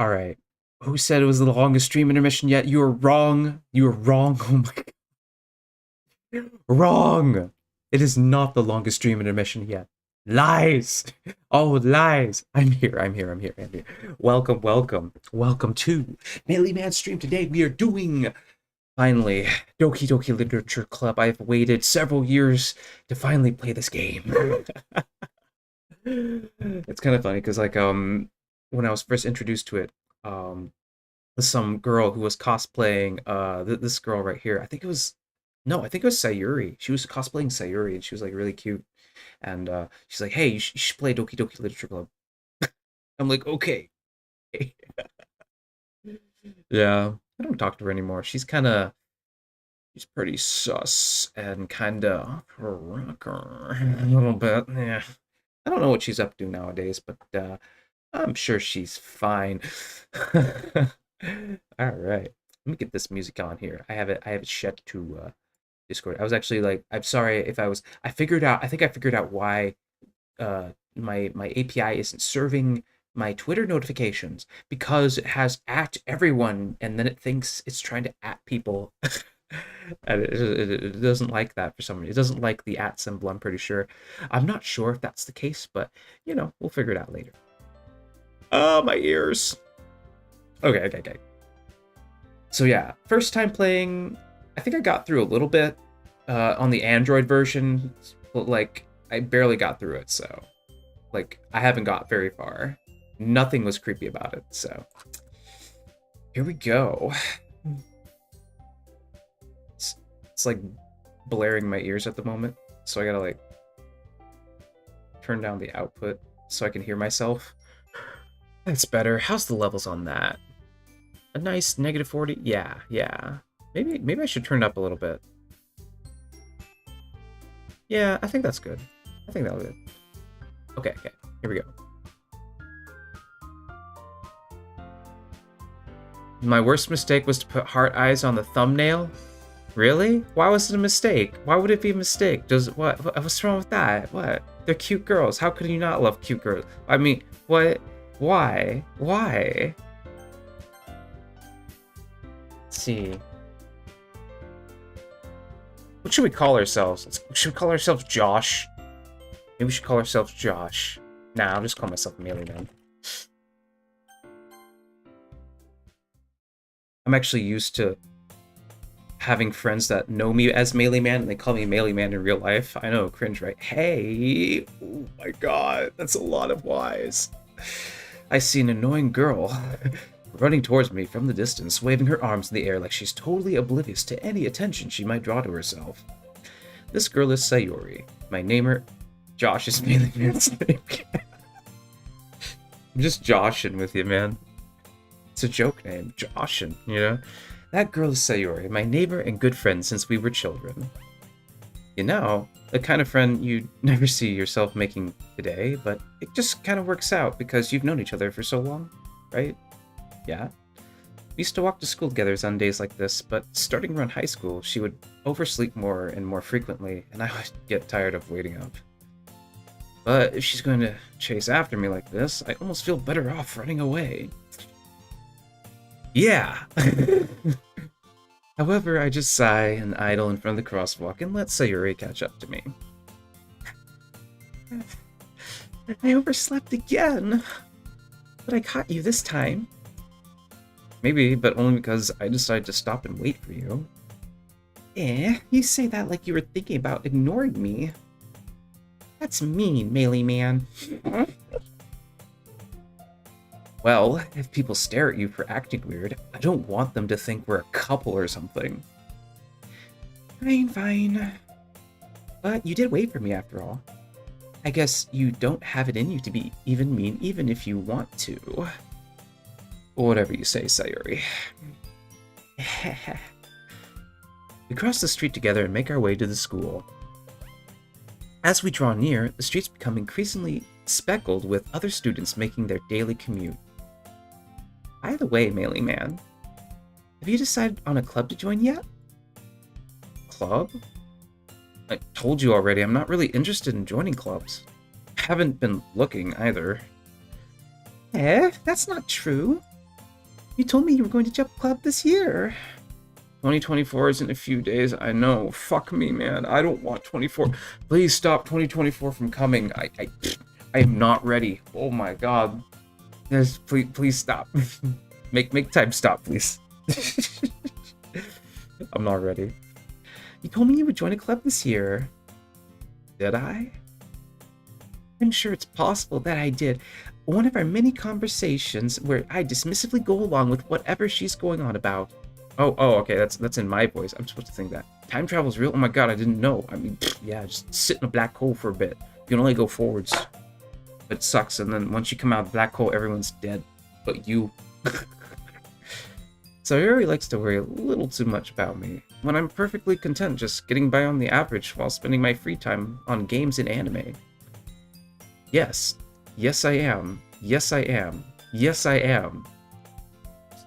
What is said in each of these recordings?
Alright. Who said it was the longest stream intermission yet? You were wrong. You were wrong. Oh my god. Wrong! It is not the longest stream intermission yet. Lies! Oh, lies! I'm here, I'm here, I'm here, I'm here. Welcome, welcome. Welcome to Melee Man Stream. Today we are doing, finally, Doki Doki Literature Club. I've waited several years to finally play this game. It's kind of funny because when I was first introduced to it, some girl who was cosplaying this girl right here. I think it was Sayuri. She was cosplaying Sayuri, and she was like really cute. And she's like, "Hey, you should play Doki Doki Literature Club." I'm like, "Okay." Yeah, I don't talk to her anymore. She's pretty sus and kind of rocker a little bit. Yeah, I don't know what she's up to nowadays, but I'm sure she's fine. All right. Let me get this music on here. I have it set to Discord. I was actually like, I'm sorry if I think I figured out why my API isn't serving my Twitter notifications, because it has at everyone and then it thinks it's trying to at people. And it doesn't like that for some reason. It doesn't like the at symbol, I'm pretty sure. I'm not sure if that's the case, but we'll figure it out later. Oh, my ears. Okay. So yeah, first time playing, I think I got through a little bit on the Android version, but like I barely got through it, so like I haven't got very far. Nothing was creepy about it, so here we go. It's like blaring my ears at the moment, so I gotta like turn down the output so I can hear myself. That's better. How's the levels on that? A nice -40? Yeah. Maybe I should turn it up a little bit. Yeah, I think that's good. I think that'll be good. Okay, here we go. My worst mistake was to put heart eyes on the thumbnail? Really? Why was it a mistake? Why would it be a mistake? What's wrong with that? What? They're cute girls. How could you not love cute girls? I mean, what? Why? Let's see. What should we call ourselves? Should we call ourselves Josh? Maybe we should call ourselves Josh. Nah, I'll just call myself Melee Man. I'm actually used to having friends that know me as Melee Man, and they call me Melee Man in real life. I know, cringe, right? Hey! Oh my god, that's a lot of Ys. I see an annoying girl running towards me from the distance, waving her arms in the air like she's totally oblivious to any attention she might draw to herself. This girl is Sayuri. My namer, Josh is Melee Man's name. I'm just joshing with you, man. It's a joke name, Joshin, That girl is Sayuri, my neighbor and good friend since we were children. The kind of friend you'd never see yourself making today, but it just kind of works out because you've known each other for so long, right? Yeah. We used to walk to school together on days like this, but starting around high school, she would oversleep more and more frequently, and I would get tired of waiting up. But if she's going to chase after me like this, I almost feel better off running away. Yeah! However, I just sigh and idle in front of the crosswalk and let Sayuri catch up to me. I overslept again! But I caught you this time. Maybe, but only because I decided to stop and wait for you. You say that like you were thinking about ignoring me. That's mean, Melee Man. Well, if people stare at you for acting weird, I don't want them to think we're a couple or something. Fine. But you did wait for me after all. I guess you don't have it in you to be even mean even if you want to. Whatever you say, Sayuri. We cross the street together and make our way to the school. As we draw near, the streets become increasingly speckled with other students making their daily commute. By the way, Melee Man, have you decided on a club to join yet? Club? I told you already, I'm not really interested in joining clubs. I haven't been looking either. That's not true. You told me you were going to jump club this year. 2024 is in a few days. I know. Fuck me, man. I don't want 24. Please stop 2024 from coming. I am not ready. Oh my god. Yes, please stop. make time stop, please. I'm not ready. You told me you would join a club this year. Did I? I'm sure it's possible that I did. One of our many conversations where I dismissively go along with whatever she's going on about. Oh, okay, that's in my voice. I'm supposed to think that. Time travel's real? Oh my god, I didn't know. I mean, yeah, just sit in a black hole for a bit. You can only go forwards. But it sucks, and then once you come out of the black hole, everyone's dead. But you. Sayori likes to worry a little too much about me, when I'm perfectly content just getting by on the average while spending my free time on games and anime. Yes. Yes, I am. Yes, I am. Yes, I am.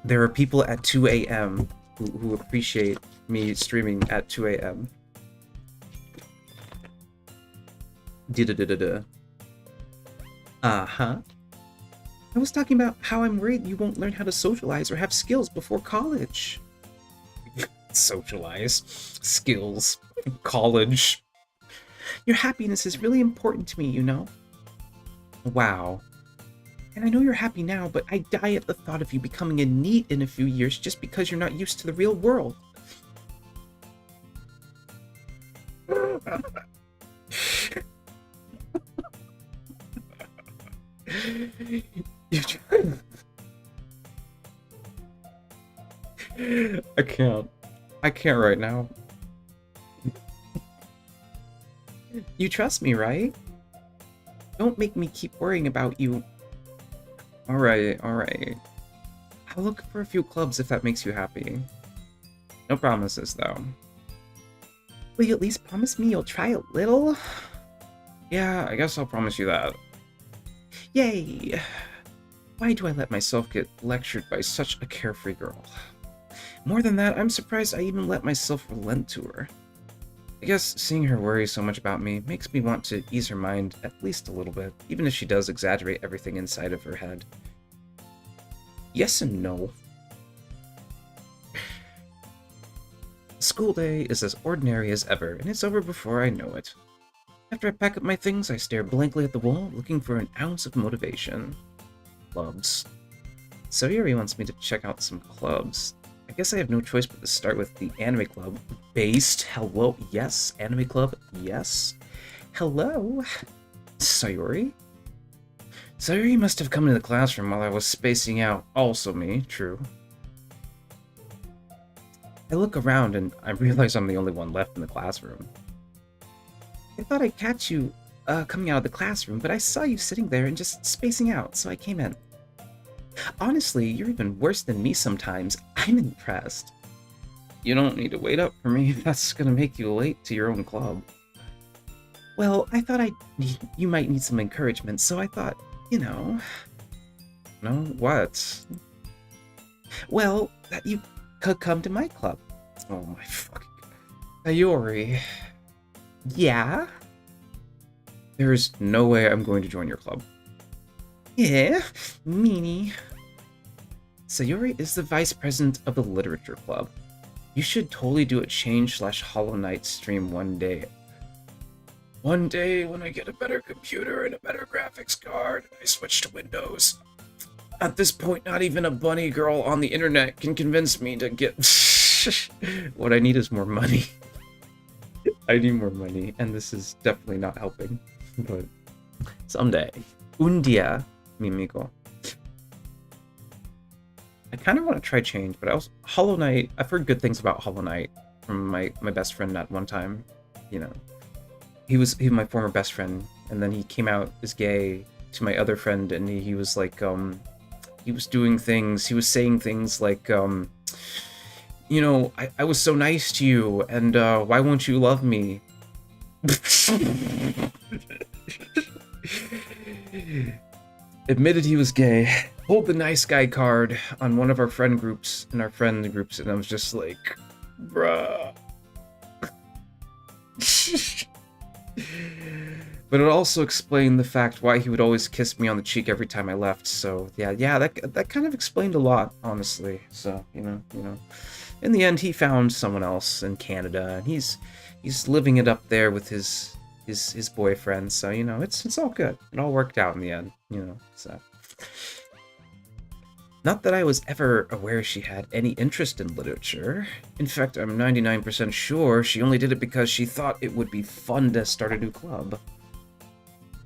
There are people at 2 a.m. who appreciate me streaming at 2 a.m. Uh-huh. I was talking about how I'm worried you won't learn how to socialize or have skills before college. Socialize? Skills? College? Your happiness is really important to me, you know? Wow. And I know you're happy now, but I die at the thought of you becoming a NEET in a few years just because you're not used to the real world. I can't right now. You trust me, right? Don't make me keep worrying about you. Alright. I'll look for a few clubs if that makes you happy. No promises, though. Will you at least promise me you'll try a little? Yeah, I guess I'll promise you that. Yay! Why do I let myself get lectured by such a carefree girl? More than that, I'm surprised I even let myself relent to her. I guess seeing her worry so much about me makes me want to ease her mind at least a little bit, even if she does exaggerate everything inside of her head. Yes and no. School day is as ordinary as ever, and it's over before I know it. After I pack up my things, I stare blankly at the wall, looking for an ounce of motivation. Clubs. Sayori wants me to check out some clubs. I guess I have no choice but to start with the anime club. Based? Hello? Yes. Anime club? Yes. Hello? Sayori? Sayori must have come into the classroom while I was spacing out. Also me. True. I look around and I realize I'm the only one left in the classroom. I thought I'd catch you coming out of the classroom, but I saw you sitting there and just spacing out, so I came in. Honestly, you're even worse than me sometimes. I'm impressed. You don't need to wait up for me. That's gonna make you late to your own club. Well, I thought you might need some encouragement, so I thought, you know... No, what? Well, that you could come to my club. Oh my fucking god. Sayori. Yeah? There is no way I'm going to join your club. Yeah, meanie. Sayori is the vice president of the literature club. You should totally do a Change/Hollow Knight stream one day. One day when I get a better computer and a better graphics card, and I switch to Windows. At this point, not even a bunny girl on the internet can convince me to get... What I need is more money. I need more money, and this is definitely not helping. But someday. Un dia, mi amigo. I kind of want to try Change, but I also... Hollow Knight, I've heard good things about Hollow Knight from my best friend at one time. You know, he was my former best friend, and then he came out as gay to my other friend, and he was like, he was doing things, he was saying things like, you know, I was so nice to you, and why won't you love me? Admitted he was gay. Pulled the nice guy card on one of our friend groups, and I was just like, bruh. But it also explained the fact why he would always kiss me on the cheek every time I left. So yeah, that kind of explained a lot, honestly. So in the end, he found someone else in Canada, and he's living it up there with his boyfriend. So it's all good. It all worked out in the end. So. Not that I was ever aware she had any interest in literature. In fact, I'm 99% sure she only did it because she thought it would be fun to start a new club.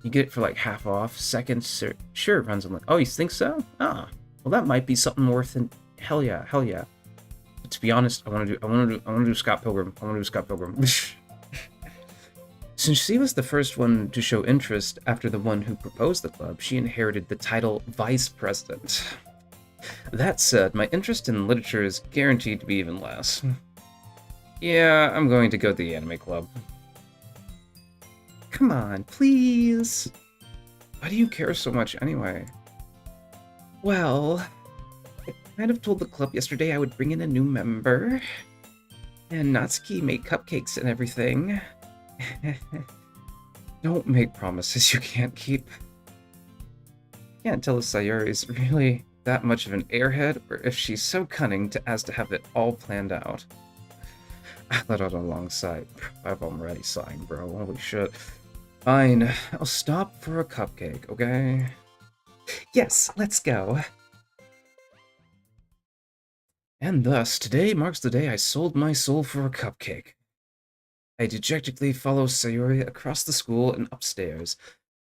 You get it for like half off, seconds, sure, runs on like, oh, you think so? Ah, well, that might be something worth it. Hell yeah. But to be honest, I want to do Scott Pilgrim. Since she was the first one to show interest after the one who proposed the club, she inherited the title Vice President. That said, my interest in literature is guaranteed to be even less. Yeah, I'm going to go to the anime club. Come on, please. Why do you care so much anyway? Well, I kind of told the club yesterday I would bring in a new member. And Natsuki made cupcakes and everything. Don't make promises you can't keep. Can't tell if Sayori is really that much of an airhead, or if she's so cunning as to have it all planned out. I let out a long sigh. I'm already sighing, bro. Holy shit. Fine, I'll stop for a cupcake, okay? Yes, let's go. And thus, today marks the day I sold my soul for a cupcake. I dejectedly follow Sayori across the school and upstairs,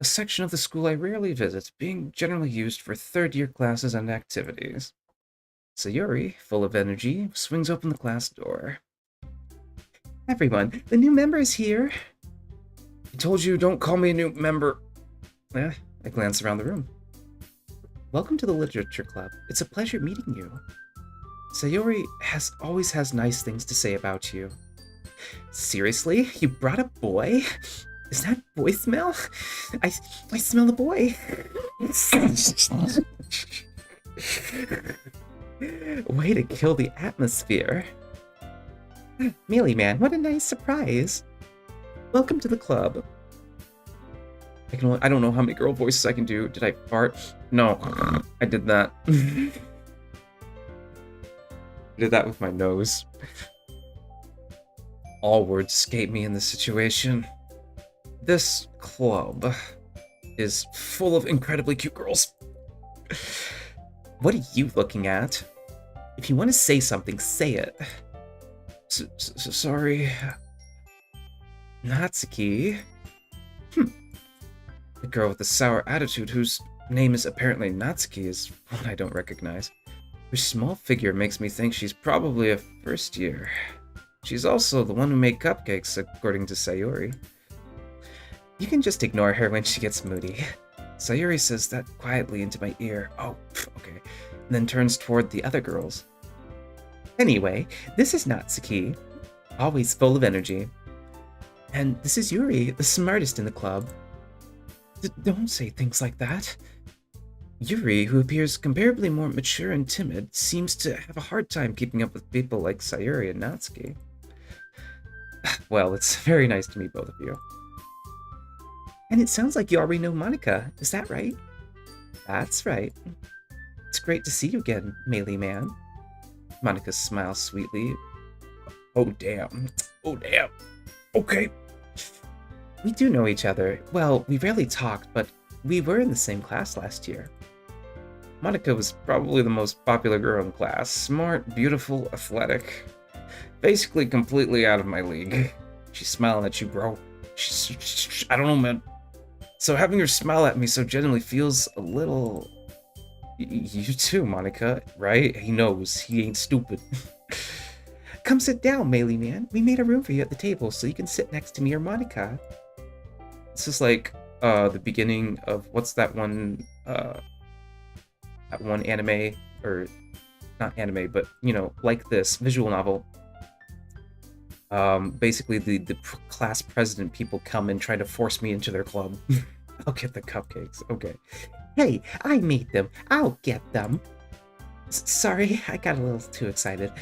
a section of the school I rarely visit, being generally used for third-year classes and activities. Sayori, full of energy, swings open the class door. Everyone, the new member is here. I told you, don't call me a new member. I glance around the room. Welcome to the Literature Club. It's a pleasure meeting you. Sayori always has nice things to say about you. Seriously? You brought a boy? Is that boy smell? I smell a boy. Way to kill the atmosphere. Mealy man, what a nice surprise. Welcome to the club. I don't know how many girl voices I can do. Did I fart? No, I did that. I did that with my nose. All words escape me in this situation. This club is full of incredibly cute girls. What are you looking at? If you want to say something, say it. Sorry. Natsuki? The girl with the sour attitude whose name is apparently Natsuki is one I don't recognize. Her small figure makes me think she's probably a first year. She's also the one who made cupcakes, according to Sayori. You can just ignore her when she gets moody. Sayori says that quietly into my ear. Oh, okay. And then turns toward the other girls. Anyway, this is Natsuki, always full of energy. And this is Yuri, the smartest in the club. Don't say things like that. Yuri, who appears comparably more mature and timid, seems to have a hard time keeping up with people like Sayori and Natsuki. Well, it's very nice to meet both of you. And it sounds like you already know Monika, is that right? That's right. It's great to see you again, melee man. Monika smiles sweetly. Oh damn. Okay. We do know each other. Well, we rarely talked, but we were in the same class last year. Monika was probably the most popular girl in class. Smart, beautiful, athletic. Basically completely out of my league. She's smiling at you, bro. I don't know, man. So having her smile at me so genuinely feels a little... You too, Monika, right? He knows. He ain't stupid. Come sit down, melee man. We made a room for you at the table so you can sit next to me or Monika. This is like the beginning of what's that one anime, or not anime, but like this visual novel. Basically the class president people come and try to force me into their club. I'll get the cupcakes. Okay. Hey, I made them. I'll get them. Sorry, I got a little too excited.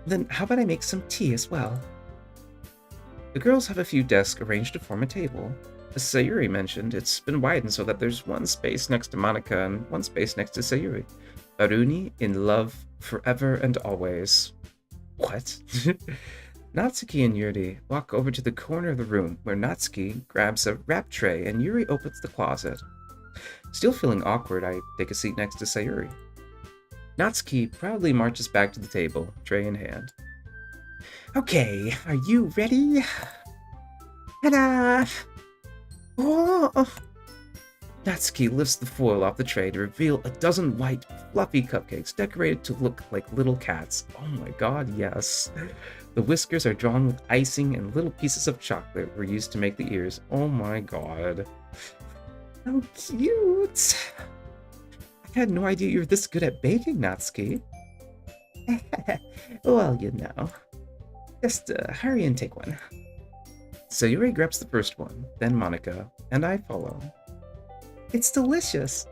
Then how about I make some tea as well? The girls have a few desks arranged to form a table. As Sayuri mentioned, it's been widened so that there's one space next to Monica and one space next to Sayuri. Aruni in love forever and always. What? Natsuki and Yuri walk over to the corner of the room where Natsuki grabs a wrap tray and Yuri opens the closet. Still feeling awkward, I take a seat next to Sayuri. Natsuki proudly marches back to the table, tray in hand. Okay, are you ready? Ta-da! Oh! Natsuki lifts the foil off the tray to reveal a dozen white, fluffy cupcakes decorated to look like little cats. Oh my god, yes. The whiskers are drawn with icing and little pieces of chocolate were used to make the ears. Oh my god. How cute! I had no idea you were this good at baking, Natsuki. Well, you know. Just hurry and take one. Sayuri grabs the first one, then Monica, and I follow. It's delicious.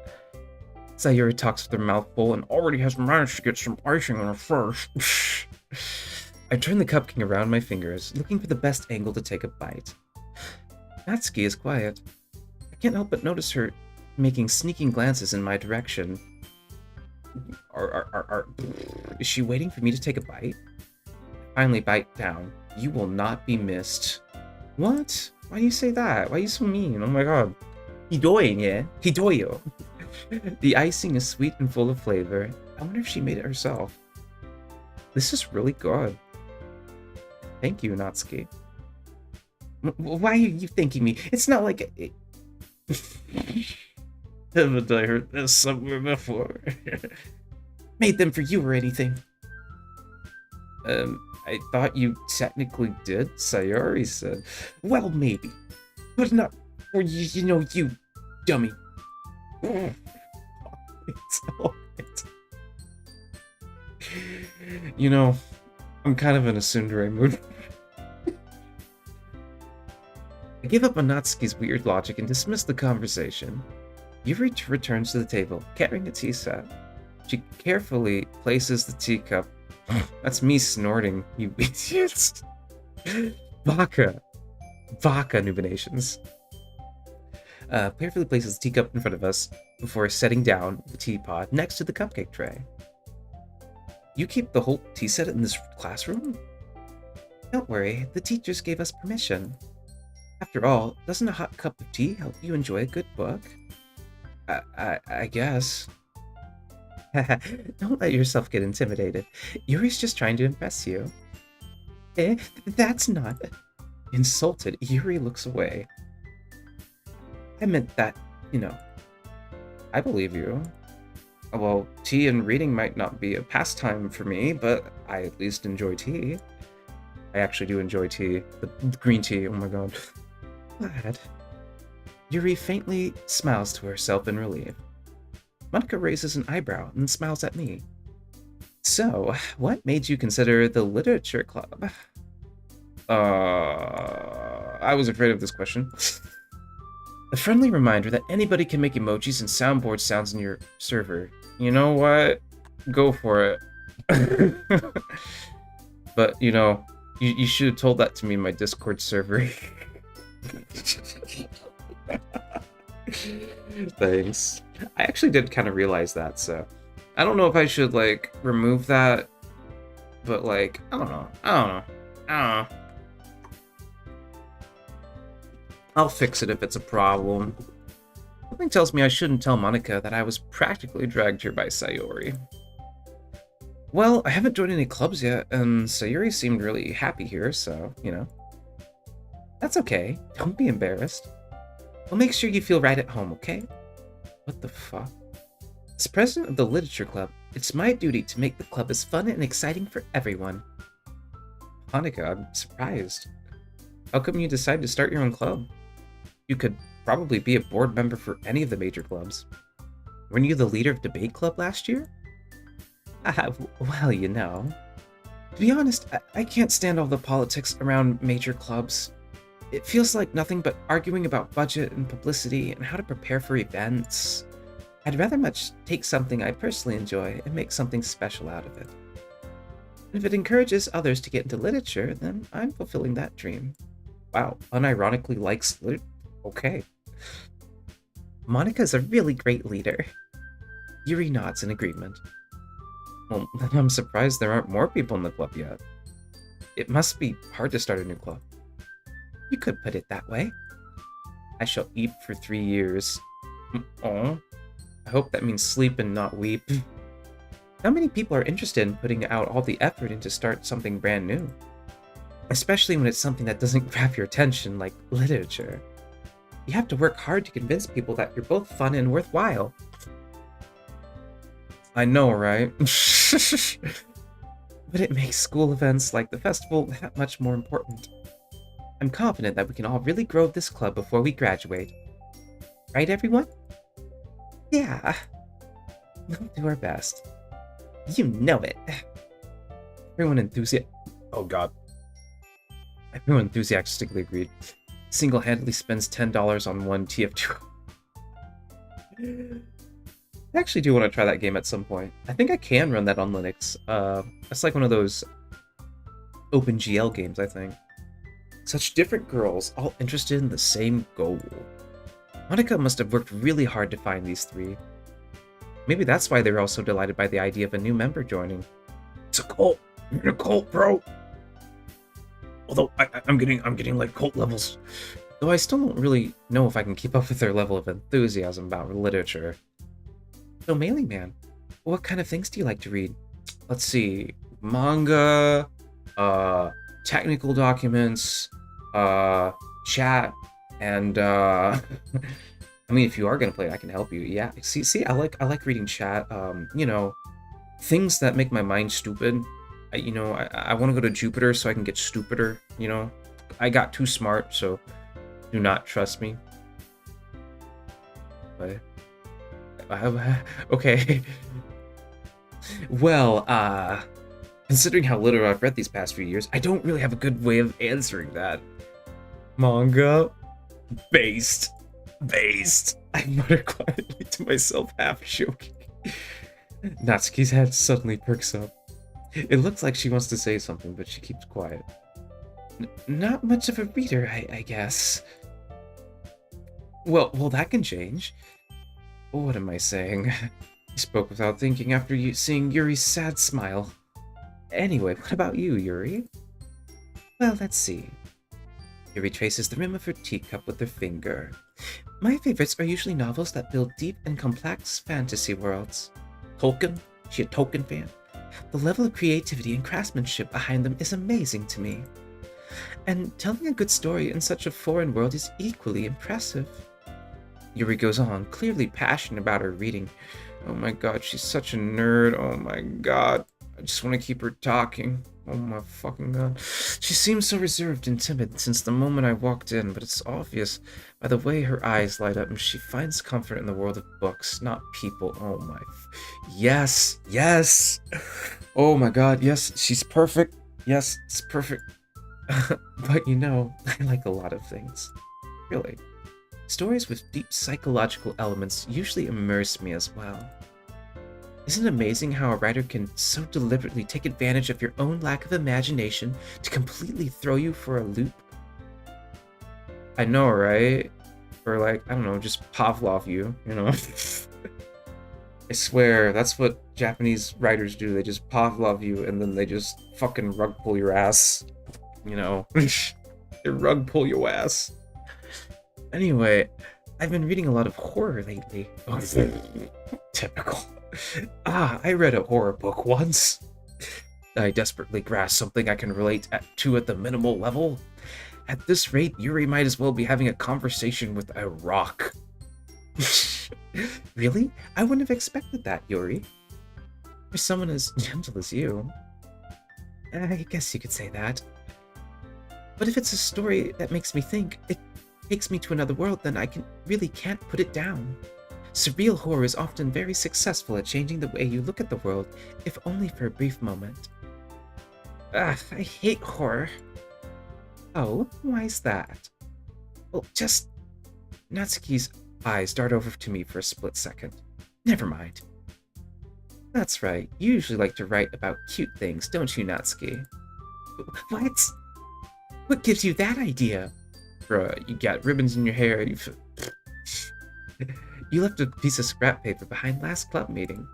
Sayuri talks with her mouth full and already has managed to get some icing on her first. I turn the cupcake around my fingers, looking for the best angle to take a bite. Natsuki is quiet. I can't help but notice her making sneaking glances in my direction. Is she waiting for me to take a bite? I finally bite down. You will not be missed. What? Why do you say that? Why are you so mean? Oh my god. Hidoy, yeah? Hidoyo. The icing is sweet and full of flavor. I wonder if she made it herself. This is really good. Thank you, Natsuki. Why are you thanking me? It's not like haven't I heard this somewhere before? Made them for you or anything? I thought you technically did, Sayuri said. Well, maybe. But not for you dummy. It's alright. I'm kind of in a tsundere mood. I give up on Natsuki's weird logic and dismiss the conversation. Yuri returns to the table, carrying a tea set. She carefully places the teacup. That's me snorting, you idiots. Vodka, Numinations. Carefully places the teacup in front of us before setting down the teapot next to the cupcake tray. You keep the whole tea set in this classroom? Don't worry, the teachers gave us permission. After all, doesn't a hot cup of tea help you enjoy a good book? I guess. Don't let yourself get intimidated. Yuri's just trying to impress you. That's not... Insulted, Yuri looks away. I meant that, I believe you. Well, tea and reading might not be a pastime for me, but I at least enjoy tea. I actually do enjoy tea. The green tea, oh my god. Glad. Yuri faintly smiles to herself in relief. Monica raises an eyebrow and smiles at me. So, what made you consider the literature club? I was afraid of this question. A friendly reminder that anybody can make emojis and soundboard sounds in your server. You know what? Go for it. But, you should have told that to me in my Discord server. Thanks. I actually did kind of realize that, so I don't know if I should remove that, but I don't know. I'll fix it if it's a problem. Something tells me I shouldn't tell Monica that I was practically dragged here by Sayuri. Well, I haven't joined any clubs yet, and Sayuri seemed really happy here, so, That's okay. Don't be embarrassed. We'll make sure you feel right at home, okay? What the fuck? As president of the Literature Club, it's my duty to make the club as fun and exciting for everyone. Hanukkah, I'm surprised. How come you decided to start your own club? You could probably be a board member for any of the major clubs. Weren't you the leader of Debate Club last year? Well, To be honest, I can't stand all the politics around major clubs. It feels like nothing but arguing about budget and publicity and how to prepare for events. I'd rather much take something I personally enjoy and make something special out of it. And if it encourages others to get into literature, then I'm fulfilling that dream. Wow, unironically likes lit. Okay. Monika's a really great leader. Yuri nods in agreement. Well, then I'm surprised there aren't more people in the club yet. It must be hard to start a new club. You could put it that way. I shall eat for 3 years. Oh, I hope that means sleep and not weep. Not many people are interested in putting out all the effort into start something brand new. Especially when it's something that doesn't grab your attention, like literature. You have to work hard to convince people that you're both fun and worthwhile. I know, right? But it makes school events like the festival that much more important. I'm confident that we can all really grow this club before we graduate. Right, everyone? Yeah. We'll do our best. You know it. Everyone enthusiastically agreed. Single-handedly spends $10 on one TF2. I actually do want to try that game at some point. I think I can run that on Linux. It's like one of those OpenGL games, I think. Such different girls, all interested in the same goal. Monica must have worked really hard to find these three. Maybe that's why they were all so delighted by the idea of a new member joining. It's a cult. You're in a cult, bro. Although I'm getting like cult levels. Though I still don't really know if I can keep up with their level of enthusiasm about literature. So, Mailing Man, what kind of things do you like to read? Let's see. Manga, technical documents, chat, and I mean, if you are gonna play it, I can help you. Yeah. See, I like reading chat. You know, things that make my mind stupid. I want to go to Jupiter so I can get stupider. You know, I got too smart, so do not trust me. But okay. Well, considering how little I've read these past few years, I don't really have a good way of answering that. Manga, based. I mutter quietly to myself, half joking. Natsuki's head suddenly perks up. It looks like she wants to say something, but she keeps quiet. Not much of a reader, I guess. Well, that can change. What am I saying? He spoke without thinking after seeing Yuri's sad smile. Anyway, what about you, Yuri? Well, let's see. Yuri traces the rim of her teacup with her finger. My favorites are usually novels that build deep and complex fantasy worlds. Tolkien? She a Tolkien fan? The level of creativity and craftsmanship behind them is amazing to me. And telling a good story in such a foreign world is equally impressive. Yuri goes on, clearly passionate about her reading. Oh my god, she's such a nerd. Oh my god. I just want to keep her talking. Oh my fucking god. She seems so reserved and timid since the moment I walked in, but it's obvious by the way her eyes light up and she finds comfort in the world of books, not people. Oh my. Yes! Oh my god, yes, she's perfect. Yes, it's perfect. But you know, I like a lot of things. Really. Stories with deep psychological elements usually immerse me as well. Isn't it amazing how a writer can so deliberately take advantage of your own lack of imagination to completely throw you for a loop? I know, right? Or like, I don't know, just Pavlov you know? I swear, that's what Japanese writers do. They just Pavlov you and then they just fucking rug pull your ass. You know? They rug pull your ass. Anyway, I've been reading a lot of horror lately. Typical. I read a horror book once. I desperately grasp something I can relate to at the minimal level. At this rate, Yuri might as well be having a conversation with a rock. Really? I wouldn't have expected that, Yuri. For someone as gentle as you. I guess you could say that. But if it's a story that makes me think, it takes me to another world, then I really can't put it down. Surreal horror is often very successful at changing the way you look at the world, if only for a brief moment. I hate horror. Oh, why's that? Well, just... Natsuki's eyes dart over to me for a split second. Never mind. That's right, you usually like to write about cute things, don't you, Natsuki? What? What gives you that idea? Bruh, you got ribbons in your hair. You left a piece of scrap paper behind last club meeting.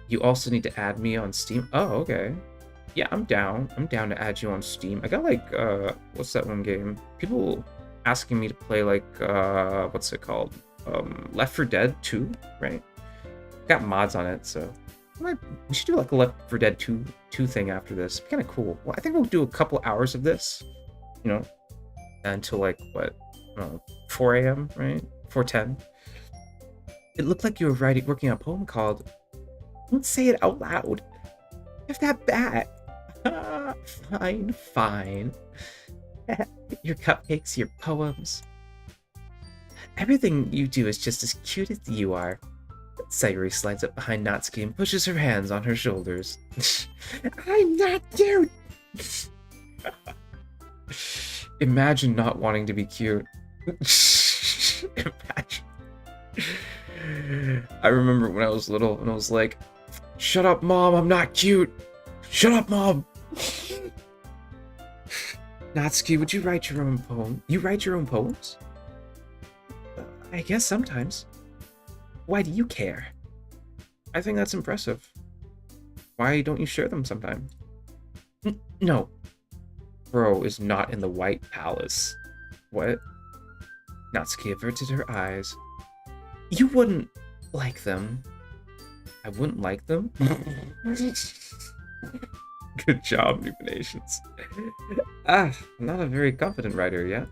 You also need to add me on Steam. Oh, okay. Yeah, I'm down. I'm down to add you on Steam. I got like, what's that one game? People asking me to play like, what's it called? Left 4 Dead 2, right? Got mods on it, so we should do like a Left 4 Dead 2 thing after this. Kind of cool. Well, I think we'll do a couple hours of this, you know, until like what, 4 a.m., right? 4:10. It looked like you were working on a poem called. Don't say it out loud. Give that back. Fine, fine. Your cupcakes, your poems. Everything you do is just as cute as you are. Sayuri slides up behind Natsuki and pushes her hands on her shoulders. I'm not cute! Imagine not wanting to be cute. Imagine. I remember when I was little and I was like, shut up, Mom, I'm not cute. Shut up, Mom. Natsuki, would you write your own poem? You write your own poems? I guess sometimes. Why do you care? I think that's impressive. Why don't you share them sometime? No. Bro is not in the White Palace. What? Natsuki averted her eyes. You wouldn't like them. I wouldn't like them? Good job, Numinations. I'm not a very confident writer yet.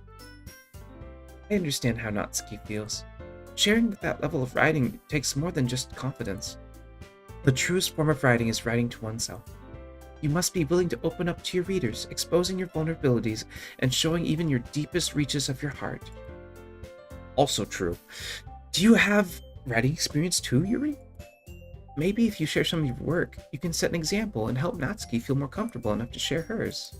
I understand how Natsuki feels. Sharing with that level of writing takes more than just confidence. The truest form of writing is writing to oneself. You must be willing to open up to your readers, exposing your vulnerabilities and showing even your deepest reaches of your heart. Also true. Do you have writing experience too, Yuri? Maybe if you share some of your work, you can set an example and help Natsuki feel more comfortable enough to share hers.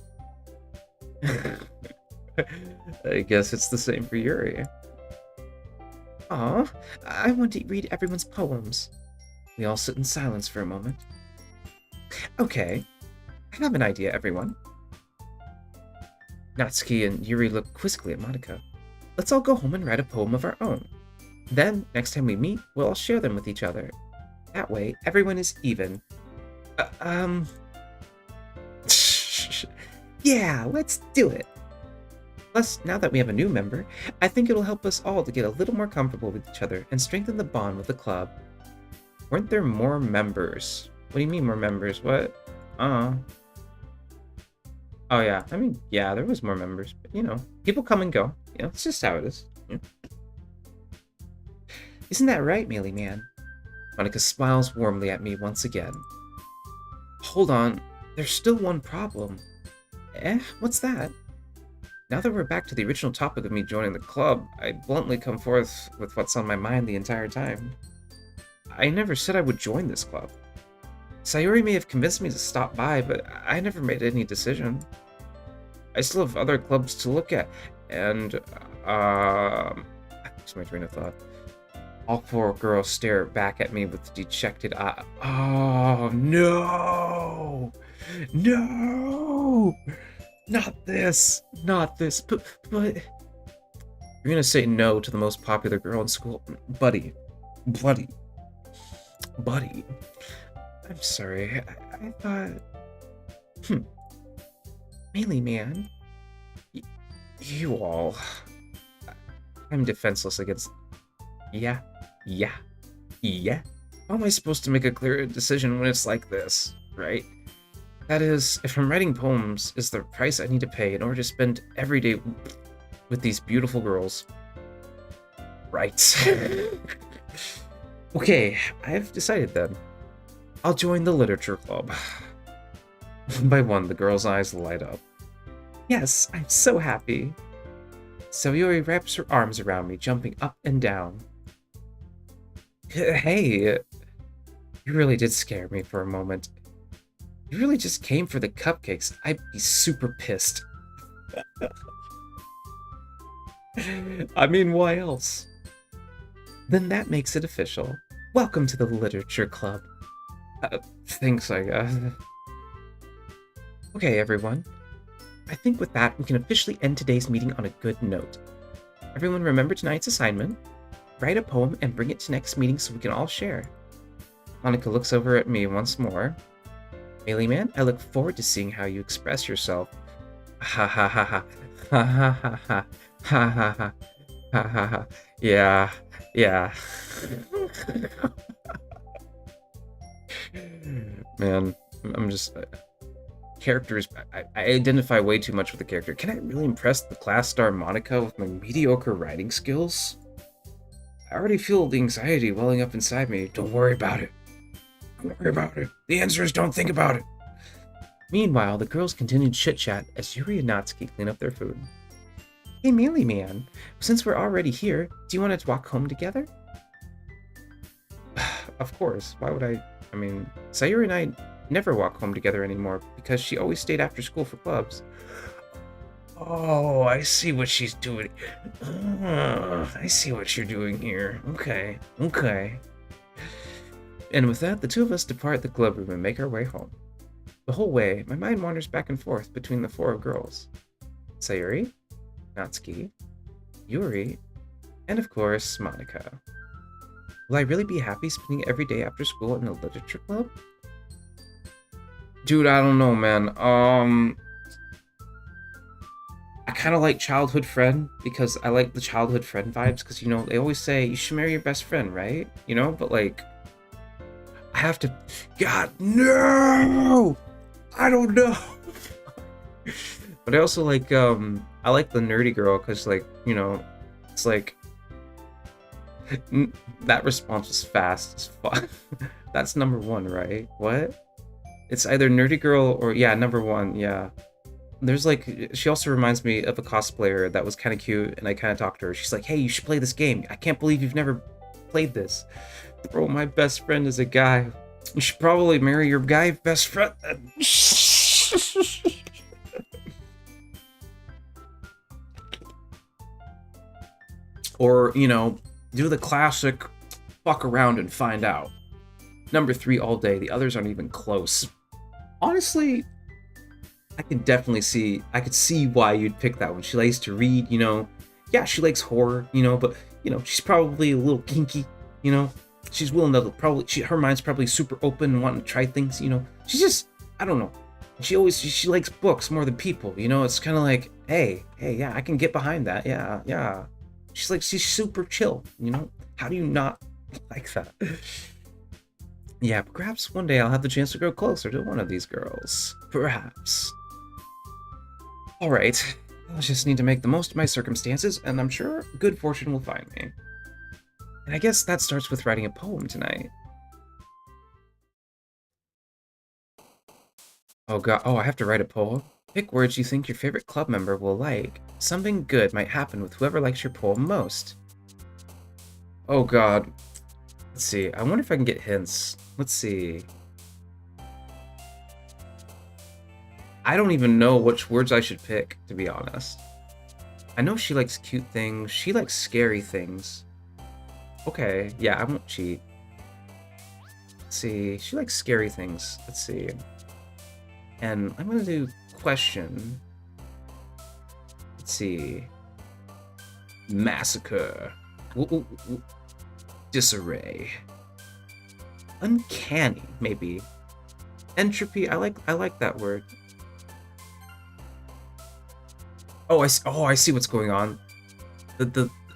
I guess it's the same for Yuri. Aw, I want to read everyone's poems. We all sit in silence for a moment. Okay, I have an idea, everyone. Natsuki and Yuri look quizzically at Monika. Let's all go home and write a poem of our own. Then, next time we meet, we'll all share them with each other. That way, everyone is even. Yeah, let's do it! Plus, now that we have a new member, I think it'll help us all to get a little more comfortable with each other and strengthen the bond with the club. Weren't there more members? What do you mean more members? What? Oh yeah, I mean, yeah, there was more members, but you know, people come and go. You know, it's just how it is. Yeah. Isn't that right, Mealy Man? Monika smiles warmly at me once again. Hold on, there's still one problem. What's that? Now that we're back to the original topic of me joining the club, I bluntly come forth with what's on my mind the entire time. I never said I would join this club. Sayuri may have convinced me to stop by, but I never made any decision. I still have other clubs to look at, and, I lost my train of thought. All four girls stare back at me with dejected eyes. Oh, no! No! Not this! Not this! But... You're gonna say no to the most popular girl in school? Buddy. Buddy. I'm sorry. I thought... Mealy Man. You all... I'm defenseless against... Yeah. How am I supposed to make a clear decision when it's like this, right? That is, if I'm writing poems is the price I need to pay in order to spend every day with these beautiful girls. Right. Okay, I've decided then. I'll join the literature club. One by one, the girl's eyes light up. Yes, I'm so happy. Sayuri wraps her arms around me, jumping up and down. Hey, you really did scare me for a moment. You really just came for the cupcakes. I'd be super pissed. I mean, why else? Then that makes it official. Welcome to the Literature Club. Thanks, I guess. Okay, everyone. I think with that, we can officially end today's meeting on a good note. Everyone remember tonight's assignment. Write a poem and bring it to next meeting so we can all share. Monica looks over at me once more. Melee Man, I look forward to seeing how you express yourself. Ha ha ha ha. Ha ha ha ha. Ha ha ha. Ha ha ha. Yeah. Yeah. Man, I'm just... characters... I identify way too much with the character. Can I really impress the class star Monica with my mediocre writing skills? I already feel the anxiety welling up inside me. Don't worry about it. Don't worry about it. The answer is don't think about it. Meanwhile, the girls continued chit-chat as Yuri and Natsuki clean up their food. Hey, Melee Man, since we're already here, do you want to walk home together? Of course. Why would I? I mean, Sayuri and I never walk home together anymore because she always stayed after school for clubs. Oh, I see what she's doing. I see what you're doing here. Okay, okay. And with that, the two of us depart the club room and make our way home. The whole way, my mind wanders back and forth between the four girls. Sayuri, Natsuki, Yuri, and of course, Monica. Will I really be happy spending every day after school in the literature club? Dude, I don't know, man. I kind of like childhood friend because I like the childhood friend vibes because, you know, they always say you should marry your best friend, right? You know, but like, I have to... God, no! I don't know! But I also like, I like the nerdy girl because, like, you know, it's like... That response was fast as fuck. That's number one, right? What? It's either nerdy girl or, yeah, number one, yeah. There's like, she also reminds me of a cosplayer that was kind of cute, and I kind of talked to her. She's like, hey, you should play this game. I can't believe you've never played this. Bro, my best friend is a guy. You should probably marry your guy best friend. Or, you know, do the classic fuck around and find out. Number 3 all day. The others aren't even close. Honestly, I can definitely see, I could see why you'd pick that one. She likes to read, you know. Yeah, she likes horror, you know, but, you know, she's probably a little kinky, you know. She's willing to probably, her mind's probably super open and wanting to try things, you know. She's just, I don't know. She likes books more than people, you know. It's kind of like, hey, yeah, I can get behind that. Yeah. She's super chill, you know. How do you not like that? Yeah, perhaps one day I'll have the chance to grow closer to one of these girls. Perhaps. Alright, I just need to make the most of my circumstances, and I'm sure good fortune will find me. And I guess that starts with writing a poem tonight. Oh god, I have to write a poem? Pick words you think your favorite club member will like. Something good might happen with whoever likes your poem most. Oh god. Let's see, I wonder if I can get hints. Let's see. I don't even know which words I should pick, to be honest. I know she likes cute things. She likes scary things. Okay, yeah, I won't cheat. Let's see, she likes scary things. Let's see. And I'm gonna do question. Let's see. Massacre. Disarray. Uncanny, maybe. Entropy, I like that word. Oh, I see what's going on.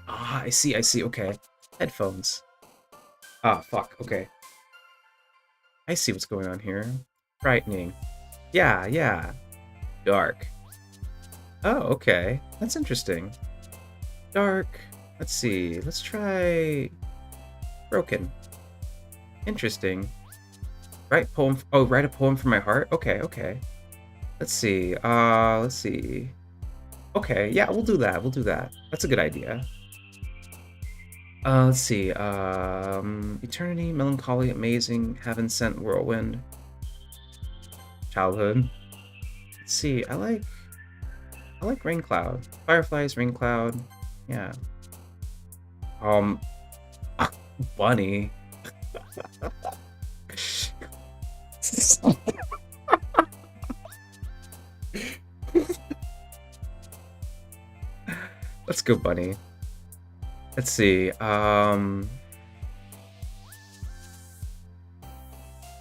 I see, okay. Headphones. Ah, fuck, okay. I see what's going on here. Frightening. Yeah. Dark. Oh, okay. That's interesting. Dark. Let's see. Let's try... Broken. Interesting. Write a poem from my heart? Okay. Let's see. Okay, yeah, we'll do that. That's a good idea. Let's see. Eternity, melancholy, amazing, heaven sent whirlwind. Childhood. Let's see. I like rain cloud. Fireflies, rain cloud. Yeah. Bunny. Let's go, bunny. Let's see.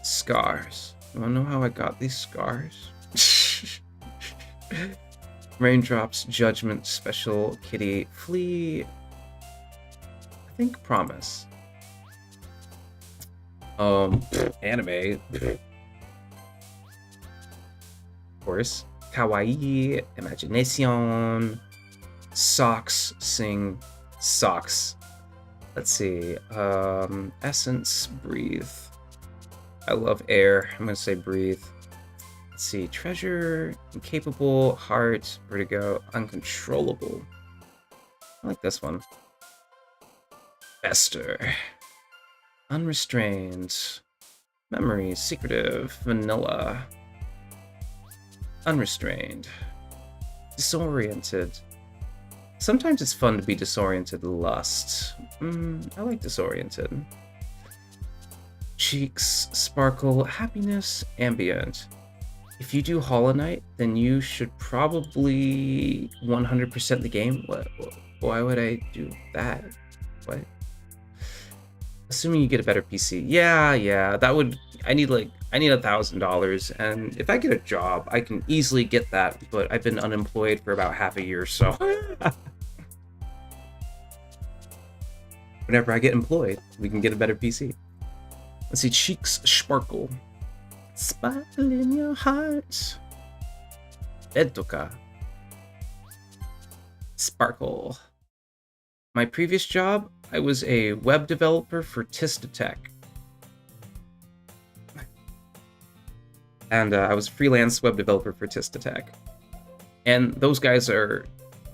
Scars. You wanna know how I got these scars? Raindrops, judgment, special, kitty, flea. I think promise. Anime. Of course. Kawaii, imagination. Socks, sing, socks. Let's see. Essence, breathe. I love air. I'm gonna say breathe. Let's see. Treasure, incapable, heart, vertigo, uncontrollable. I like this one. Fester. Unrestrained. Memory, secretive, vanilla. Unrestrained. Disoriented. Sometimes it's fun to be disoriented. Lust. I like disoriented. Cheeks, sparkle, happiness, ambient. If you do Hollow Knight, then you should probably 100% the game. What? Why would I do that? What? Assuming you get a better PC. Yeah, that would... I need $1,000, and if I get a job, I can easily get that, but I've been unemployed for about half a year, so... Whenever I get employed, we can get a better PC. Let's see, cheeks sparkle. Sparkle in your heart. Doka. Sparkle. My previous job, I was a web developer for Tech. And I was a freelance web developer for Tech. And those guys are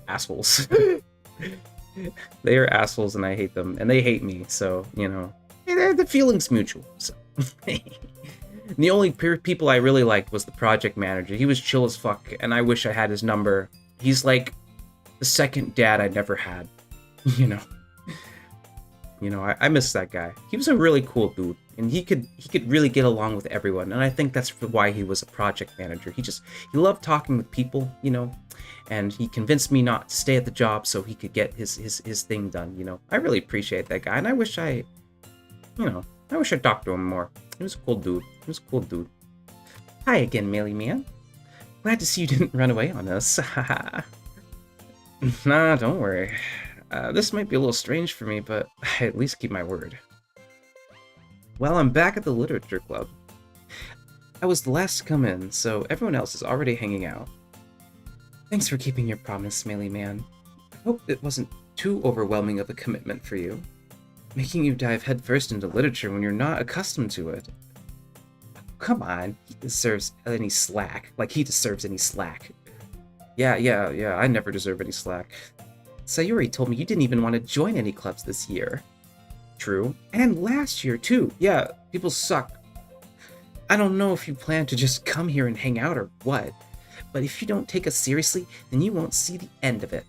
assholes. They are assholes and I hate them. And they hate me, so, you know. The feeling's mutual. So. The only people I really liked was the project manager. He was chill as fuck, and I wish I had his number. He's like the second dad I never had. You know, I miss that guy. He was a really cool dude, and he could really get along with everyone, and I think that's why he was a project manager. He loved talking with people, you know, and he convinced me not to stay at the job so he could get his thing done, you know. I really appreciate that guy, and I wish I talked to him more. He was a cool dude. Hi again, Melee Man. Glad to see you didn't run away on us. Nah, don't worry. This might be a little strange for me, but I at least keep my word. Well, I'm back at the Literature Club. I was the last to come in, so everyone else is already hanging out. Thanks for keeping your promise, Melee Man. I hope it wasn't too overwhelming of a commitment for you. Making you dive headfirst into literature when you're not accustomed to it. Come on, he deserves any slack. Like he deserves any slack. Yeah, I never deserve any slack. Sayuri told me you didn't even want to join any clubs this year. True. And last year, too. Yeah, people suck. I don't know if you plan to just come here and hang out or what, but if you don't take us seriously, then you won't see the end of it.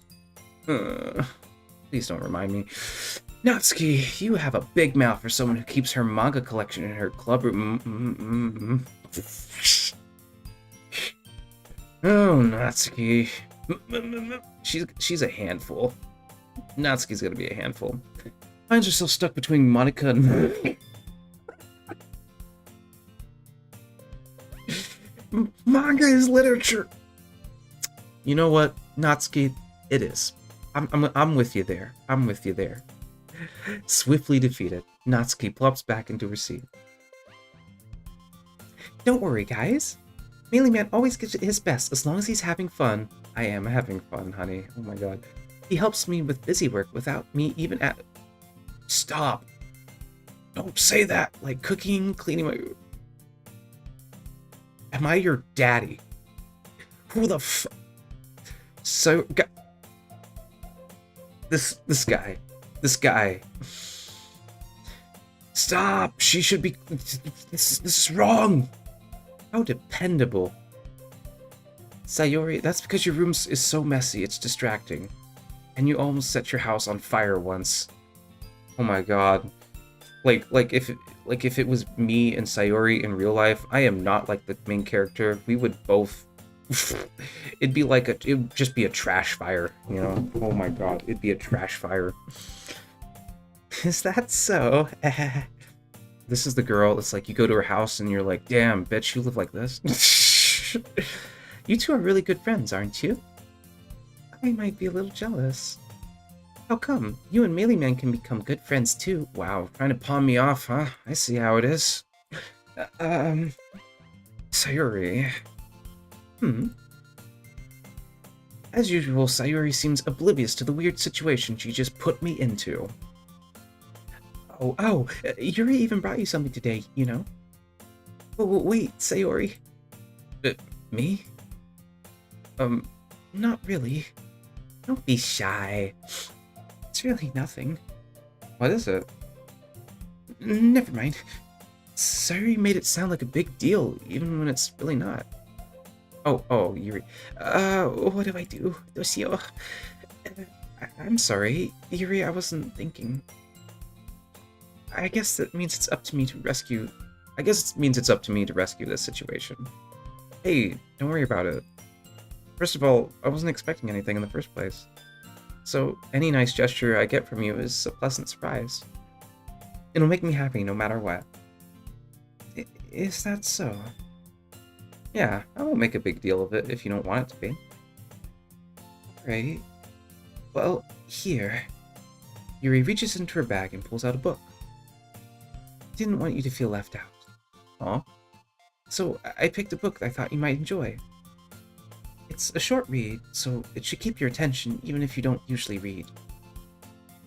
Please don't remind me. Natsuki, you have a big mouth for someone who keeps her manga collection in her club room. Oh, Natsuki. She's a handful. Natsuki's gonna be a handful. Finds herself stuck between Monica and... Manga is literature! You know what, Natsuki? It is. I'm with you there. I'm with you there. Swiftly defeated, Natsuki plops back into her seat. Don't worry, guys. Melee Man always gives it his best as long as he's having fun. I am having fun, honey. Oh my god. He helps me with busy work without me even at... Stop. Don't say that. Like cooking, cleaning my... Am I your daddy? Who the f... So... This guy. Stop! She should be... This is wrong! How dependable. Sayori, that's because your room is so messy, it's distracting. And you almost set your house on fire once. Oh my god. Like if it was me and Sayori in real life, I am not like the main character. We would both It'd be like it would just be a trash fire, you know? Oh my god, it'd be a trash fire. Is that so? This is the girl. It's like you go to her house and you're like, damn, bitch, you live like this. You two are really good friends, aren't you? I might be a little jealous. How come? You and Melee Man can become good friends too. Wow, trying to pawn me off, huh? I see how it is. Sayuri. As usual, Sayuri seems oblivious to the weird situation she just put me into. Yuri even brought you something today, you know? Wait, Sayori. Me? Not really. Don't be shy. It's really nothing. What is it? Never mind. Sayuri made it sound like a big deal, even when it's really not. Oh, Yuri. What do I do? Doshio. I'm sorry, Yuri, I wasn't thinking. I guess that means it's up to me to rescue... I guess it means it's up to me to rescue this situation. Hey, don't worry about it. First of all, I wasn't expecting anything in the first place. So, any nice gesture I get from you is a pleasant surprise. It'll make me happy no matter what. Is that so? Yeah, I won't make a big deal of it if you don't want it to be. Right. Well, here. Yuri reaches into her bag and pulls out a book. Didn't want you to feel left out. Aw. So I picked a book that I thought you might enjoy. It's a short read, so it should keep your attention even if you don't usually read.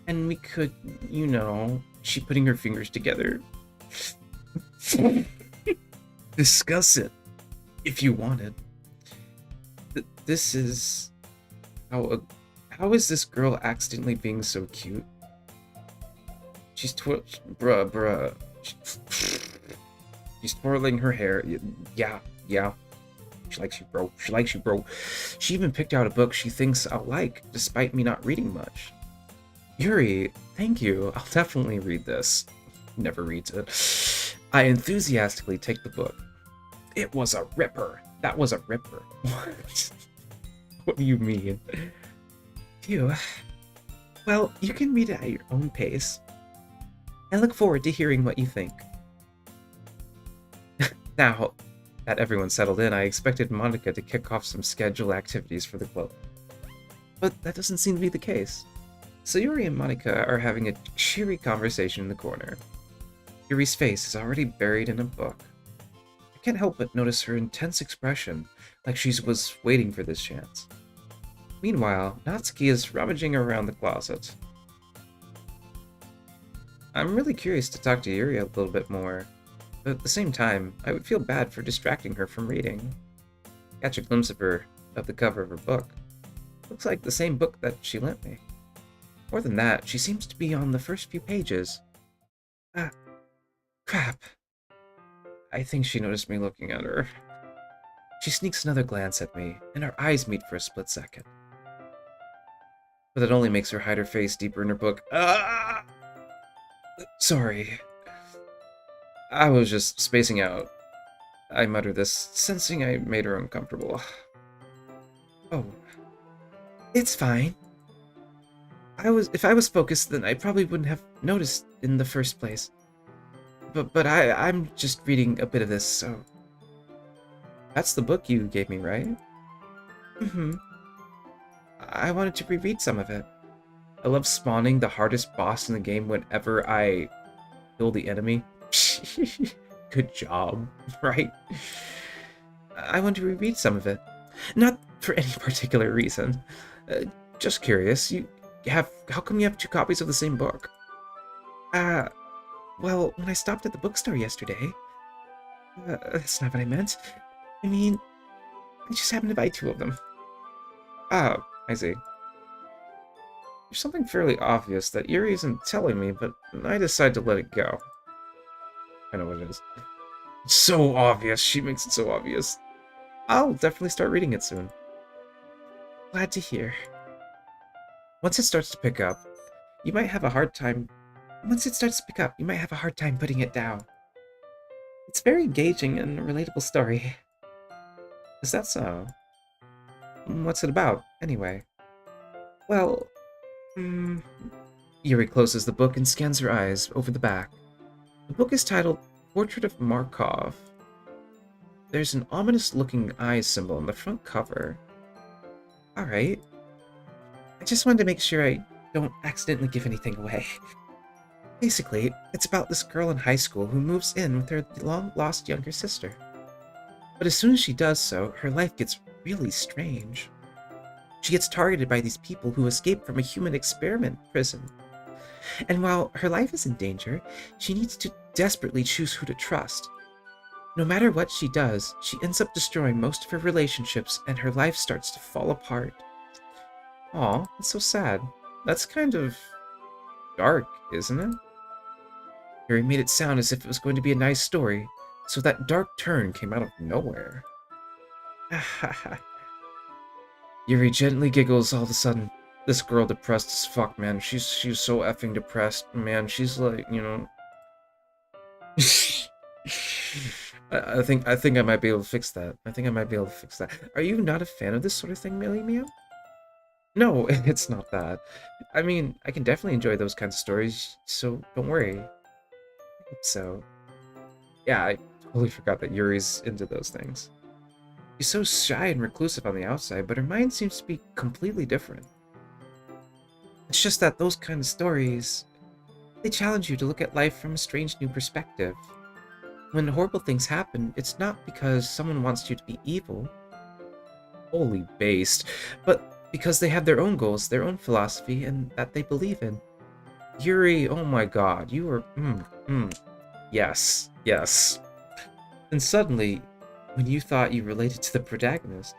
And we could, you know, she putting her fingers together. Discuss it, if you wanted. This is... How is this girl accidentally being so cute? She's bruh. She's twirling her hair. Yeah. She likes you, bro. She likes you, bro. She even picked out a book she thinks I'll like, despite me not reading much. Yuri, thank you. I'll definitely read this. Never reads it. I enthusiastically take the book. It was a ripper. That was a ripper. What? What do you mean? Phew. Well, you can read it at your own pace. I look forward to hearing what you think. Now that everyone's settled in, I expected Monica to kick off some scheduled activities for the club. But that doesn't seem to be the case. Sayuri and Monica are having a cheery conversation in the corner. Yuri's face is already buried in a book. I can't help but notice her intense expression, like she was waiting for this chance. Meanwhile, Natsuki is rummaging around the closet. I'm really curious to talk to Yuri a little bit more, but at the same time, I would feel bad for distracting her from reading. Catch a glimpse of her, of the cover of her book. Looks like the same book that she lent me. More than that, she seems to be on the first few pages. Crap. I think she noticed me looking at her. She sneaks another glance at me, and our eyes meet for a split second. But that only makes her hide her face deeper in her book. Sorry. I was just spacing out. I mutter this, sensing I made her uncomfortable. Oh. It's fine. If I was focused, then I probably wouldn't have noticed in the first place. But I'm just reading a bit of this, so... That's the book you gave me, right? Mm-hmm. I wanted to reread some of it. I love spawning the hardest boss in the game whenever I kill the enemy. Good job, right? I want to reread some of it. Not for any particular reason. Just curious, how come you have 2 copies of the same book? Well, when I stopped at the bookstore yesterday... that's not what I meant. I mean, I just happened to buy 2 of them. Oh, I see. There's something fairly obvious that Yuri isn't telling me, but I decide to let it go. I know what it is. It's so obvious. She makes it so obvious. I'll definitely start reading it soon. Glad to hear. Once it starts to pick up, you might have a hard time... putting it down. It's very engaging and a relatable story. Is that so? What's it about, anyway? Well, mm, Yuri closes the book and scans her eyes over the back. The book is titled Portrait of Markov. There's an ominous-looking eye symbol on the front cover. Alright. I just wanted to make sure I don't accidentally give anything away. Basically, it's about this girl in high school who moves in with her long-lost younger sister. But as soon as she does so, her life gets really strange. She gets targeted by these people who escaped from a human experiment prison. And while her life is in danger, she needs to desperately choose who to trust. No matter what she does, she ends up destroying most of her relationships and her life starts to fall apart. Aw, that's so sad. That's kind of dark, isn't it? Harry made it sound as if it was going to be a nice story, so that dark turn came out of nowhere. Yuri gently giggles all of a sudden. This girl depressed as fuck, man. She's so effing depressed, man. She's like, you know. I think I might be able to fix that. Are you not a fan of this sort of thing, Millie Meow? No, it's not that. I mean, I can definitely enjoy those kinds of stories, so don't worry. So, yeah, I totally forgot that Yuri's into those things. She's so shy and reclusive on the outside, but her mind seems to be completely different. It's just that those kind of stories, they challenge you to look at life from a strange new perspective. When horrible things happen, it's not because someone wants you to be evil, wholly based, but because they have their own goals, their own philosophy, and that they believe in. Yuri, oh my god, you are, yes. And suddenly, when you thought you related to the protagonist,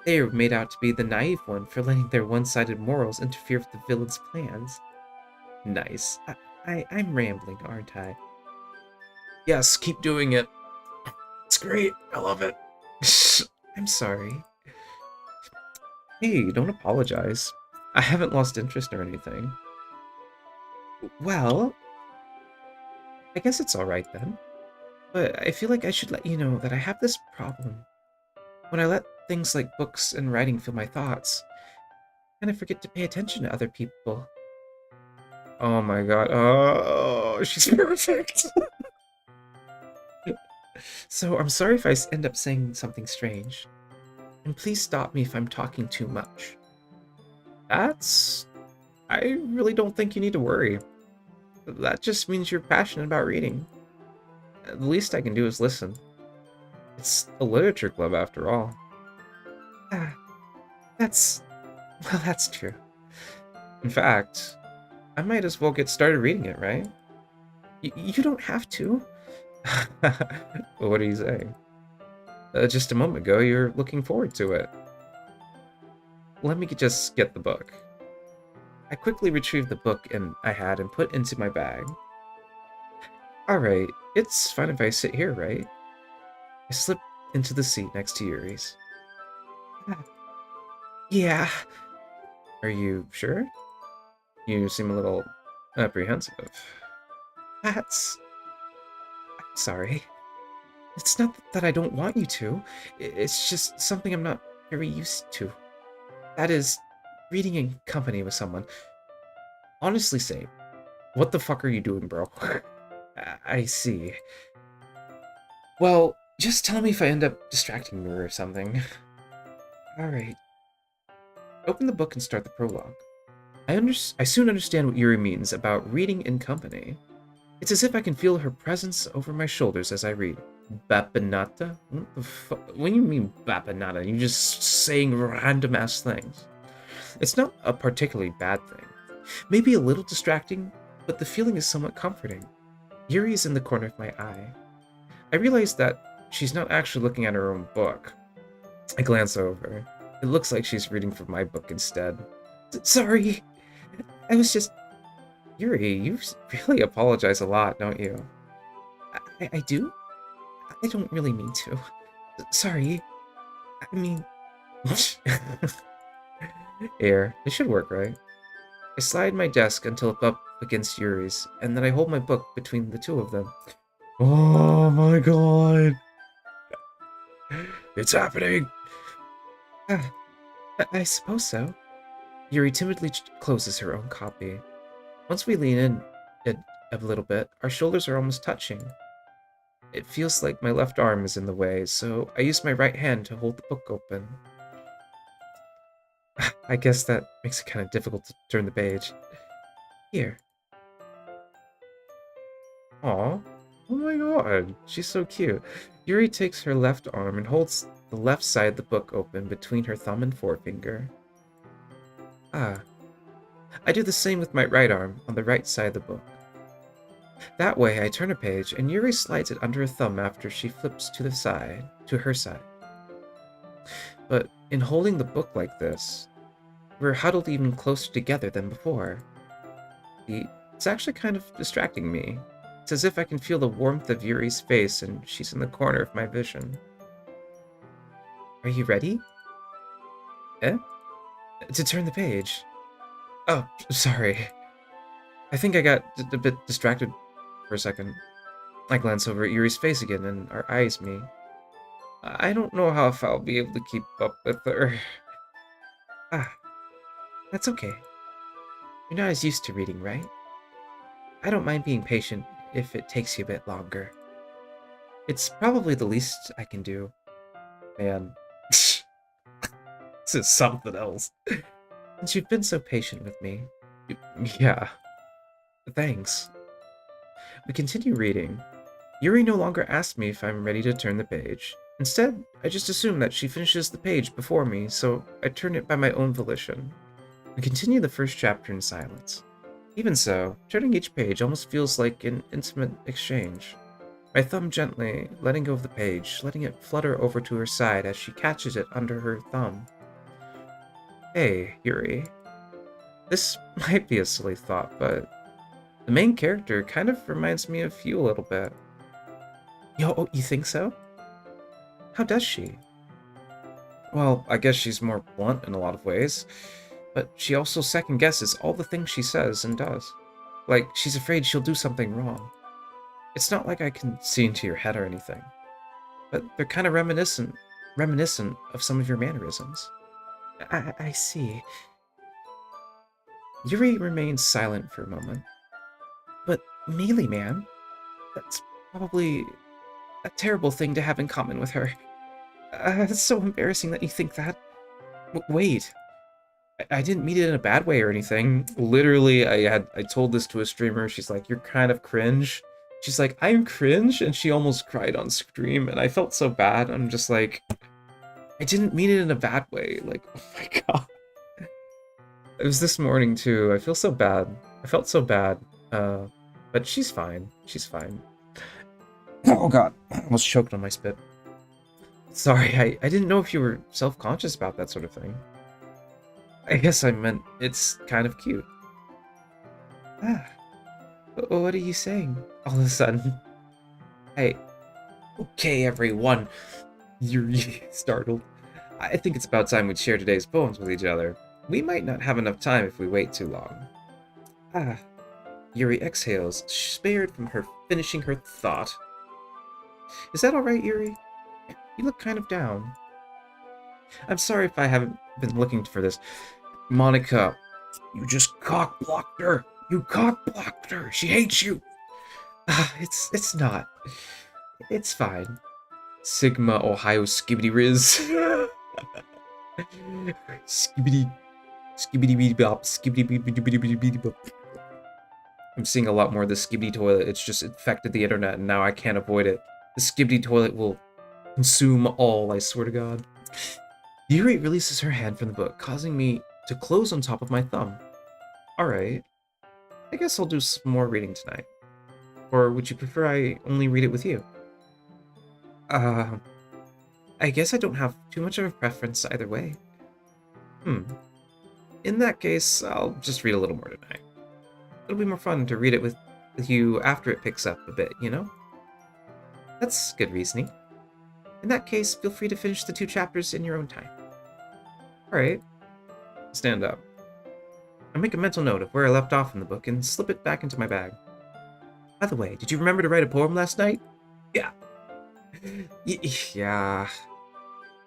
they were made out to be the naive one for letting their one-sided morals interfere with the villain's plans. Nice. I'm rambling, aren't I? Yes, keep doing it. It's great. I love it. I'm sorry. Hey, don't apologize. I haven't lost interest or anything. Well, I guess it's alright then. But I feel like I should let you know that I have this problem. When I let things like books and writing fill my thoughts, I kind of forget to pay attention to other people. Oh my god. Oh, she's perfect. So I'm sorry if I end up saying something strange. And please stop me if I'm talking too much. I really don't think you need to worry. That just means you're passionate about reading. The least I can do is listen. It's a literature club after all. Ah, that's true. In fact, I might as well get started reading it, right? You don't have to. Well, what are you saying? Just a moment ago, you're looking forward to it. Let me just get the book. I quickly retrieved the book I had and put into my bag. Alright, it's fine if I sit here, right? I slipped into the seat next to Yuri's. Yeah. Are you sure? You seem a little apprehensive. I'm sorry. It's not that I don't want you to. It's just something I'm not very used to. That is, reading in company with someone. Honestly say, what the fuck are you doing, bro? I see. Well, just tell me if I end up distracting you or something. Alright. Open the book and start the prologue. I soon understand what Yuri means about reading in company. It's as if I can feel her presence over my shoulders as I read. Bapanata? What the fuck? What do you mean Bapanata? You're just saying random-ass things. It's not a particularly bad thing. Maybe a little distracting, but the feeling is somewhat comforting. Yuri is in the corner of my eye. I realize that she's not actually looking at her own book. I glance over. It looks like she's reading from my book instead. Sorry. I was just... Yuri, you really apologize a lot, don't you? I do? I don't really mean to. Sorry. I mean... Here, it should work, right? I slide my desk until it's up against Yuri's, and then I hold my book between the two of them. Oh my god! It's happening! I suppose so. Yuri timidly closes her own copy. Once we lean in a little bit, our shoulders are almost touching. It feels like my left arm is in the way, so I use my right hand to hold the book open. I guess that makes it kind of difficult to turn the page. Here. Aw. Oh my god, she's so cute. Yuri takes her left arm and holds the left side of the book open between her thumb and forefinger. Ah. I do the same with my right arm on the right side of the book. That way, I turn a page, and Yuri slides it under her thumb after she flips to her side. But in holding the book like this, we're huddled even closer together than before. It's actually kind of distracting me. It's as if I can feel the warmth of Yuri's face and she's in the corner of my vision. Are you ready? Eh? To turn the page. Oh, sorry. I think I got a bit distracted for a second. I glance over at Yuri's face again and our eyes meet. I don't know how if I'll be able to keep up with her. Ah, that's okay. You're not as used to reading, right? I don't mind being patient if it takes you a bit longer. It's probably the least I can do. Man, this is something else. Since you've been so patient with me. Yeah. Thanks. We continue reading. Yuri no longer asks me if I'm ready to turn the page. Instead, I just assume that she finishes the page before me, so I turn it by my own volition. We continue the first chapter in silence. Even so, turning each page almost feels like an intimate exchange. My thumb gently letting go of the page, letting it flutter over to her side as she catches it under her thumb. Hey, Yuri. This might be a silly thought, but the main character kind of reminds me of you a little bit. Yo, you think so? How does she? Well, I guess she's more blunt in a lot of ways, but she also second guesses all the things she says and does. Like, she's afraid she'll do something wrong. It's not like I can see into your head or anything, but they're kind of reminiscent of some of your mannerisms. I see. Yuri remains silent for a moment. But Mealy Man, that's probably a terrible thing to have in common with her. It's so embarrassing that you think that. Wait. I didn't mean it in a bad way or anything. Literally, I told this to a streamer. She's like, "You're kind of cringe." She's like, "I'm cringe," and she almost cried on stream, and I felt so bad. I'm just like, I didn't mean it in a bad way. Like, oh my god. It was this morning too. I feel so bad. I felt so bad. But she's fine. She's fine. Oh god. I almost choked on my spit. Sorry, I didn't know if you were self-conscious about that sort of thing. I guess I meant it's kind of cute. Ah. What are you saying? All of a sudden. Hey. Okay, everyone. You're startled. I think it's about time we'd share today's poems with each other. We might not have enough time if we wait too long. Ah. Yuri exhales, spared from her finishing her thought. Is that alright, Yuri? You look kind of down. I'm sorry if I haven't been looking for this. Monica, you just cock-blocked her. You cock-blocked her. She hates you. It's not. It's fine. Sigma Ohio Skibbity Riz. Skibbity. Skibbity beady bop. Skibbity beady bop. I'm seeing a lot more of the Skibbity toilet. It's just infected the internet and now I can't avoid it. The Skibbity toilet will consume all, I swear to God. Yuri releases her hand from the book, causing me to close on top of my thumb. Alright. I guess I'll do some more reading tonight. Or would you prefer I only read it with you? I guess I don't have too much of a preference either way. In that case, I'll just read a little more tonight. It'll be more fun to read it with you after it picks up a bit, you know? That's good reasoning. In that case, feel free to finish the 2 chapters in your own time. Alright. Stand up. I make a mental note of where I left off in the book and slip it back into my bag. By the way, did you remember to write a poem last night? Yeah. Yeah.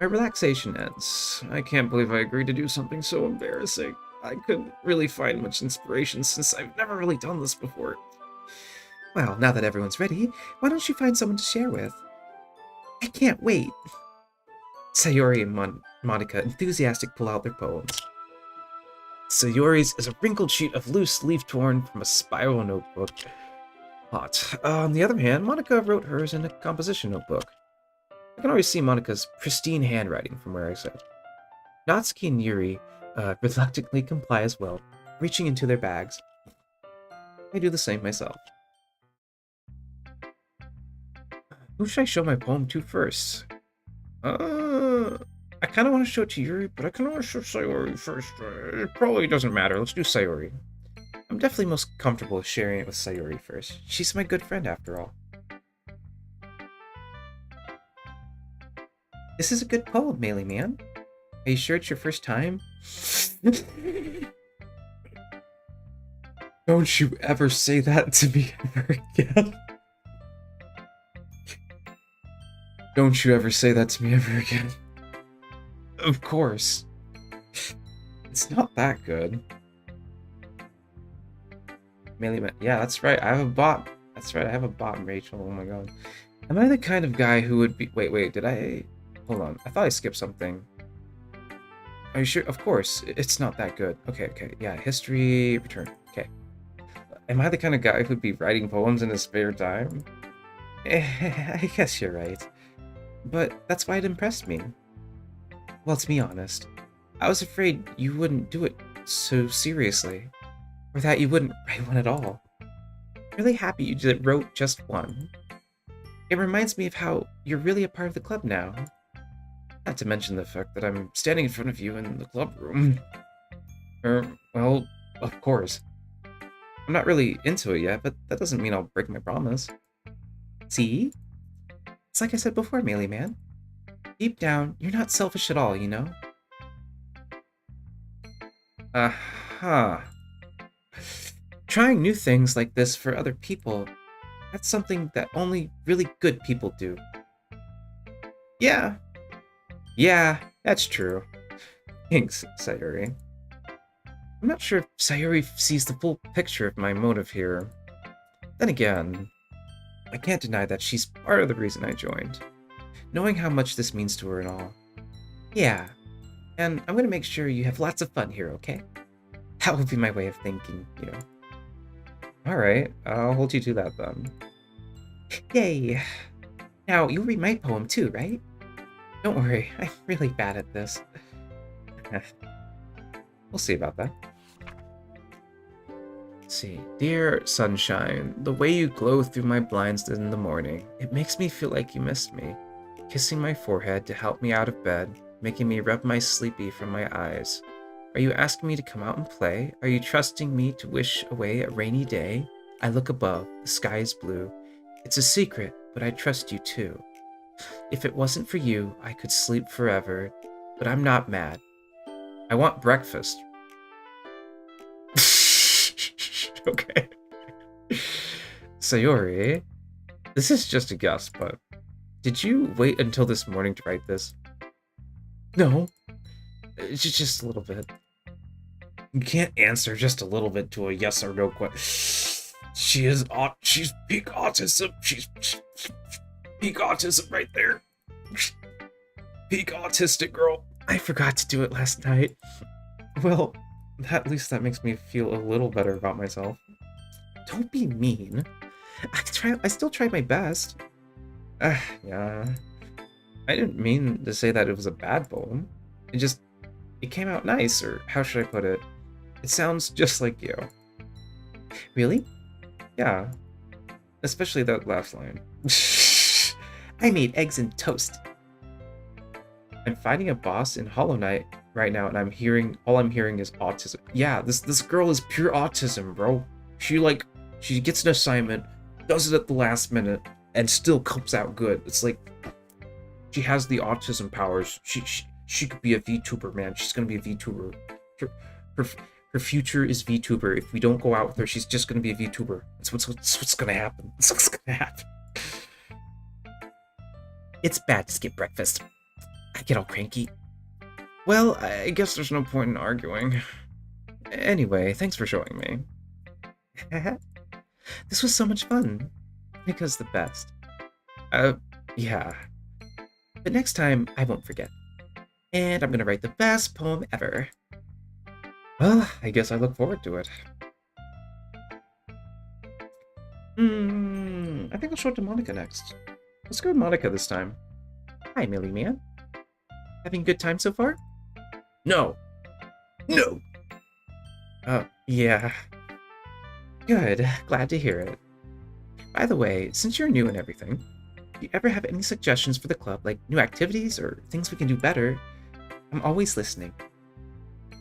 My relaxation ends. I can't believe I agreed to do something so embarrassing. I couldn't really find much inspiration since I've never really done this before. Well, now that everyone's ready, why don't you find someone to share with? I can't wait. Sayori and Monica enthusiastically pull out their poems. Sayori's is a wrinkled sheet of loose leaf torn from a spiral notebook. Hot. On the other hand, Monica wrote hers in a composition notebook. I can always see Monica's pristine handwriting from where I sit. Natsuki and Yuri reluctantly comply as well, reaching into their bags. I do the same myself. Who should I show my poem to first? I kind of want to show it to Yuri, but I kind of want to show Sayori first. It probably doesn't matter. Let's do Sayori. I'm definitely most comfortable sharing it with Sayori first. She's my good friend after all. This is a good poem, Melee Man. Are you sure it's your first time? Don't you ever say that to me ever again. Don't you ever say that to me ever again. Of course. It's not that good. Melee Man. Yeah, that's right. I have a bot. That's right. I have a bot, Rachel. Oh my god. Am I the kind of guy who would be... Wait. Did I... Hold on. I thought I skipped something. Are you sure? Of course. It's not that good. Okay. Yeah, history... Return. Okay. Am I the kind of guy who'd be writing poems in his spare time? I guess you're right. But that's why it impressed me. Well, to be honest, I was afraid you wouldn't do it so seriously. Or that you wouldn't write one at all. Really happy you wrote just one. It reminds me of how you're really a part of the club now. Not to mention the fact that I'm standing in front of you in the club room. Well, of course. I'm not really into it yet, but that doesn't mean I'll break my promise. See? It's like I said before, Melee Man. Deep down, you're not selfish at all, you know? Uh-huh. Trying new things like this for other people, that's something that only really good people do. Yeah, that's true. Thanks, Sayori. I'm not sure if Sayori sees the full picture of my motive here. Then again, I can't deny that she's part of the reason I joined. Knowing how much this means to her and all. Yeah, and I'm gonna make sure you have lots of fun here, okay? That would be my way of thanking you. Alright, I'll hold you to that then. Yay! Now, you'll read my poem too, right? Don't worry, I'm really bad at this. We'll see about that. Let's see. Dear sunshine, the way you glow through my blinds in the morning, it makes me feel like you missed me. Kissing my forehead to help me out of bed, making me rub my sleepy from my eyes. Are you asking me to come out and play? Are you trusting me to wish away a rainy day? I look above, the sky is blue. It's a secret, but I trust you too. If it wasn't for you, I could sleep forever, but I'm not mad. I want breakfast. Okay. Sayori, this is just a guess, but did you wait until this morning to write this? No, just a little bit. You can't answer just a little bit to a yes or no question. She's peak autism. She's peak autism right there. Peak autistic girl. I forgot to do it last night. Well, at least that makes me feel a little better about myself. Don't be mean. I still tried my best. Yeah. I didn't mean to say that it was a bad poem. It came out nice, or how should I put it? It sounds just like you. Really? Yeah. Especially that last line. I made eggs and toast. I'm fighting a boss in Hollow Knight right now, and all I'm hearing is autism. Yeah, this girl is pure autism, bro. She gets an assignment, does it at the last minute, and still comes out good. It's like she has the autism powers. She could be a VTuber, man. She's gonna be a VTuber. Her future is VTuber. If we don't go out with her, she's just gonna be a VTuber. That's what's gonna happen. That's what's gonna happen. It's bad to skip breakfast. I get all cranky. Well, I guess there's no point in arguing. Anyway, thanks for showing me. This was so much fun. Nika's the best. Yeah. But next time, I won't forget. And I'm gonna write the best poem ever. Well, I guess I look forward to it. I think I'll show it to Monica next. Let's go with Monica this time. Hi, Millie Man. Having a good time so far? No. No! Oh, yeah. Good. Glad to hear it. By the way, since you're new and everything, do you ever have any suggestions for the club, like new activities or things we can do better? I'm always listening.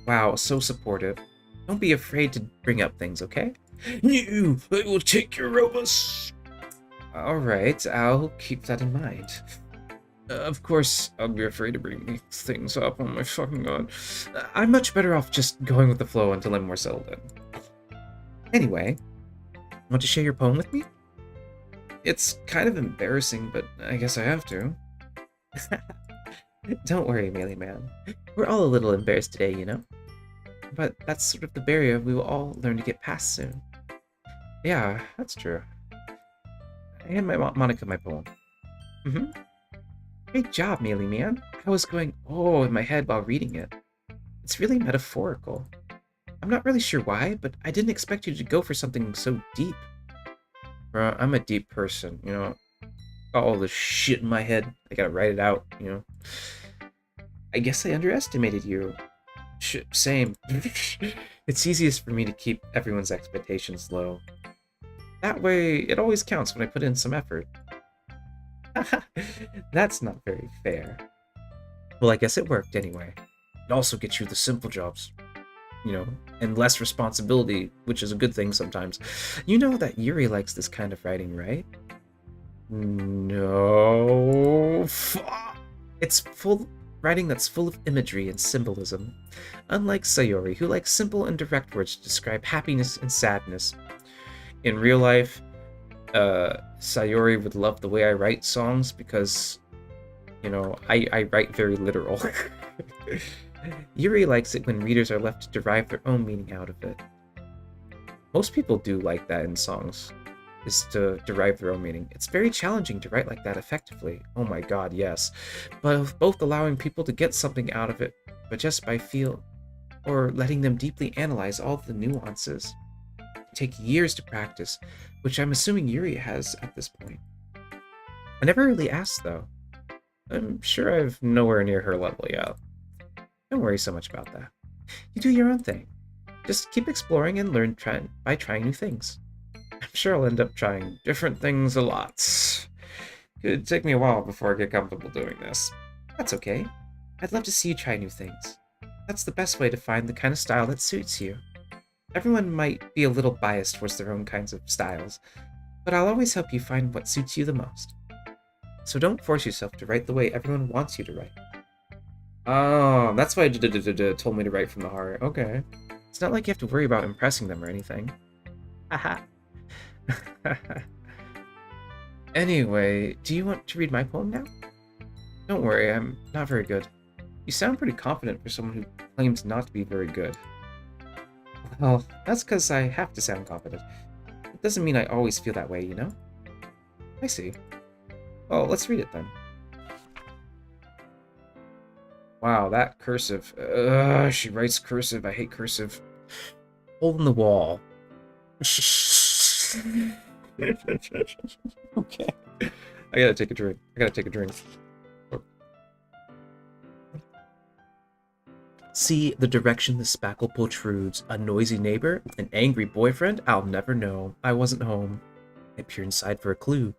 Wow, so supportive. Don't be afraid to bring up things, okay? No, I will take your robots. Alright, I'll keep that in mind. Of course, I'll be afraid to bring these things up. Oh my fucking god. I'm much better off just going with the flow until I'm more settled in. Anyway, want to share your poem with me? It's kind of embarrassing, but I guess I have to. Don't worry, Melee Man. We're all a little embarrassed today, you know? But that's sort of the barrier we will all learn to get past soon. Yeah, that's true. I hand Monica my poem. Great job, Melee Man. I was going, oh, in my head while reading it. It's really metaphorical. I'm not really sure why, but I didn't expect you to go for something so deep. Bruh, I'm a deep person, you know? Got all this shit in my head. I gotta write it out, you know? I guess I underestimated you. Same. It's easiest for me to keep everyone's expectations low. That way, it always counts when I put in some effort. That's not very fair. Well, I guess it worked anyway. It also gets you the simple jobs, you know, and less responsibility, which is a good thing sometimes. You know that Yuri likes this kind of writing, right? No. It's full writing that's full of imagery and symbolism. Unlike Sayori, who likes simple and direct words to describe happiness and sadness. In real life, Sayori would love the way I write songs because, you know, I write very literal. Yuri likes it when readers are left to derive their own meaning out of it. Most people do like that in songs, is to derive their own meaning. It's very challenging to write like that effectively. Oh my god, yes. But both allowing people to get something out of it, but just by feel, or letting them deeply analyze all the nuances. Take years to practice, which I'm assuming Yuri has at this point. I never really asked, though. I'm sure I've nowhere near her level yet. Don't worry so much about that. You do your own thing. Just keep exploring and learn by trying new things. I'm sure I'll end up trying different things a lot. It'd take me a while before I get comfortable doing this. That's okay. I'd love to see you try new things. That's the best way to find the kind of style that suits you. Everyone might be a little biased towards their own kinds of styles, but I'll always help you find what suits you the most. So don't force yourself to write the way everyone wants you to write. Oh, that's why told me to write from the heart. Okay. It's not like you have to worry about impressing them or anything. Haha. Anyway, do you want to read my poem now? Don't worry, I'm not very good. You sound pretty confident for someone who claims not to be very good. Well, that's because I have to sound confident. It doesn't mean I always feel that way, you know? I see. Well, let's read it then. Wow, that cursive. She writes cursive. I hate cursive. Hole in the wall. Okay. I gotta take a drink. See the direction the spackle protrudes. A noisy neighbor? An angry boyfriend? I'll never know. I wasn't home. I peer inside for a clue.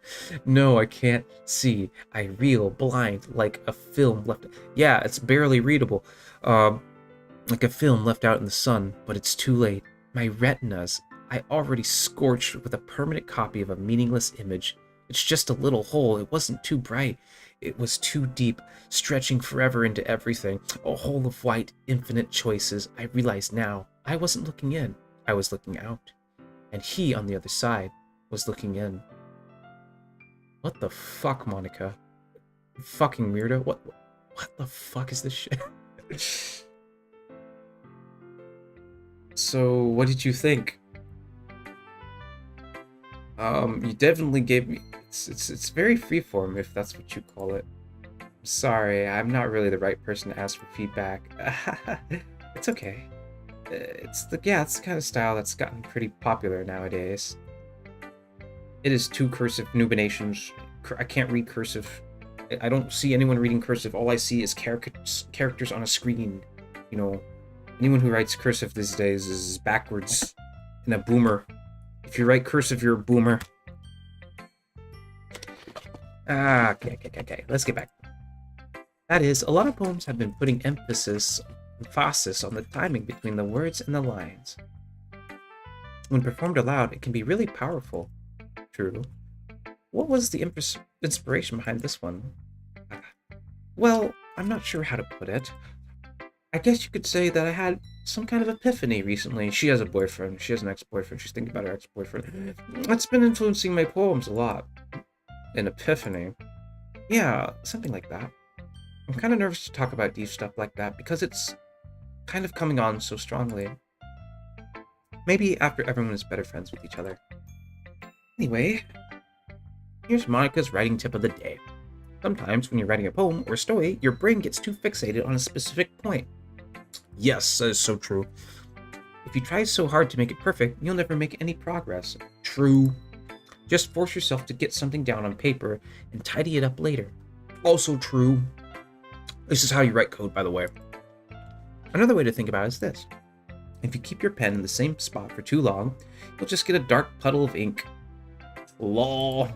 No, I can't see. I reel, blind, like a film left... Yeah, it's barely readable. Like a film left out in the sun, but it's too late. My retinas, I already scorched with a permanent copy of a meaningless image. It's just a little hole. It wasn't too bright. It was too deep, stretching forever into everything. A hole of white, infinite choices. I realize now, I wasn't looking in. I was looking out. And he, on the other side, was looking in. What the fuck, Monica? You fucking weirdo. What? What the fuck is this shit? So, what did you think? You definitely gave me. It's very freeform, if that's what you call it. Sorry, I'm not really the right person to ask for feedback. It's okay. It's the kind of style that's gotten pretty popular nowadays. It is too cursive nubinations. I can't read cursive. I don't see anyone reading cursive. All I see is characters on a screen. You know, anyone who writes cursive these days is backwards and a boomer. If you write cursive, you're a boomer. Okay. Let's get back. That is, a lot of poems have been putting emphasis on the timing between the words and the lines. When performed aloud, it can be really powerful. True. What was the inspiration behind this one? Well, I'm not sure how to put it. I guess you could say that I had some kind of epiphany recently. She has a boyfriend. She has an ex-boyfriend. She's thinking about her ex-boyfriend. That's been influencing my poems a lot. An epiphany. Yeah, something like that. I'm kind of nervous to talk about deep stuff like that because it's kind of coming on so strongly. Maybe after everyone is better friends with each other. Anyway, here's Monica's writing tip of the day. Sometimes when you're writing a poem or a story, your brain gets too fixated on a specific point. Yes, that is so true. If you try so hard to make it perfect, you'll never make any progress. True. Just force yourself to get something down on paper and tidy it up later. Also true. This is how you write code, by the way. Another way to think about it is this. If you keep your pen in the same spot for too long, you'll just get a dark puddle of ink. Lol.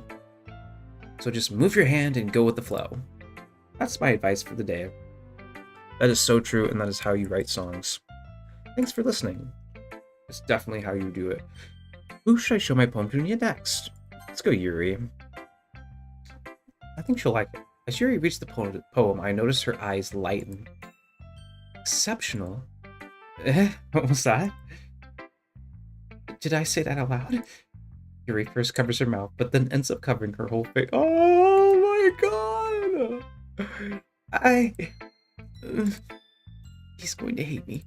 So just move your hand and go with the flow. That's my advice for the day. That is so true, and that is how you write songs. Thanks for listening. It's definitely how you do it. Who should I show my poem to next? Let's go, Yuri. I think she'll like it. As Yuri reads the poem, I notice her eyes lighten. Exceptional? What was that? Did I say that out loud? Yuri first covers her mouth, but then ends up covering her whole face. Oh my god! He's going to hate me.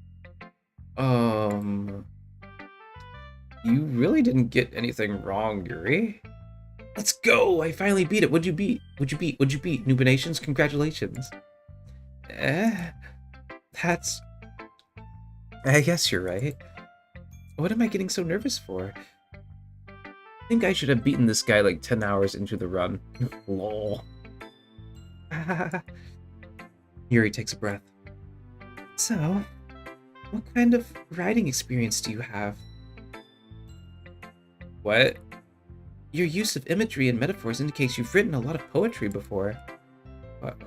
You really didn't get anything wrong, Yuri. Let's go! I finally beat it. What'd you beat? Nubinations? Congratulations. That's... I guess you're right. What am I getting so nervous for? I think I should have beaten this guy like 10 hours into the run. Lol. Yuri takes a breath. So, what kind of writing experience do you have? What? Your use of imagery and metaphors indicates you've written a lot of poetry before.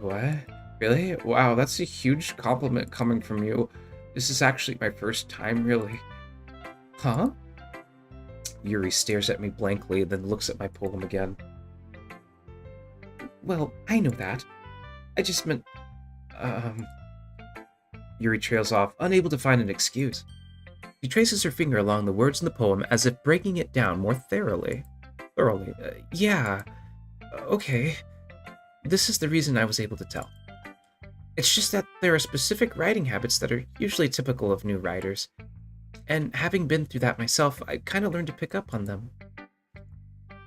What? Really? Wow, that's a huge compliment coming from you. This is actually my first time, really. Huh? Yuri stares at me blankly, then looks at my poem again. Well, I know that. I just meant... Yuri trails off, unable to find an excuse. She traces her finger along the words in the poem as if breaking it down more thoroughly. Yeah. Okay. This is the reason I was able to tell. It's just that there are specific writing habits that are usually typical of new writers. And having been through that myself, I kind of learned to pick up on them.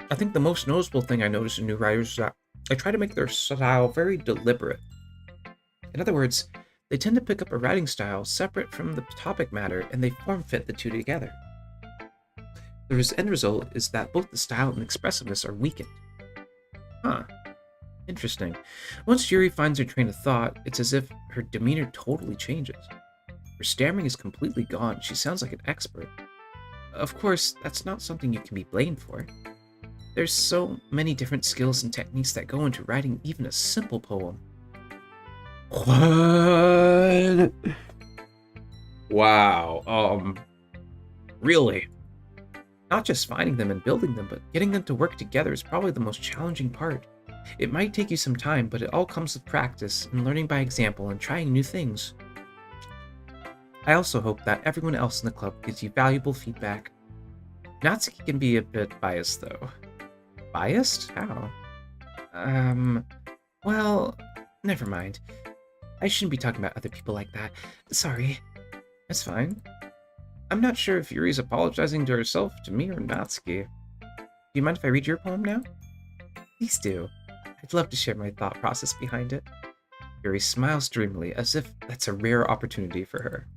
I think the most noticeable thing I notice in new writers is that they try to make their style very deliberate. In other words, they tend to pick up a writing style separate from the topic matter, and they form-fit the two together. The end result is that both the style and expressiveness are weakened. Huh. Interesting. Once Yuri finds her train of thought, it's as if her demeanor totally changes. Her stammering is completely gone. She sounds like an expert. Of course, that's not something you can be blamed for. There's so many different skills and techniques that go into writing even a simple poem. What? Wow, really? Not just finding them and building them, but getting them to work together is probably the most challenging part. It might take you some time, but it all comes with practice and learning by example and trying new things. I also hope that everyone else in the club gives you valuable feedback. Natsuki can be a bit biased, though. Biased? How? Well, never mind. I shouldn't be talking about other people like that. Sorry. That's fine. I'm not sure if Yuri's apologizing to herself, to me, or Natsuki. Do you mind if I read your poem now? Please do. I'd love to share my thought process behind it. Yuri smiles dreamily, as if that's a rare opportunity for her.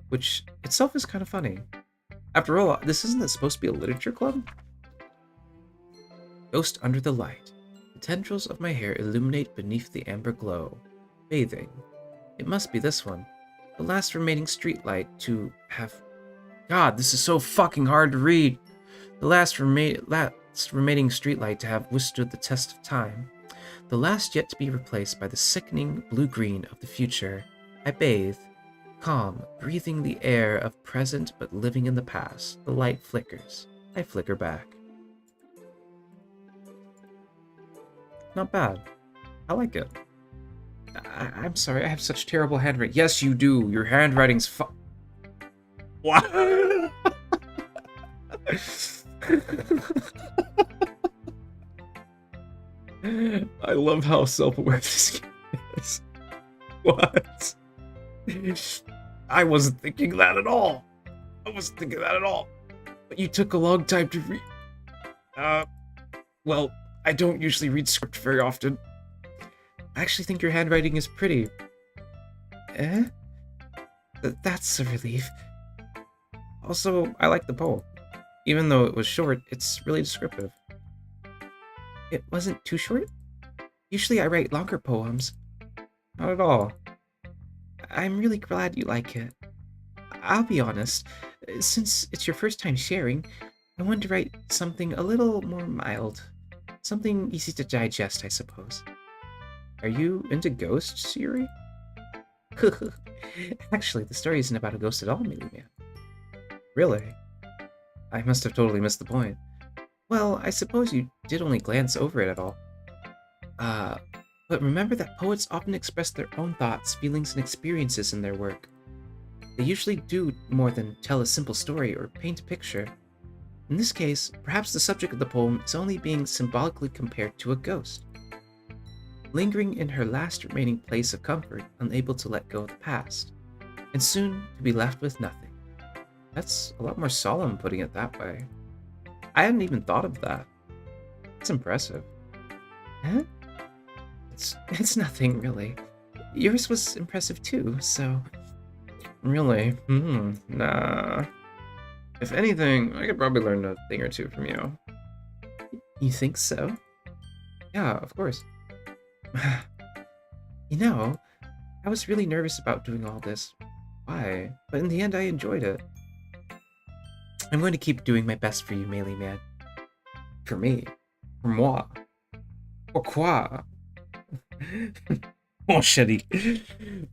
Which itself is kind of funny. After all, this isn't supposed to be a literature club? Ghost under the light. The tendrils of my hair illuminate beneath the amber glow. Bathing. It must be this one. The last remaining streetlight to have... God, this is so fucking hard to read! The last remaining streetlight to have withstood the test of time. The last yet to be replaced by the sickening blue-green of the future. I bathe. Calm, breathing the air of present but living in the past. The light flickers. I flicker back. Not bad. I like it. I'm sorry, I have such terrible handwriting. Yes, you do. Your handwriting's What? I love how self-aware this game is. What? I wasn't thinking that at all. But you took a long time to read. Well, I don't usually read script very often. I actually think your handwriting is pretty. Eh? That's a relief. Also, I like the poem. Even though it was short, it's really descriptive. It wasn't too short? Usually I write longer poems. Not at all. I'm really glad you like it. I'll be honest, since it's your first time sharing, I wanted to write something a little more mild. Something easy to digest, I suppose. Are you into ghosts, Yuri? Actually, the story isn't about a ghost at all, Mealy Man. Really? I must have totally missed the point. Well, I suppose you did only glance over it at all. But remember that poets often express their own thoughts, feelings, and experiences in their work. They usually do more than tell a simple story or paint a picture. In this case, perhaps the subject of the poem is only being symbolically compared to a ghost. Lingering in her last remaining place of comfort, unable to let go of the past, and soon to be left with nothing. That's a lot more solemn putting it that way. I hadn't even thought of that. It's impressive. Huh? It's nothing, really. Yours was impressive too, so... Really? Nah. If anything, I could probably learn a thing or two from you. You think so? Yeah, of course. You know, I was really nervous about doing all this. Why? But in the end, I enjoyed it. I'm going to keep doing my best for you, Mealy Man. For me? For moi? Pourquoi? Oh, shitty.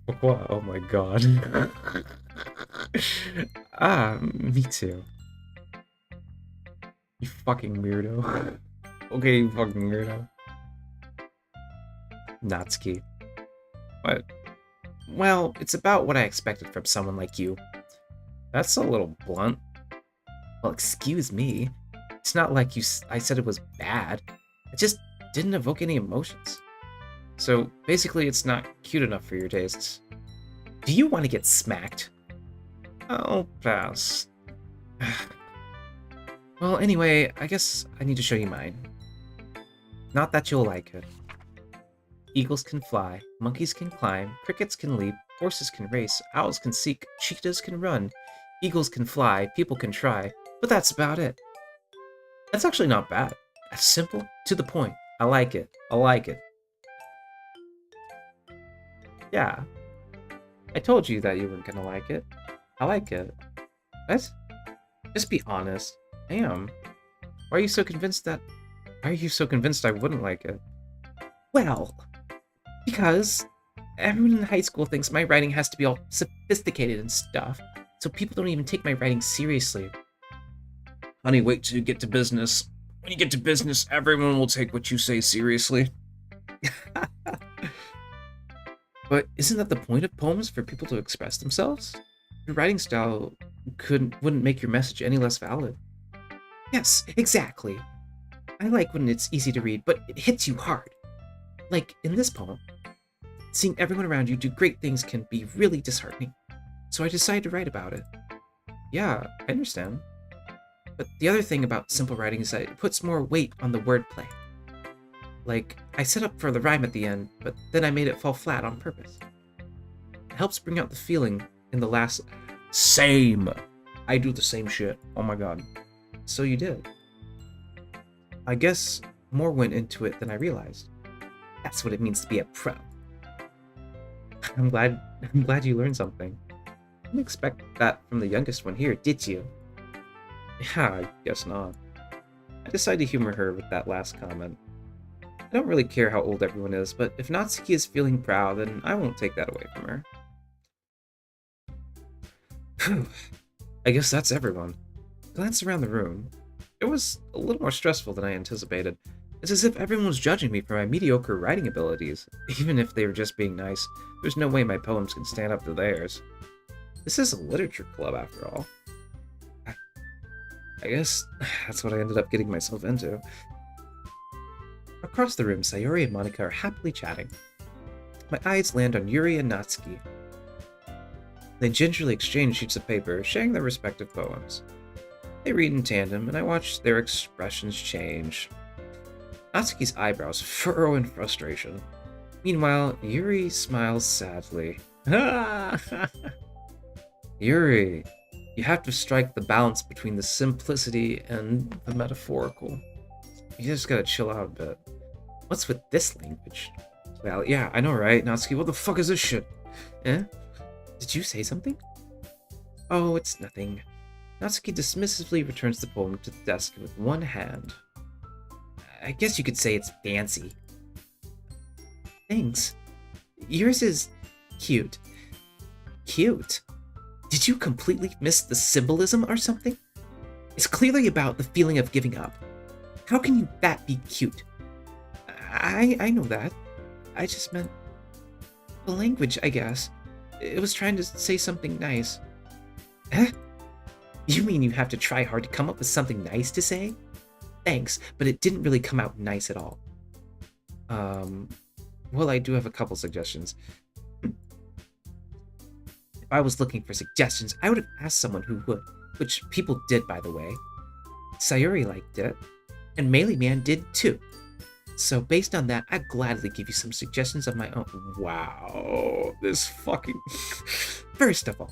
Pourquoi? Oh my god. Me too. You fucking weirdo. Okay, you fucking weirdo. Natsuki. What? Well, it's about what I expected from someone like you. That's a little blunt. Well, excuse me. It's not like I said it was bad. It just didn't evoke any emotions. So, basically, it's not cute enough for your tastes. Do you want to get smacked? I'll pass. Well, anyway, I guess I need to show you mine. Not that you'll like it. Eagles can fly, monkeys can climb, crickets can leap, horses can race, owls can seek, cheetahs can run, eagles can fly, people can try, but that's about it. That's actually not bad. That's simple, to the point. I like it. I like it. Yeah. I told you that you weren't gonna like it. I like it. What? Just be honest. I am. Why are you so convinced I wouldn't like it? Well, because everyone in high school thinks my writing has to be all sophisticated and stuff, so people don't even take my writing seriously. Honey, wait till you get to business. When you get to business, everyone will take what you say seriously. But isn't that the point of poems, for people to express themselves? Your writing style wouldn't make your message any less valid. Yes, exactly. I like when it's easy to read, but it hits you hard. Like in this poem. Seeing everyone around you do great things can be really disheartening. So I decided to write about it. Yeah, I understand. But the other thing about simple writing is that it puts more weight on the wordplay. Like, I set up for the rhyme at the end, but then I made it fall flat on purpose. It helps bring out the feeling in the last. Same! I do the same shit. Oh my god. So you did. I guess more went into it than I realized. That's what it means to be a pro. I'm glad you learned something. Didn't expect that from the youngest one here, did you? Yeah, I guess not. I decided to humor her with that last comment. I don't really care how old everyone is, but if Natsuki is feeling proud, then I won't take that away from her. Phew. I guess that's everyone. Glance around the room. It was a little more stressful than I anticipated. It's as if everyone was judging me for my mediocre writing abilities. Even if they were just being nice, there's no way my poems can stand up to theirs. This is a literature club, after all. I guess that's what I ended up getting myself into. Across the room, Sayori and Monika are happily chatting. My eyes land on Yuri and Natsuki. They gingerly exchange sheets of paper, sharing their respective poems. They read in tandem, and I watch their expressions change. Natsuki's eyebrows furrow in frustration. Meanwhile, Yuri smiles sadly. Yuri, you have to strike the balance between the simplicity and the metaphorical. You just gotta chill out a bit. What's with this language? Well, yeah, I know, right? Natsuki, what the fuck is this shit? Eh? Did you say something? Oh, it's nothing. Natsuki dismissively returns the poem to the desk with one hand. I guess you could say it's fancy. Thanks. Yours is cute. Cute? Did you completely miss the symbolism or something? It's clearly about the feeling of giving up. How can that be cute? I know that. I just meant the language, I guess. It was trying to say something nice. Huh? You mean you have to try hard to come up with something nice to say? Thanks, but it didn't really come out nice at all. Well, I do have a couple suggestions. If I was looking for suggestions, I would have asked someone who would, which people did, by the way. Sayuri liked it, and Melee Man did too. So based on that, I'd gladly give you some suggestions of my own. Wow, this fucking... First of all,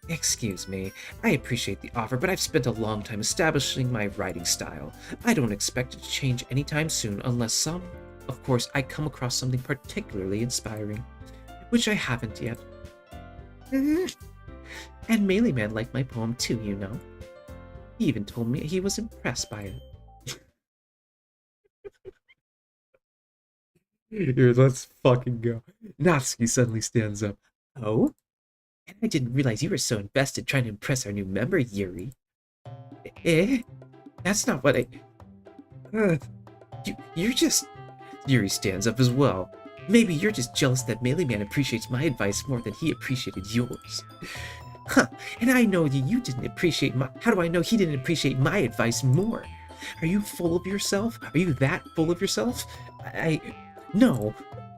excuse me, I appreciate the offer, but I've spent a long time establishing my writing style. I don't expect it to change anytime soon unless of course, I come across something particularly inspiring, which I haven't yet. And Melee Man liked my poem too, you know. He even told me he was impressed by it. Here, let's fucking go. Natsuki suddenly stands up. Oh? And I didn't realize you were so invested trying to impress our new member, Yuri. Eh? That's not what I... You're just... Yuri stands up as well. Maybe you're just jealous that Melee Man appreciates my advice more than he appreciated yours. Huh, and I know that you didn't appreciate my... How do I know he didn't appreciate my advice more? Are you full of yourself? Are you that full of yourself? No.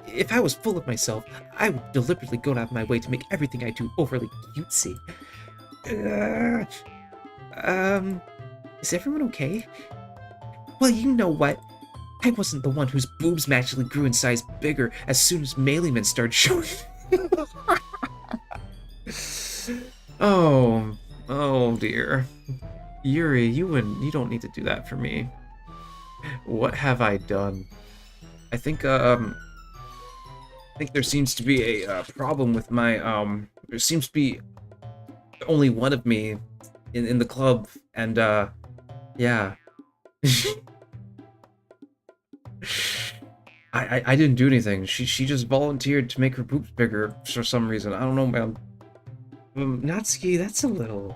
If I was full of myself, I would deliberately go out of my way to make everything I do overly cutesy. Is everyone okay? Well, you know what? I wasn't the one whose boobs magically grew in size bigger as soon as Melee Man started showing. Oh dear. Yuri, you don't need to do that for me. What have I done? I think there seems to be a problem with my there seems to be only one of me in the club, and yeah. I didn't do anything. She just volunteered to make her boobs bigger for some reason. I don't know, man. Natsuki, that's a little...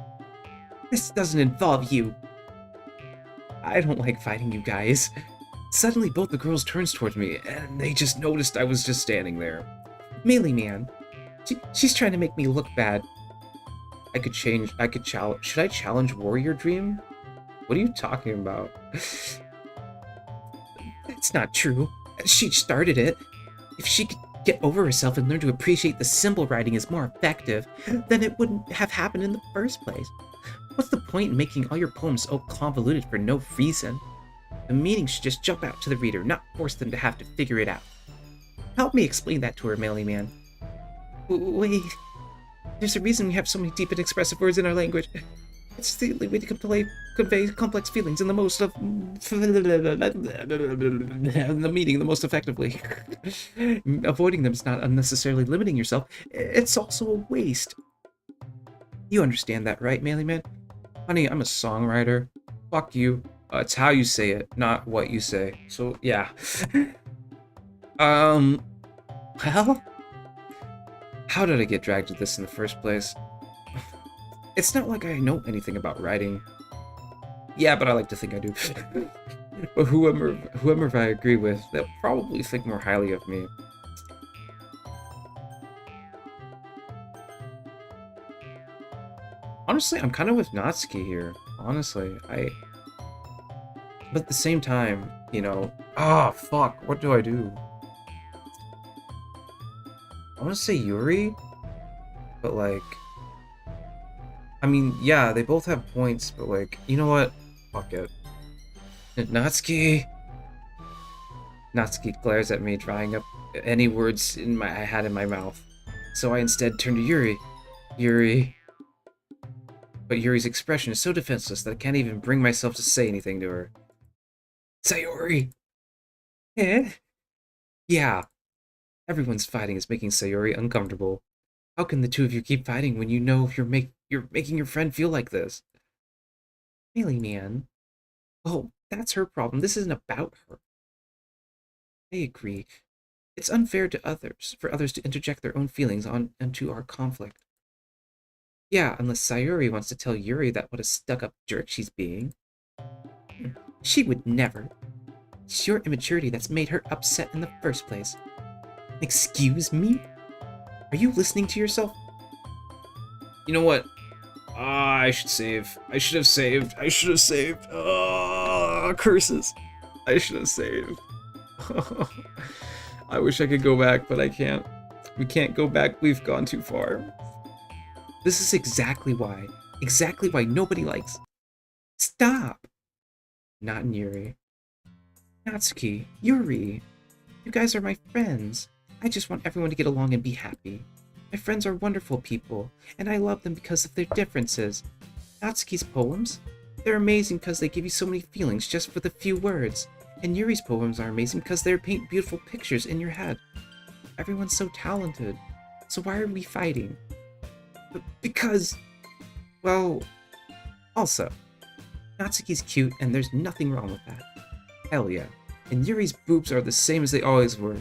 This doesn't involve you. I don't like fighting you guys. Suddenly, both the girls turns towards me, and they just noticed I was just standing there. Melee Man. She's trying to make me look bad. Should I challenge Warrior Dream? What are you talking about? That's not true. She started it. If she could get over herself and learn to appreciate the simple writing is more effective, then it wouldn't have happened in the first place. What's the point in making all your poems so convoluted for no reason? The meaning should just jump out to the reader, not force them to have to figure it out. Help me explain that to her, Melly Man. Wait, there's a reason we have so many deep and expressive words in our language. It's the only way to convey complex feelings in the most of the meaning the most effectively. Avoiding them is not unnecessarily limiting yourself. It's also a waste. You understand that, right, Melly Man? Honey, I'm a songwriter. Fuck you. It's how you say it, not what you say. So, yeah. Well, how did I get dragged to this in the first place? It's not like I know anything about writing. Yeah, but I like to think I do. But whoever I agree with, they'll probably think more highly of me. Honestly, I'm kind of with Natsuki here. Honestly, but at the same time, you know... Ah, fuck, what do I do? I want to say Yuri, but like... I mean, yeah, they both have points, but like, you know what? Fuck it. Natsuki! Natsuki glares at me, drying up any words I had in my mouth. So I instead turn to Yuri. Yuri... But Yuri's expression is so defenseless that I can't even bring myself to say anything to her. Sayori! Eh? Yeah. Everyone's fighting is making Sayori uncomfortable. How can the two of you keep fighting when you know you're making your friend feel like this? Really, man? Oh, that's her problem. This isn't about her. I agree. It's unfair to others, for others to interject their own feelings onto our conflict. Yeah, unless Sayori wants to tell Yuri that what a stuck-up jerk she's being. She would never. It's your immaturity that's made her upset in the first place. Excuse me? Are you listening to yourself? You know what? I should save. I should have saved. I should have saved. Curses. I should have saved. I wish I could go back, but I can't. We can't go back. We've gone too far. This is exactly why nobody likes. Stop! Not Yuri. Natsuki, Yuri. You guys are my friends. I just want everyone to get along and be happy. My friends are wonderful people, and I love them because of their differences. Natsuki's poems? They're amazing because they give you so many feelings just for the few words. And Yuri's poems are amazing because they paint beautiful pictures in your head. Everyone's so talented. So why are we fighting? Because, well, also, Natsuki's cute and there's nothing wrong with that. Hell yeah. And Yuri's boobs are the same as they always were.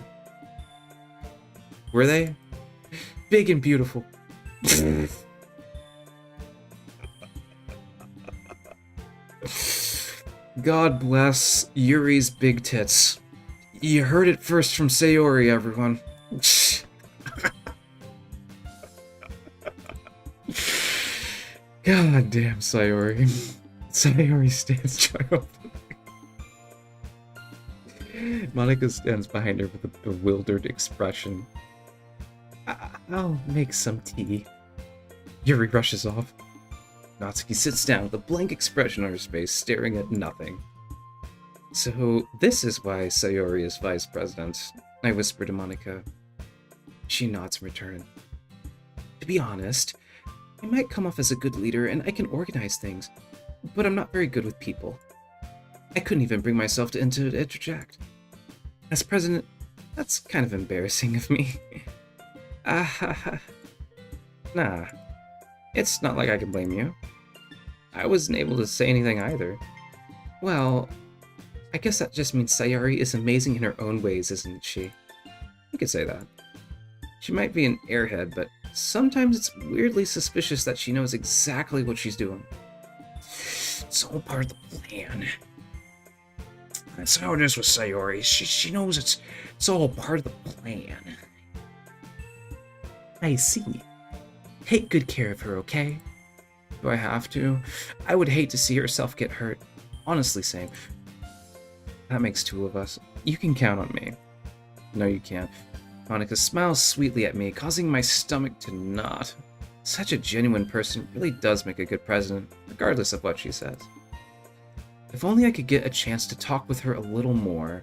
Were they? Big and beautiful. God bless Yuri's big tits. You heard it first from Sayori, everyone. God damn, Sayori. Sayori stands triumphant. Monica stands behind her with a bewildered expression. I'll make some tea. Yuri rushes off. Natsuki sits down with a blank expression on her face, staring at nothing. So, this is why Sayori is vice president, I whisper to Monica. She nods in return. To be honest, I might come off as a good leader and I can organize things, but I'm not very good with people. I couldn't even bring myself to interject. As president, that's kind of embarrassing of me. Nah, it's not like I can blame you. I wasn't able to say anything either. Well, I guess that just means Sayori is amazing in her own ways, isn't she? You could say that. She might be an airhead, but sometimes it's weirdly suspicious that she knows exactly what she's doing. It's all part of the plan. That's how it is with Sayori. She knows it's all part of the plan. I see. Take good care of her, okay? Do I have to? I would hate to see herself get hurt. Honestly, same. That makes two of us. You can count on me. No, you can't. Monica smiles sweetly at me, causing my stomach to knot. Such a genuine person really does make a good president, regardless of what she says. If only I could get a chance to talk with her a little more.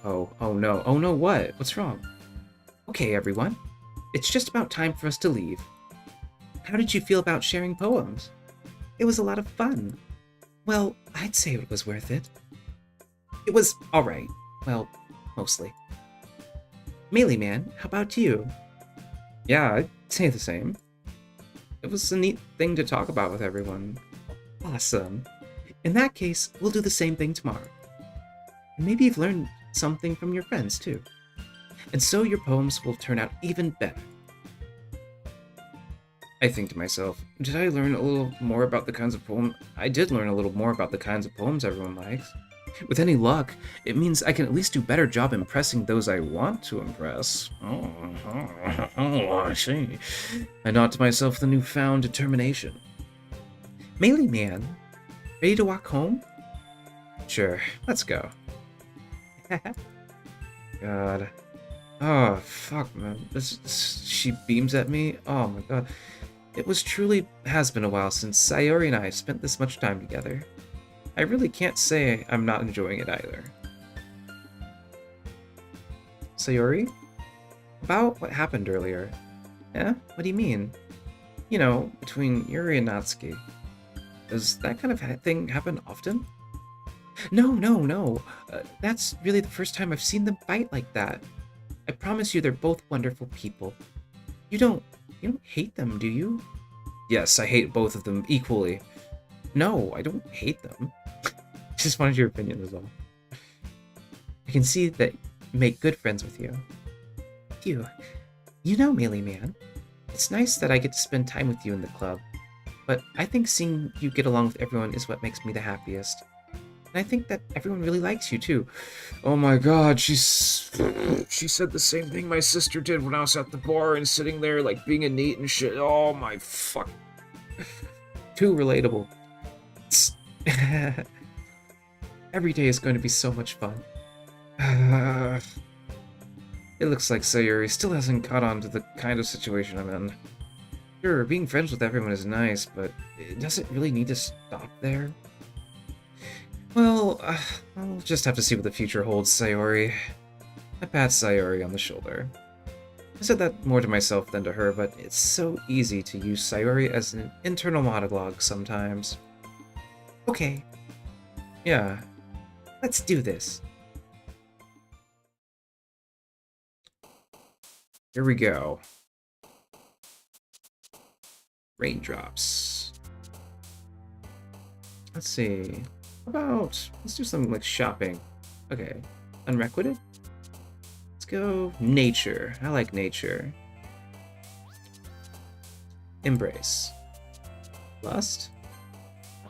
Oh no, what? What's wrong? Okay, everyone. It's just about time for us to leave. How did you feel about sharing poems? It was a lot of fun. Well, I'd say it was worth it. It was alright. Well, mostly. Melee Man, how about you? Yeah, I'd say the same. It was a neat thing to talk about with everyone. Awesome. In that case, we'll do the same thing tomorrow. And maybe you've learned something from your friends, too. And so your poems will turn out even better. I think to myself, did I learn a little more about the kinds of poems? I did learn a little more about the kinds of poems everyone likes. With any luck, it means I can at least do a better job impressing those I want to impress. I see. I nod to myself with a newfound determination. Melee Man, ready to walk home? Sure, let's go. God. Oh, fuck, man. She beams at me? Oh my god. It has been a while since Sayori and I spent this much time together. I really can't say I'm not enjoying it either. Sayori? About what happened earlier. Yeah? What do you mean? You know, between Yuri and Natsuki. Does that kind of thing happen often? No. That's really the first time I've seen them fight like that. I promise you they're both wonderful people. You don't hate them, do you? Yes, I hate both of them equally. No, I don't hate them. Just wanted your opinion is all. I can see that you make good friends with you. Phew. You know, Melee Man, it's nice that I get to spend time with you in the club, but I think seeing you get along with everyone is what makes me the happiest. And I think that everyone really likes you too. Oh my god, she said the same thing my sister did when I was at the bar and sitting there like being a neat and shit. Oh my fuck. Too relatable. Every day is going to be so much fun. It looks like Sayuri still hasn't caught on to the kind of situation I'm in. Sure, being friends with everyone is nice, but it doesn't really need to stop there. Well, I'll just have to see what the future holds, Sayori. I pat Sayori on the shoulder. I said that more to myself than to her, but it's so easy to use Sayori as an internal monologue sometimes. Okay. Yeah. Let's do this. Here we go. Raindrops. Let's see. Let's do something like shopping. Okay. Unrequited? Let's go nature. I like nature. Embrace. Lust?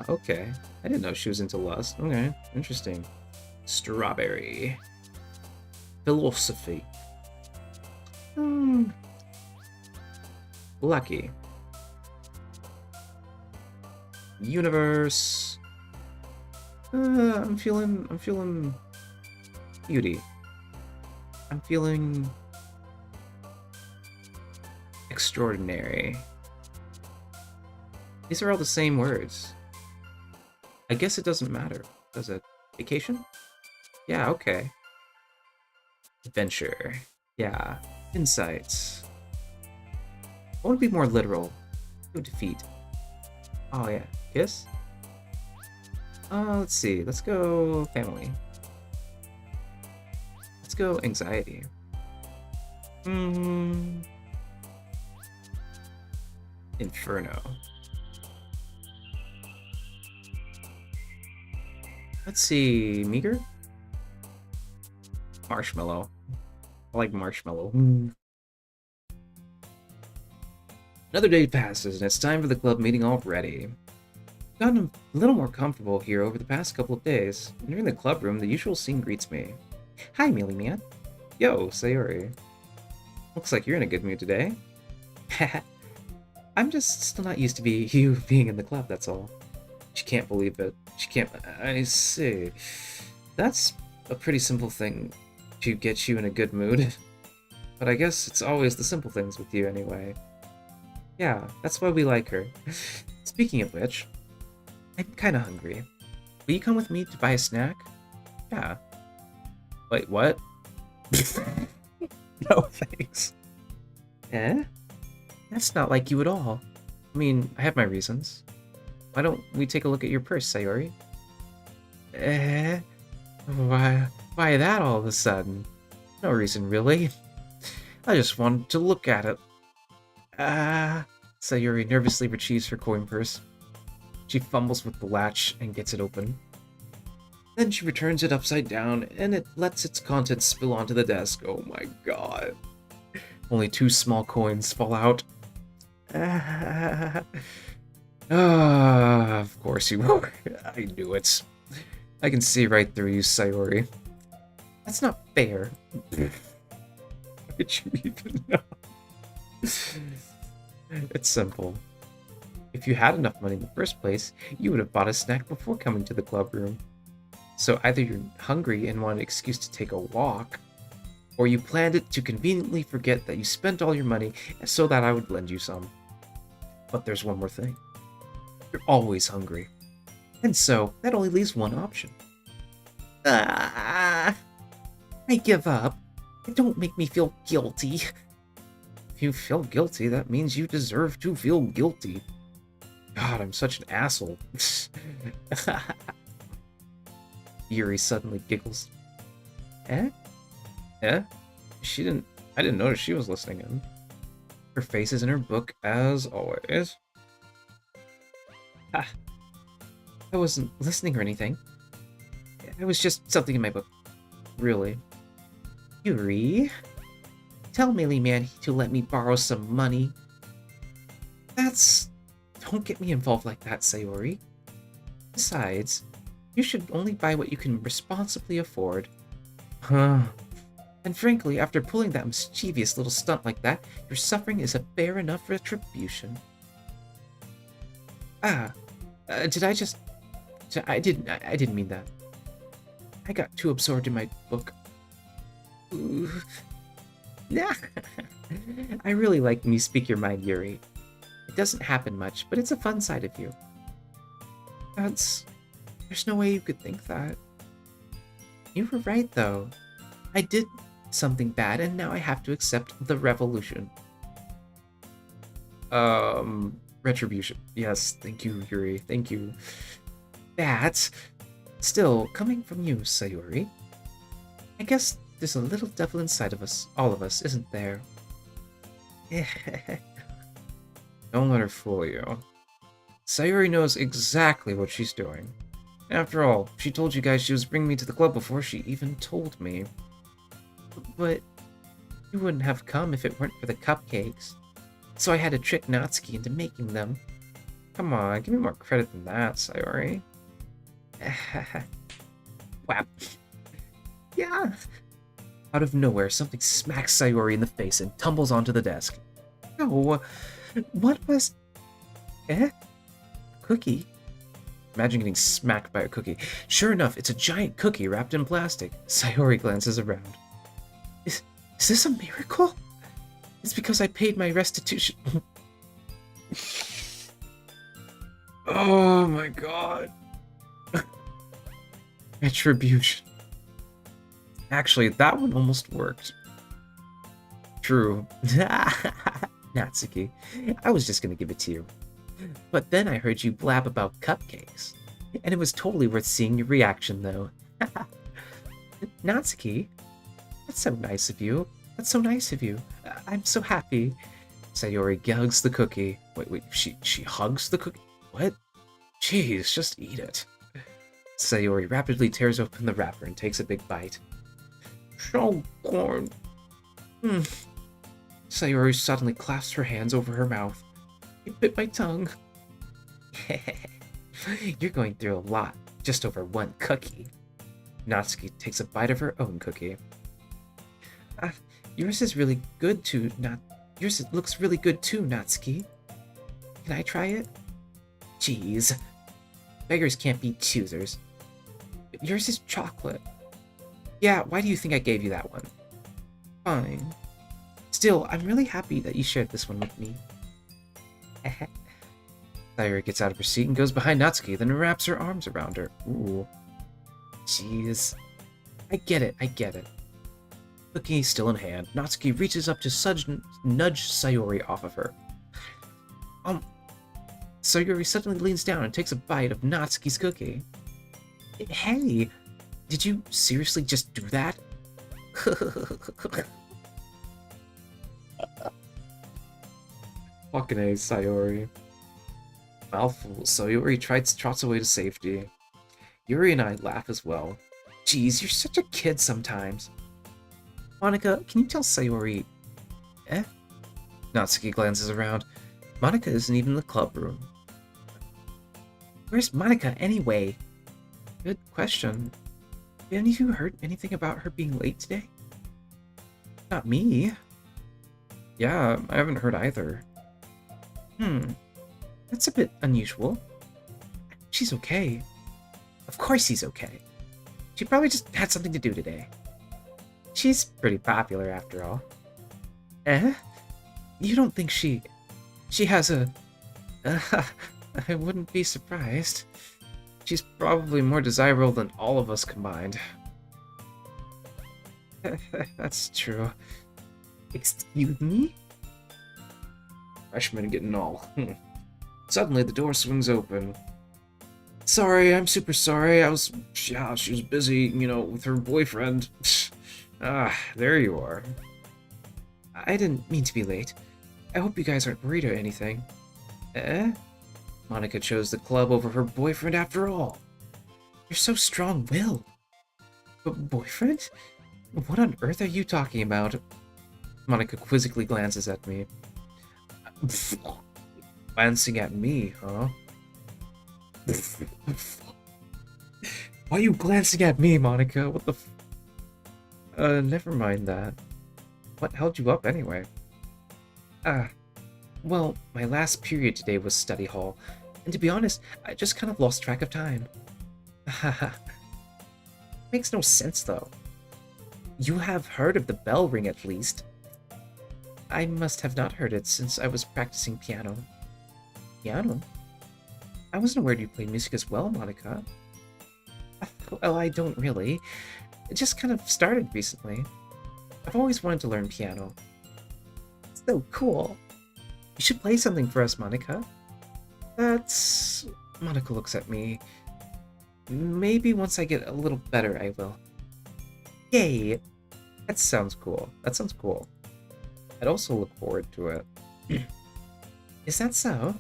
Okay. I didn't know she was into lust. Okay. Interesting. Strawberry. Philosophy. Lucky. Universe. I'm feeling beauty. I'm feeling extraordinary. These are all the same words. I guess it doesn't matter, does it? Vacation? Yeah, okay. Adventure. Yeah. Insights. I want to be more literal. Go defeat. Oh yeah. Kiss? Let's see. Let's go family. Let's go anxiety. Inferno. Let's see. Meager? Marshmallow. I like marshmallow. Another day passes, and it's time for the club meeting already. I've gotten a little more comfortable here over the past couple of days. Entering the club room, the usual scene greets me. Hi, Mealy Man. Yo, Sayori. Looks like you're in a good mood today. I'm just still not used to you being in the club, that's all. She can't believe it. I see. That's a pretty simple thing to get you in a good mood. But I guess it's always the simple things with you anyway. Yeah, that's why we like her. Speaking of which, I'm kinda hungry. Will you come with me to buy a snack? Yeah. Wait, what? No, thanks. Eh? That's not like you at all. I mean, I have my reasons. Why don't we take a look at your purse, Sayori? Eh? Why that all of a sudden? No reason, really. I just wanted to look at it. Sayori nervously retrieves her coin purse. She fumbles with the latch and gets it open. Then she returns it upside down, and it lets its contents spill onto the desk. Oh my god. Only 2 small coins fall out. Of course you won't. I knew it. I can see right through you, Sayori. That's not fair. How did you even know? It's simple. If you had enough money in the first place, you would have bought a snack before coming to the club room. So either you're hungry and want an excuse to take a walk, or you planned it to conveniently forget that you spent all your money so that I would lend you some. But there's one more thing. You're always hungry. And so, that only leaves one option. I give up. Don't make me feel guilty. If you feel guilty, that means you deserve to feel guilty. God, I'm such an asshole. Yuri suddenly giggles. Eh? Eh? I didn't notice she was listening in. Her face is in her book, as always. Ah, I wasn't listening or anything. It was just something in my book. Really. Yuri? Tell Melee Man to let me borrow some money. Don't get me involved like that, Sayori. Besides, you should only buy what you can responsibly afford. Huh. And frankly, after pulling that mischievous little stunt like that, your suffering is a fair enough retribution. Did I just... I didn't mean that. I got too absorbed in my book. Ooh. Nah. I really like when you speak your mind, Yuri. It doesn't happen much, but it's a fun side of you. There's no way you could think that. You were right, though. I did something bad, and now I have to accept the revolution. Retribution. Yes, thank you, Yuri. Thank you. That, still, coming from you, Sayori. I guess there's a little devil inside of us, all of us, isn't there? Don't let her fool you. Sayori knows exactly what she's doing. After all, she told you guys she was bringing me to the club before she even told me. But you wouldn't have come if it weren't for the cupcakes. So I had to trick Natsuki into making them. Come on, give me more credit than that, Sayori. Whap. Yeah. Out of nowhere, something smacks Sayori in the face and tumbles onto the desk. No, what was... Eh? Cookie? Imagine getting smacked by a cookie. Sure enough, it's a giant cookie wrapped in plastic. Sayori glances around. Is this a miracle? It's because I paid my restitution. Oh my god. Retribution. Actually, that one almost worked. True. Natsuki, I was just gonna give it to you. But then I heard you blab about cupcakes. And it was totally worth seeing your reaction, though. Natsuki, that's so nice of you. That's so nice of you. I'm so happy. Sayori hugs the cookie. Wait, she hugs the cookie? What? Jeez, just eat it. Sayori rapidly tears open the wrapper and takes a big bite. So corn. Sayori suddenly clasps her hands over her mouth. It bit my tongue. You're going through a lot, just over one cookie. Natsuki takes a bite of her own cookie. Yours is really good too, Yours looks really good too, Natsuki. Can I try it? Jeez. Beggars can't be choosers. But yours is chocolate. Yeah, why do you think I gave you that one? Fine. Still, I'm really happy that you shared this one with me. Sayori gets out of her seat and goes behind Natsuki, then wraps her arms around her. Ooh. Jeez. I get it, I get it. Cookie still in hand, Natsuki reaches up to nudge Sayori off of her. Sayori suddenly leans down and takes a bite of Natsuki's cookie. Hey, did you seriously just do that? Fucking A, Sayori. Mouthful, Sayori trots away to safety. Yuri and I laugh as well. Geez, you're such a kid sometimes. Monika, can you tell Sayori... Eh? Natsuki glances around. Monika isn't even in the club room. Where's Monika anyway? Good question. Have any of you heard anything about her being late today? Not me. Yeah, I haven't heard either. That's a bit unusual. She's okay. Of course she's okay. She probably just had something to do today. She's pretty popular after all. Eh? You don't think she has a... I wouldn't be surprised. She's probably more desirable than all of us combined. That's true. Excuse me? Freshman getting all. Suddenly, the door swings open. Sorry, I'm super sorry. She was busy, with her boyfriend. There you are. I didn't mean to be late. I hope you guys aren't worried or anything. Eh? Monika chose the club over her boyfriend after all. You're so strong-willed. But boyfriend? What on earth are you talking about? Monika quizzically glances at me. Glancing at me, huh? Why are you glancing at me, Monika? What the never mind that. What held you up anyway? Well, my last period today was study hall, and to be honest, I just kind of lost track of time. Haha. Makes no sense, though. You have heard of the bell ring, at least. I must have not heard it since I was practicing piano. Piano? I wasn't aware you played music as well, Monika. Well, I don't really. It just kind of started recently. I've always wanted to learn piano. So cool. You should play something for us, Monika. That's... Monika looks at me. Maybe once I get a little better, I will. Yay! That sounds cool. That sounds cool. I'd also look forward to it. Is that so?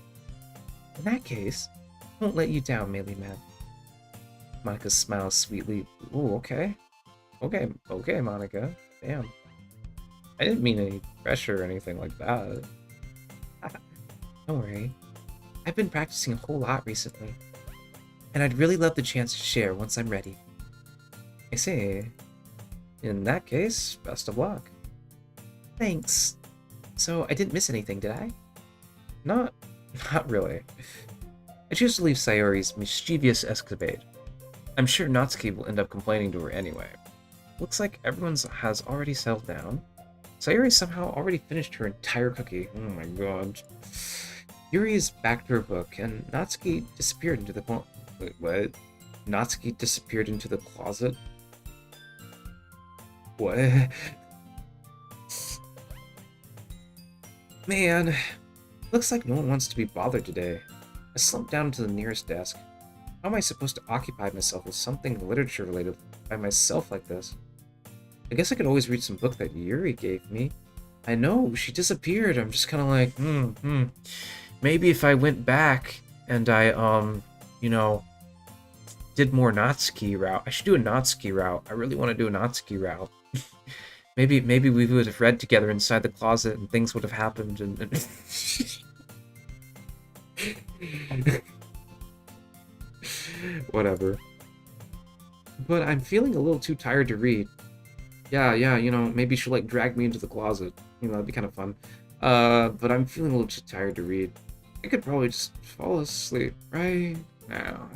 In that case, I won't let you down, Melee Man. Monika smiles sweetly. Ooh, okay. Okay, Monika. Damn. I didn't mean any pressure or anything like that. Don't worry. I've been practicing a whole lot recently, and I'd really love the chance to share once I'm ready. I see. In that case, best of luck. Thanks. So, I didn't miss anything, did I? Not really. I choose to leave Sayori's mischievous escapade. I'm sure Natsuki will end up complaining to her anyway. Looks like everyone has already settled down. Sayori somehow already finished her entire cookie. Oh my god. Yuri is back to her book, and Natsuki disappeared into the Wait, what? Natsuki disappeared into the closet? What? Man, looks like no one wants to be bothered today. I slumped down to the nearest desk. How am I supposed to occupy myself with something literature-related by myself like this? I guess I could always read some book that Yuri gave me. I know, she disappeared. I'm just kind of like, Maybe if I went back and I, did more Natsuki route. I should do a Natsuki route. I really want to do a Natsuki route. maybe we would have read together inside the closet and things would have happened and... Whatever. But I'm feeling a little too tired to read. Yeah, maybe she'll drag me into the closet. That'd be kind of fun. But I'm feeling a little too tired to read. I could probably just fall asleep right now.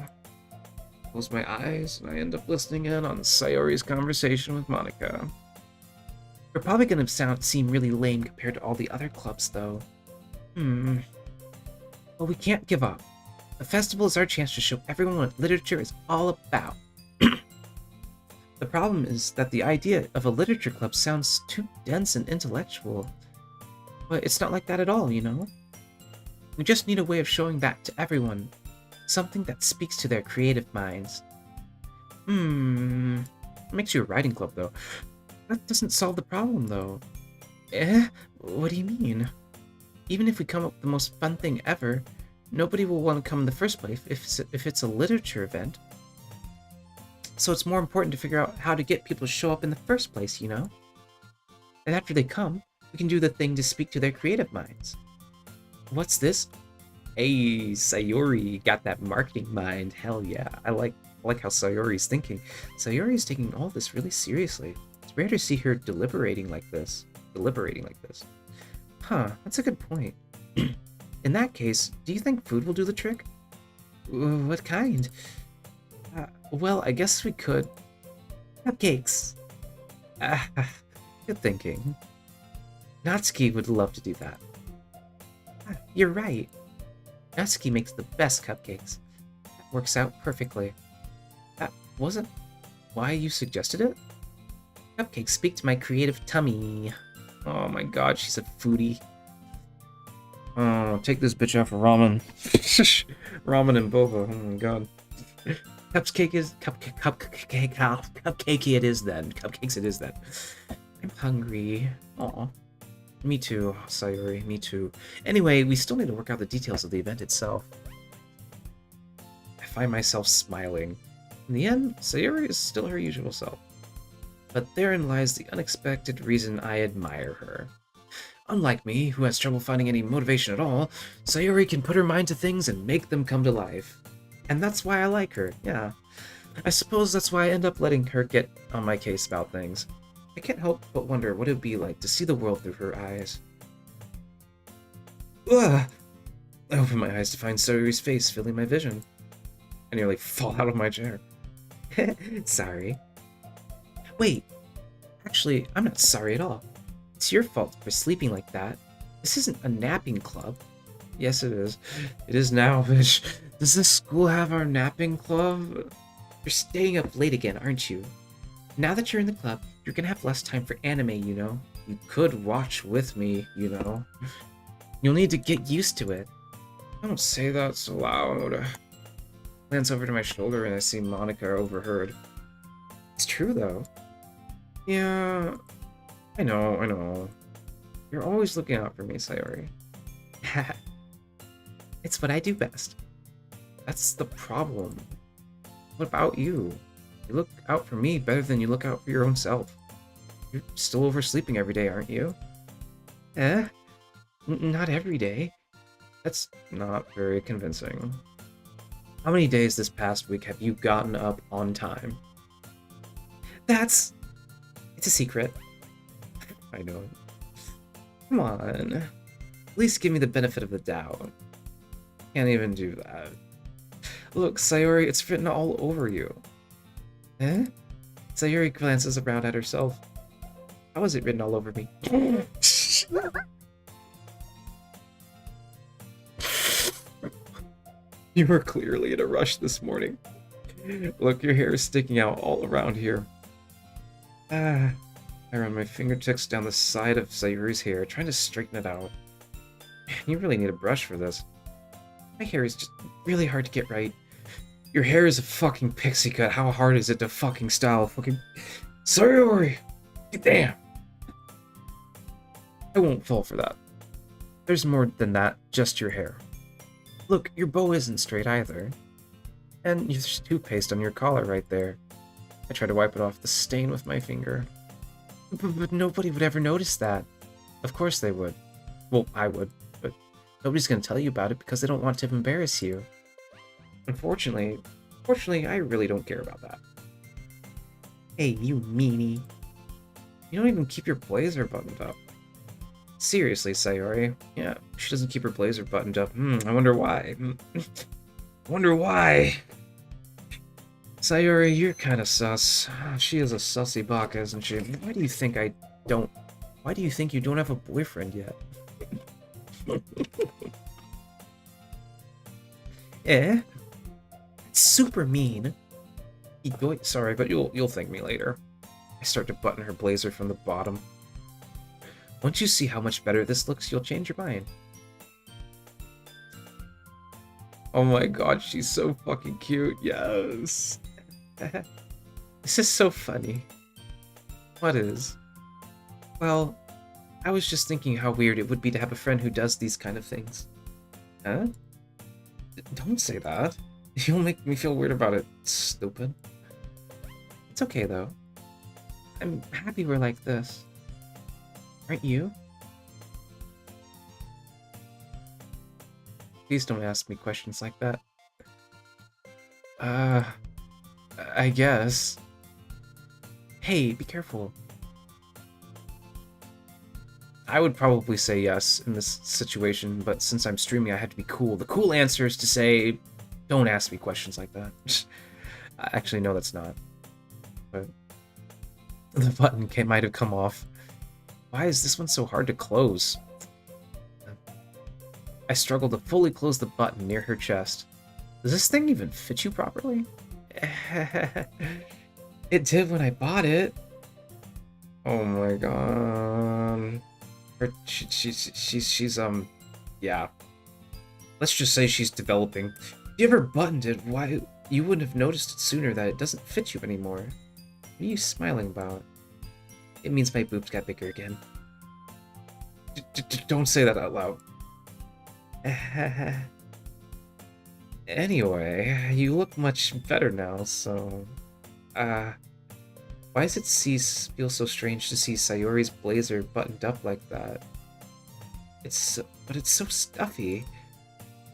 Close my eyes, and I end up listening in on Sayori's conversation with Monica. We're probably gonna seem really lame compared to all the other clubs, though. Well, we can't give up. The festival is our chance to show everyone what literature is all about. The problem is that the idea of a literature club sounds too dense and intellectual. But it's not like that at all, you know? We just need a way of showing that to everyone. Something that speaks to their creative minds. Makes you a writing club, though. That doesn't solve the problem, though. What do you mean? Even if we come up with the most fun thing ever, nobody will want to come in the first place if it's a literature event. So it's more important to figure out how to get people to show up in the first place, you know? And after they come, we can do the thing to speak to their creative minds. What's this? Hey, Sayori got that marketing mind. Hell yeah. I like how Sayori's thinking. Sayori's taking all this really seriously. It's rare to see her deliberating like this. Huh, that's a good point. In that case, do you think food will do the trick? What kind? Well, I guess we could. Cupcakes. Good thinking. Natsuki would love to do that. You're right. Natsuki makes the best cupcakes. That works out perfectly. That wasn't why you suggested it? Cupcakes speak to my creative tummy. Oh my god, she's a foodie. Oh, take this bitch out for ramen. Ramen and boba, oh my god. Cupcakey it is then. Cupcakes it is then. I'm hungry. Aw. Me too, Sayori, me too. Anyway, we still need to work out the details of the event itself. I find myself smiling. In the end, Sayori is still her usual self. But therein lies the unexpected reason I admire her. Unlike me, who has trouble finding any motivation at all, Sayori can put her mind to things and make them come to life. And that's why I like her, yeah. I suppose that's why I end up letting her get on my case about things. I can't help but wonder what it would be like to see the world through her eyes. Ugh! I open my eyes to find Sayori's face filling my vision. I nearly fall out of my chair. Sorry. Wait, actually, I'm not sorry at all. It's your fault for sleeping like that. This isn't a napping club. Yes, it is. It is now, bitch. Does this school have our napping club? You're staying up late again, aren't you? Now that you're in the club, you're gonna have less time for anime, you know? You could watch with me, you know? You'll need to get used to it. Don't say that so loud. Glance over to my shoulder and I see Monica overheard. It's true, though. Yeah, I know. You're always looking out for me, Sayori. It's what I do best. That's the problem. What about you? You look out for me better than you look out for your own self. You're still oversleeping every day, aren't you? Not every day. That's not very convincing. How many days this past week have you gotten up on time? It's a secret. I know. Come on. At least give me the benefit of the doubt. Can't even do that. Look, Sayori, it's written all over you. Sayori glances around at herself. How is it written all over me? You were clearly in a rush this morning. Look, your hair is sticking out all around here. I run my fingertips down the side of Sayori's hair, trying to straighten it out. Man, you really need a brush for this. My hair is just really hard to get right. Your hair is a fucking pixie cut. How hard is it to fucking style fucking... Sayori! Damn! I won't fall for that. There's more than that, just your hair. Look, your bow isn't straight either. And there's toothpaste on your collar right there. I try to wipe it off the stain with my finger. But nobody would ever notice that. Of course they would. Well, I would, but nobody's gonna tell you about it because they don't want to embarrass you. Unfortunately, I really don't care about that. Hey, you meanie. You don't even keep your blazer buttoned up. Seriously, Sayori. Yeah, she doesn't keep her blazer buttoned up. I wonder why. I wonder why. Sayori, you're kind of sus. She is a sussy baka, isn't she? Don't... Why do you think you don't have a boyfriend yet? Eh? It's super mean. Sorry, but you'll thank me later. I start to button her blazer from the bottom. Once you see how much better this looks, you'll change your mind. Oh my god, she's so fucking cute. Yes. This is so funny. What is? Well, I was just thinking how weird it would be to have a friend who does these kind of things. Huh? Don't say that. You'll make me feel weird about it, stupid. It's okay, though. I'm happy we're like this. Aren't you? Please don't ask me questions like that. I guess. Hey, be careful. I would probably say yes in this situation, but since I'm streaming, I have to be cool. The cool answer is to say, don't ask me questions like that. Actually, no, that's not. But the button might have come off. Why is this one so hard to close? I struggle to fully close the button near her chest. Does this thing even fit you properly? It did when I bought it. Oh my god. She's yeah. Let's just say she's developing. If you ever buttoned it, why you wouldn't have noticed it sooner that it doesn't fit you anymore. What are you smiling about? It means my boobs got bigger again. Don't say that out loud. Anyway, you look much better now, so... why does it feel so strange to see Sayori's blazer buttoned up like that? But it's so stuffy.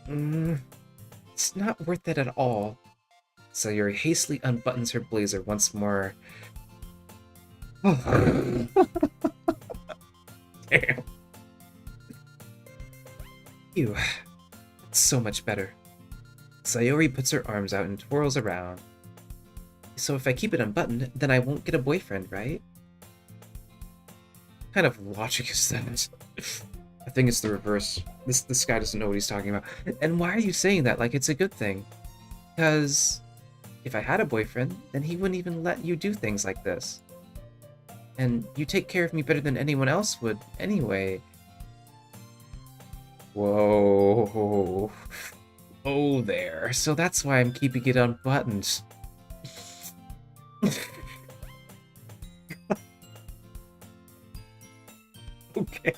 It's not worth it at all. Sayori hastily unbuttons her blazer once more. Oh. Damn. Ew. That's so much better. Sayori puts her arms out and twirls around. So if I keep it unbuttoned, then I won't get a boyfriend, right? What kind of logic is that? I think it's the reverse. This guy doesn't know what he's talking about. And why are you saying that like it's a good thing? Because if I had a boyfriend, then he wouldn't even let you do things like this. And you take care of me better than anyone else would anyway. Whoa. Oh there. So that's why I'm keeping it unbuttoned. Okay.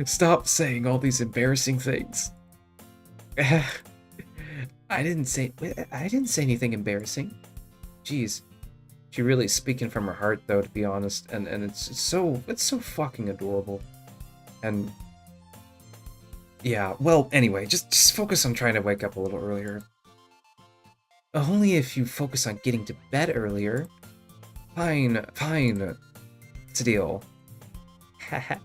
Stop saying all these embarrassing things. I didn't say anything embarrassing. Jeez. She really is speaking from her heart though, to be honest, and it's so fucking adorable. And yeah, well, anyway, just focus on trying to wake up a little earlier. Only if you focus on getting to bed earlier. Fine. It's a deal. I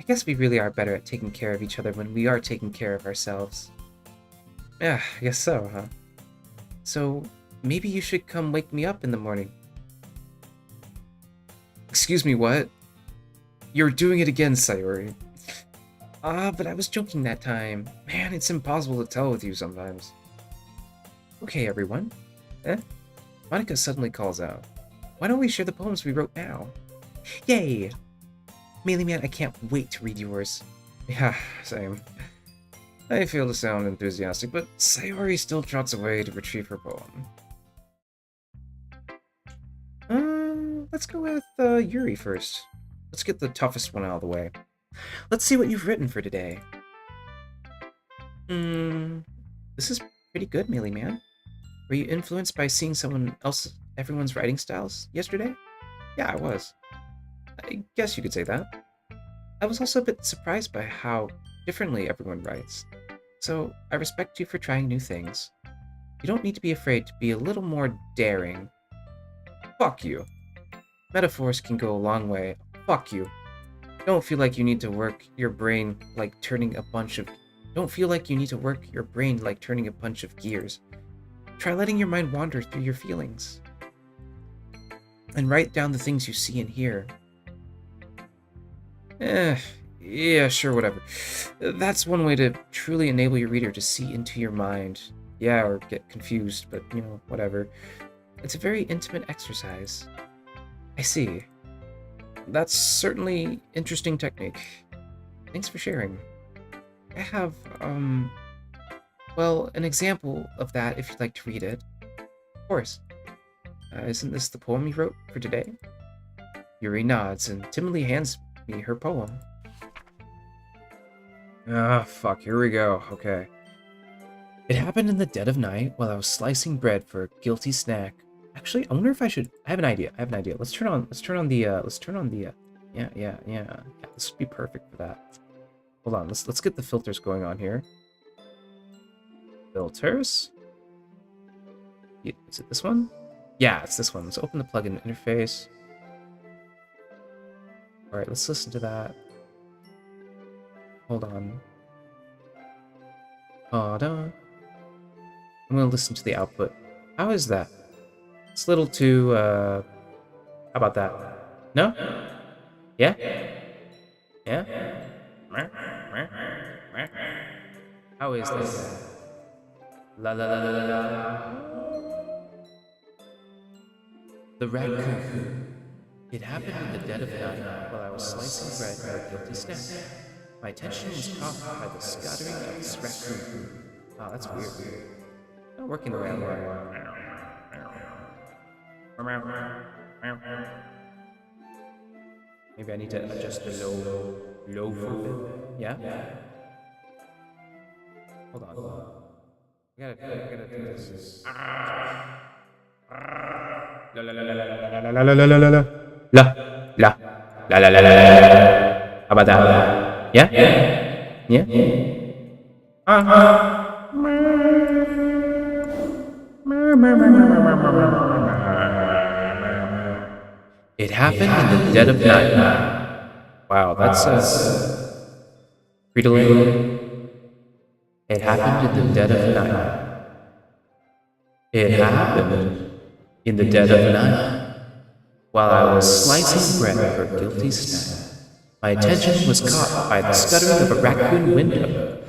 guess we really are better at taking care of each other when we are taking care of ourselves. Yeah, I guess so, huh? So, maybe you should come wake me up in the morning. Excuse me, what? You're doing it again, Sayori. But I was joking that time. Man, it's impossible to tell with you sometimes. Okay, everyone. Monica suddenly calls out. Why don't we share the poems we wrote now? Yay! Melee Man, I can't wait to read yours. Yeah, same. I fail to sound enthusiastic, but Sayori still trots away to retrieve her poem. Let's go with Yuri first. Let's get the toughest one out of the way. Let's see what you've written for today. This is pretty good, Melee Man. Were you influenced by seeing everyone's writing styles yesterday? Yeah, I was. I guess you could say that. I was also a bit surprised by how differently everyone writes. So, I respect you for trying new things. You don't need to be afraid to be a little more daring. Fuck you. Metaphors can go a long way. Fuck you. Don't feel like you need to work your brain like turning a bunch of... Don't feel like you need to work your brain like turning a bunch of gears. Try letting your mind wander through your feelings. And write down the things you see and hear. Yeah, sure, whatever. That's one way to truly enable your reader to see into your mind. Yeah, or get confused, but, whatever. It's a very intimate exercise. I see. That's certainly interesting technique. Thanks for sharing. I have, well, an example of that if you'd like to read it. Of course. Isn't this the poem you wrote for today? Yuri nods and timidly hands me her poem. Ah, fuck, here we go. Okay. It happened in the dead of night while I was slicing bread for a guilty snack. Actually, I wonder if I should. I have an idea. Let's turn on the. Yeah. This would be perfect for that. Hold on. Let's get the filters going on here. Filters. Is it this one? Yeah, it's this one. Let's open the plugin interface. All right, let's listen to that. Hold on. I'm gonna listen to the output. How is that? It's a little too, how about that? No? Yeah? Yeah? How is this? La la la la la la. The raccoon. It happened in the dead of night while I was slicing bread for a guilty snack. My attention was caught by the scattering of this raccoon. Wow, that's weird. Not working the way I want. Maybe I need to adjust the low for a bit. Yeah? Hold on. I gotta do this. La la la la la la la la la la la la la la la. How about that? Yeah? Yeah? It happened in the dead of night. Wow, that's Frito-Lay. It happened in the dead of night. It happened in the dead of night while I was slicing bread for a guilty snack. My attention was caught by the scuttering of a raccoon window.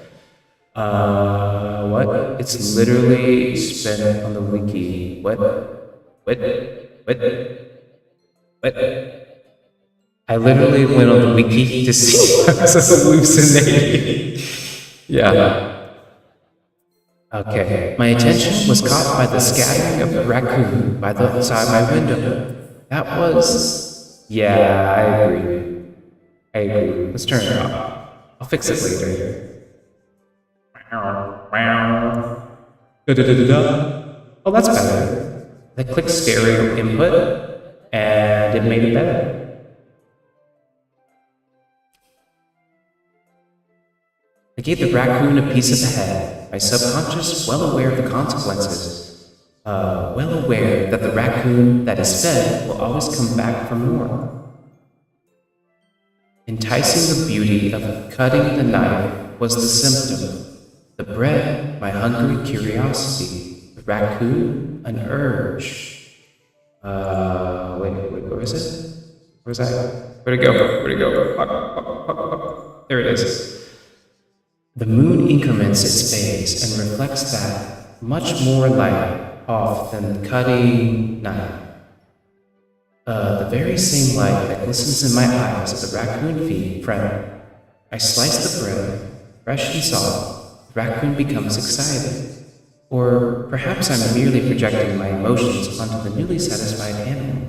What? It's literally spent on the wiki. What? I literally went on the wiki to see if I was hallucinating. Yeah. Okay. My attention was caught by the scattering of a raccoon by the outside my window. That was... Yeah, I agree. Let's turn it off. I'll fix it later. Oh, that's better. I clicked stereo input, and it made it better. I gave the raccoon a piece of the head, my subconscious well aware of the consequences. Well aware that the raccoon that is fed will always come back for more. Enticing the beauty of cutting the knife was the symptom. The bread, my hungry curiosity. The raccoon, an urge. Wait, where is it? Where's that? Where'd it go? Fuck. There it is. The moon increments its phase and reflects that much more light off than the cutting knife. The very same light that glistens in my eyes as the raccoon feed friend. I slice the bread, fresh and soft. The raccoon becomes excited. Or perhaps I'm merely projecting my emotions onto the newly satisfied animal.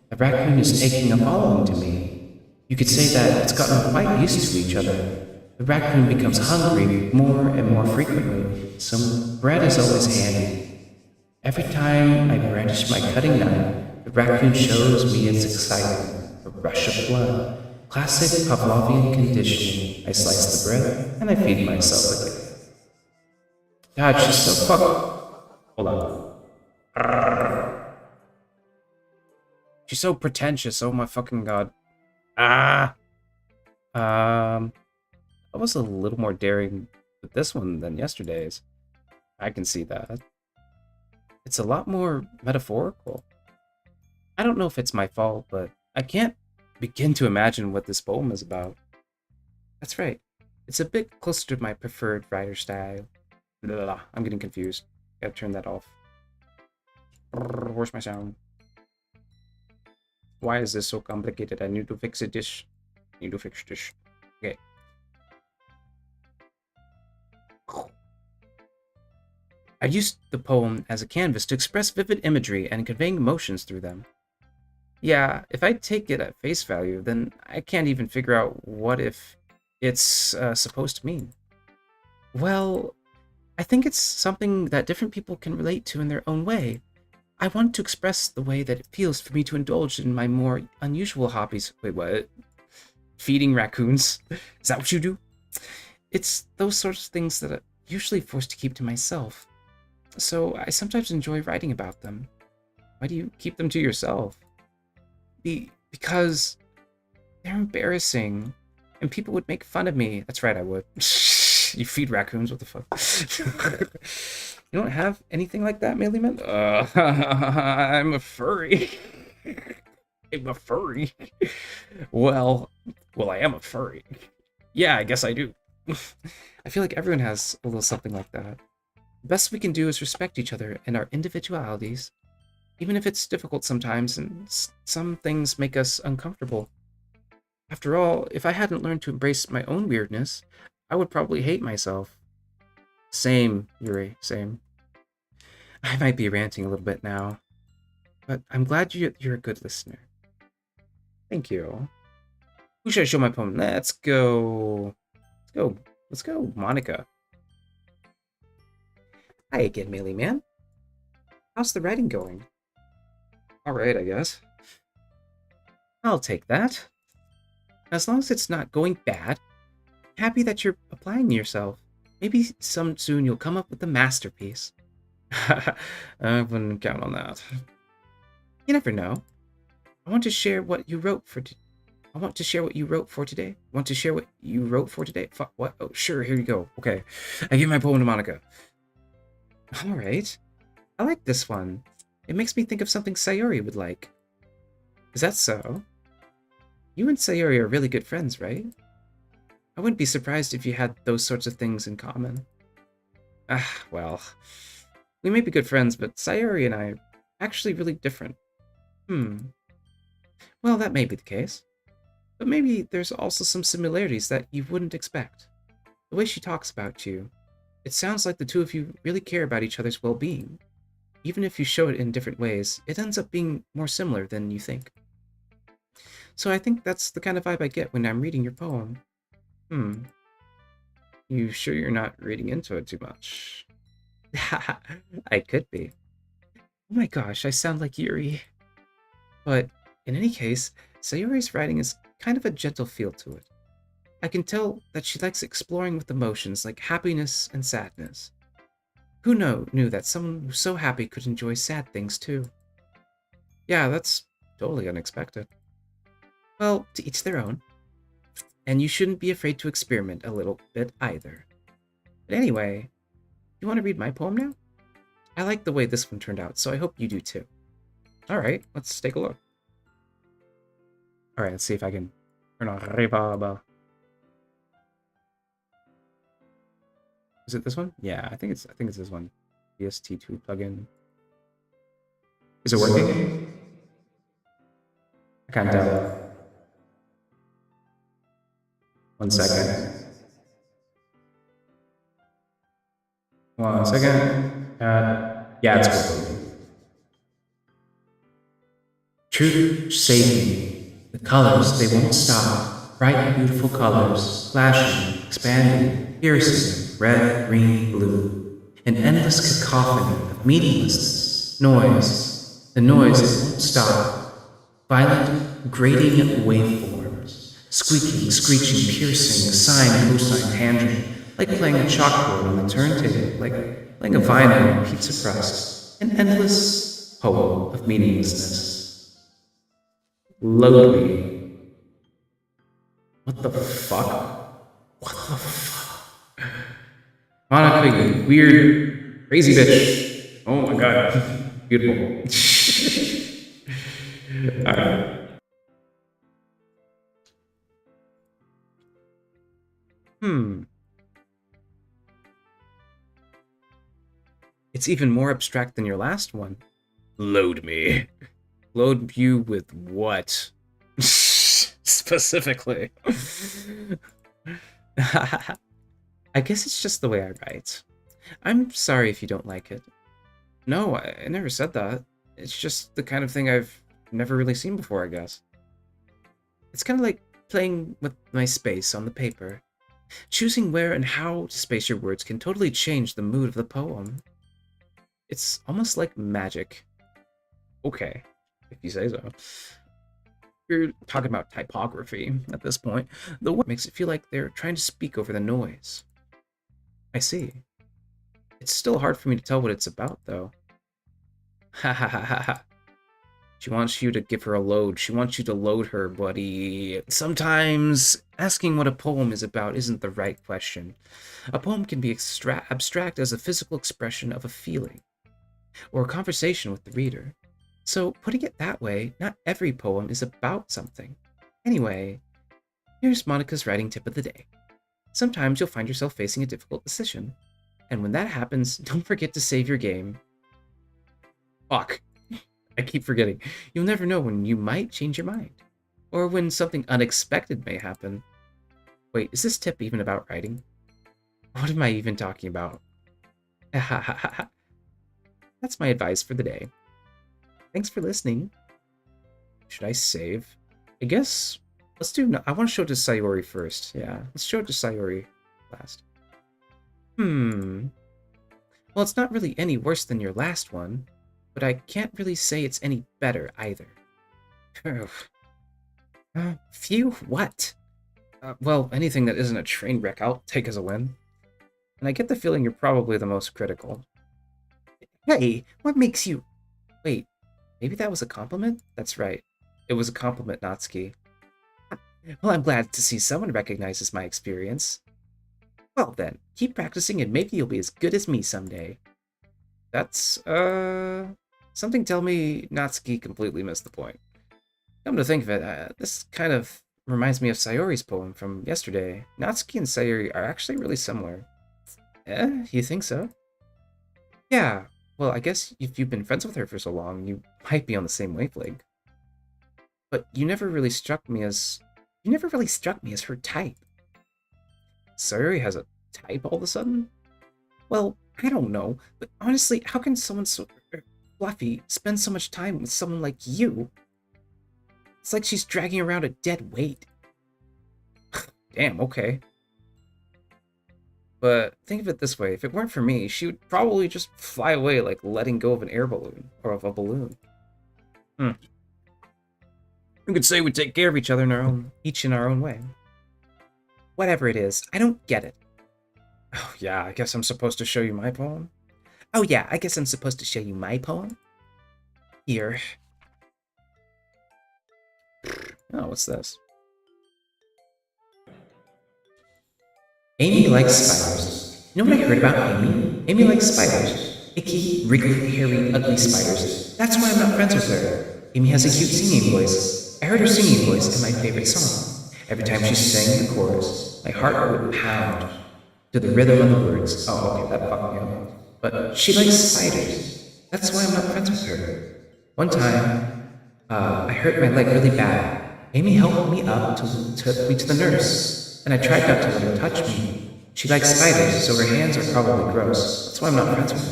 The raccoon is taking a following to me. You could say that it's gotten quite used to each other. The raccoon becomes hungry more and more frequently, so bread is always handy. Every time I brandish my cutting knife, the raccoon shows me its excitement, a rush of blood. Classic Pavlovian conditioning. I slice the bread, and I feed myself again. God, she's so Hold on. She's so pretentious, oh my fucking god. I was a little more daring with this one than yesterday's. I can see that. It's a lot more metaphorical. I don't know if it's my fault, but I can't begin to imagine what this poem is about. That's right. It's a bit closer to my preferred writer style. Blah, blah, blah. I'm getting confused. Gotta turn that off. Where's my sound? Why is this so complicated? I need to fix it. Need to fix this. Okay. I used the poem as a canvas to express vivid imagery and conveying emotions through them. Yeah, if I take it at face value, then I can't even figure out what if it's supposed to mean. Well, I think it's something that different people can relate to in their own way. I want to express the way that it feels for me to indulge in my more unusual hobbies. Wait, what? Feeding raccoons? Is that what you do? It's those sorts of things that I'm usually forced to keep to myself. So I sometimes enjoy writing about them. Why do you keep them to yourself? Because they're embarrassing, and people would make fun of me. That's right, I would. You feed raccoons? What the fuck? You don't have anything like that, Mealyman? I'm a furry. I'm a furry. Well, I am a furry. Yeah, I guess I do. I feel like everyone has a little something like that. The best we can do is respect each other and our individualities, even if it's difficult sometimes and some things make us uncomfortable. After all, if I hadn't learned to embrace my own weirdness, I would probably hate myself. Same, Yuri, same. I might be ranting a little bit now, but I'm glad you're a good listener. Thank you. Who should I show my poem? Let's go. Let's go, Monica. Hi again, Mealy Man. How's the writing going? Alright, I guess. I'll take that. As long as it's not going bad, I'm happy that you're applying yourself. Maybe soon you'll come up with a masterpiece. I wouldn't count on that. You never know. I want to share what you wrote for today. Want to share what you wrote for today? Fuck, what? Oh, sure, here you go. Okay. I give my poem to Monica. Alright. I like this one. It makes me think of something Sayori would like. Is that so? You and Sayori are really good friends, right? I wouldn't be surprised if you had those sorts of things in common. Well. We may be good friends, but Sayori and I are actually really different. Well, that may be the case. But maybe there's also some similarities that you wouldn't expect. The way she talks about you, it sounds like the two of you really care about each other's well-being. Even if you show it in different ways, it ends up being more similar than you think. So I think that's the kind of vibe I get when I'm reading your poem. You sure you're not reading into it too much? I could be. Oh my gosh, I sound like Yuri. But in any case, Sayori's writing is kind of a gentle feel to it. I can tell that she likes exploring with emotions like happiness and sadness. Who knew that someone who's so happy could enjoy sad things too? Yeah, that's totally unexpected. Well, to each their own. And you shouldn't be afraid to experiment a little bit either. But anyway, you want to read my poem now? I like the way this one turned out, so I hope you do too. Alright, let's take a look. Alright, let's see if I can turn on reverb. Is it this one? Yeah, I think it's this one. EST2 plugin. Is it working? I can't tell. 1 second. 1 second. Yeah, it's working. Truth save me. The colors, they won't stop. Bright, beautiful colors, flashing, expanding, piercing, red, green, blue. An endless cacophony of meaninglessness, noise. The noise that won't stop. Violent, grating waveforms. Squeaking, screeching, piercing, sine, cosine, tangent. Like playing a chalkboard on the turntable, like playing a vinyl on a pizza crust. An endless poem of meaninglessness. Load me. What the fuck? What the fuck? Monica, you weird, crazy bitch. Oh my god. Beautiful. Alright. It's even more abstract than your last one. Load me. Load you with what? Specifically. I guess it's just the way I write. I'm sorry if you don't like it. No, I never said that. It's just the kind of thing I've never really seen before, I guess. It's kind of like playing with my space on the paper. Choosing where and how to space your words can totally change the mood of the poem. It's almost like magic. Okay, if you say so. You're talking about typography at this point. The word makes it feel like they're trying to speak over the noise. I see. It's still hard for me to tell what it's about, though. Ha ha ha ha ha. She wants you to give her a load. She wants you to load her, buddy. Sometimes asking what a poem is about isn't the right question. A poem can be abstract as a physical expression of a feeling, or a conversation with the reader. So, putting it that way, not every poem is about something. Anyway, here's Monica's writing tip of the day. Sometimes you'll find yourself facing a difficult decision. And when that happens, don't forget to save your game. Fuck. I keep forgetting. You'll never know when you might change your mind. Or when something unexpected may happen. Wait, is this tip even about writing? What am I even talking about? That's my advice for the day. Thanks for listening. Should I save? I guess let's do. I want to show it to Sayori first. Yeah, let's show it to Sayori last. Well, it's not really any worse than your last one, but I can't really say it's any better either. Phew, what? Well, anything that isn't a train wreck, I'll take as a win. And I get the feeling you're probably the most critical. Hey, what makes you... Wait, maybe that was a compliment? That's right. It was a compliment, Natsuki. Well, I'm glad to see someone recognizes my experience. Well then, keep practicing and maybe you'll be as good as me someday. That's, something tell me Natsuki completely missed the point. Come to think of it, this kind of reminds me of Sayori's poem from yesterday. Natsuki and Sayori are actually really similar. You think so? Yeah, well, I guess if you've been friends with her for so long, you might be on the same wavelength. But you never really struck me as her type. Sayori has a type all of a sudden? Well, I don't know, but honestly, how can someone so fluffy spend so much time with someone like you? It's like she's dragging around a dead weight. Damn, okay. But think of it this way, if it weren't for me, she would probably just fly away like letting go of an air balloon, or of a balloon. You could say we take care of each other each in our own way. Whatever it is, I don't get it. Oh yeah, I guess I'm supposed to show you my poem? Oh yeah, I guess I'm supposed to show you my poem? Here. Oh, what's this? Amy likes spiders. You know what I heard about Amy? Amy likes spiders. Icky, wriggly, hairy, ugly spiders. That's why I'm not friends with her. Amy has a cute singing voice. I heard her singing voice in my favorite song. Every time she sang the chorus, my heart would pound to the rhythm of the words. Oh, okay, that fucked me up. But she likes spiders. That's why I'm not friends with her. One time, I hurt my leg really bad. Amy helped me up took me to the nurse, and I tried not to let her touch me. She likes spiders, so her hands are probably gross. That's why I'm not friends with her.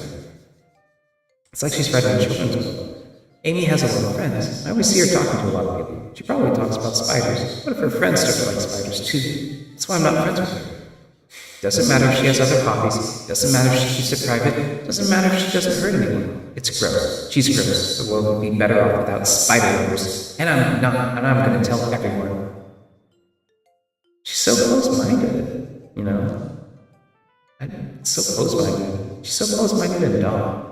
It's like she's writing a children's book. Amy has a lot of friends. I always see her talking to a lot of people. She probably talks about spiders. What if her friends start to like spiders too? That's why I'm not friends with her. Doesn't matter if she has other hobbies. Doesn't matter if she keeps it private. Doesn't matter if she doesn't hurt anyone. It's gross. She's gross. The world would be better off without spider lovers. And I'm gonna tell everyone. She's so close-minded, you know? So close-minded. She's so close-minded and dumb.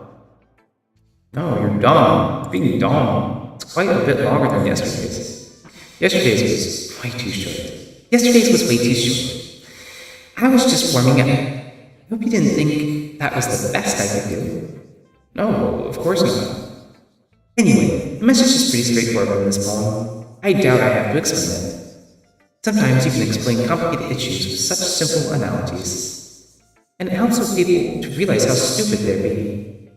No, you're dumb. Being dumb. It's quite a bit longer than yesterday's. Yesterday's was way too short. Yesterday's was way too short. I was just warming up. I hope you didn't think that was the best I could do. No, of course not. Anyway, the message is pretty straightforward in this poem. I doubt I have to explain it. Sometimes you can explain complicated issues with such simple analogies. And it helps with people to realize how stupid they're being.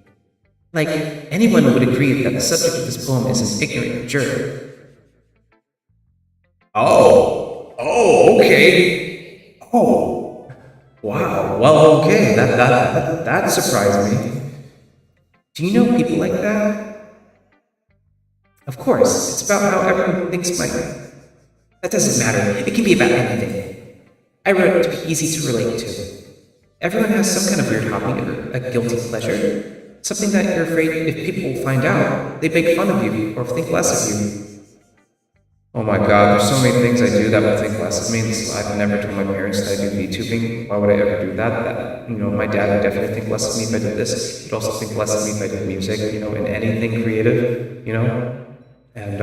Like, anyone would agree that the subject of this poem is an ignorant jerk. Oh, okay. Oh, wow. Well, okay. That surprised me. Do you know people like that? Of course, it's about how everyone thinks my... That doesn't matter. It can be about anything. I wrote it to be easy to relate to. Everyone has some kind of weird hobby or a guilty pleasure. Something that you're afraid if people find out, they make fun of you or think less of you. Oh my god, there's so many things I do that would think less of me. I've never told my parents that I do VTubing. Why would I ever do that? My dad would definitely think less of me if I did this. He'd also think less of me if I did music, in anything creative, And,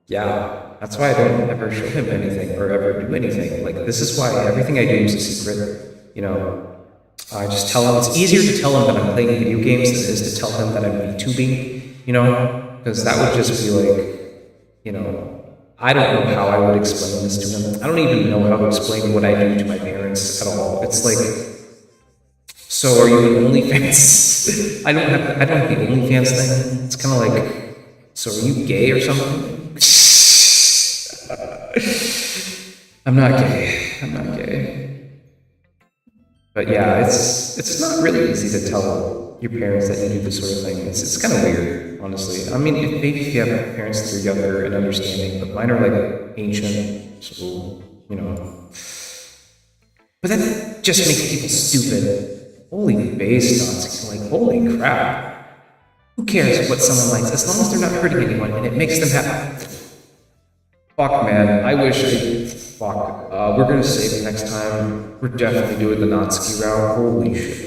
yeah, that's why I don't ever show him anything or ever do anything. Like, this is why everything I do is a secret, I just tell him, it's easier to tell him that I'm playing video games than it is to tell him that I'm VTubing, because that would just be like, I don't know how I would explain this to him. I don't even know how to explain what I do to my parents at all. It's like, so are you an OnlyFans? I don't have the OnlyFans thing. It's kind of like, so are you gay or something? I'm not gay. But yeah, it's not really easy to tell your parents that you do this sort of thing. It's kind of weird, honestly. I mean, maybe if you have parents that are younger and understanding, but mine are like ancient, so But that just makes people stupid. Holy base nuts! Like, holy crap! Who cares what someone likes as long as they're not hurting anyone and it makes them happy? Fuck, man. I wish I... Fuck. We're gonna save it next time. We're definitely doing the Natsuki route. Holy shit.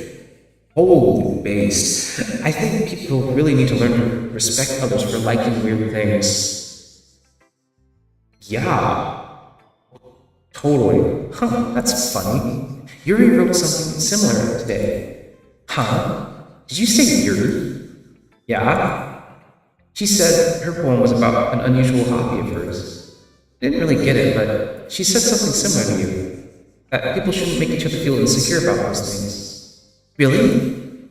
Holy base. I think people really need to learn to respect others for liking weird things. Yeah. Totally. Huh, that's funny. Yuri wrote something similar today. Huh? Did you say Yuri? Yeah. She said her poem was about an unusual hobby of hers. I didn't really get it, but she said something similar to you. That people shouldn't make each other feel insecure about those things. Really?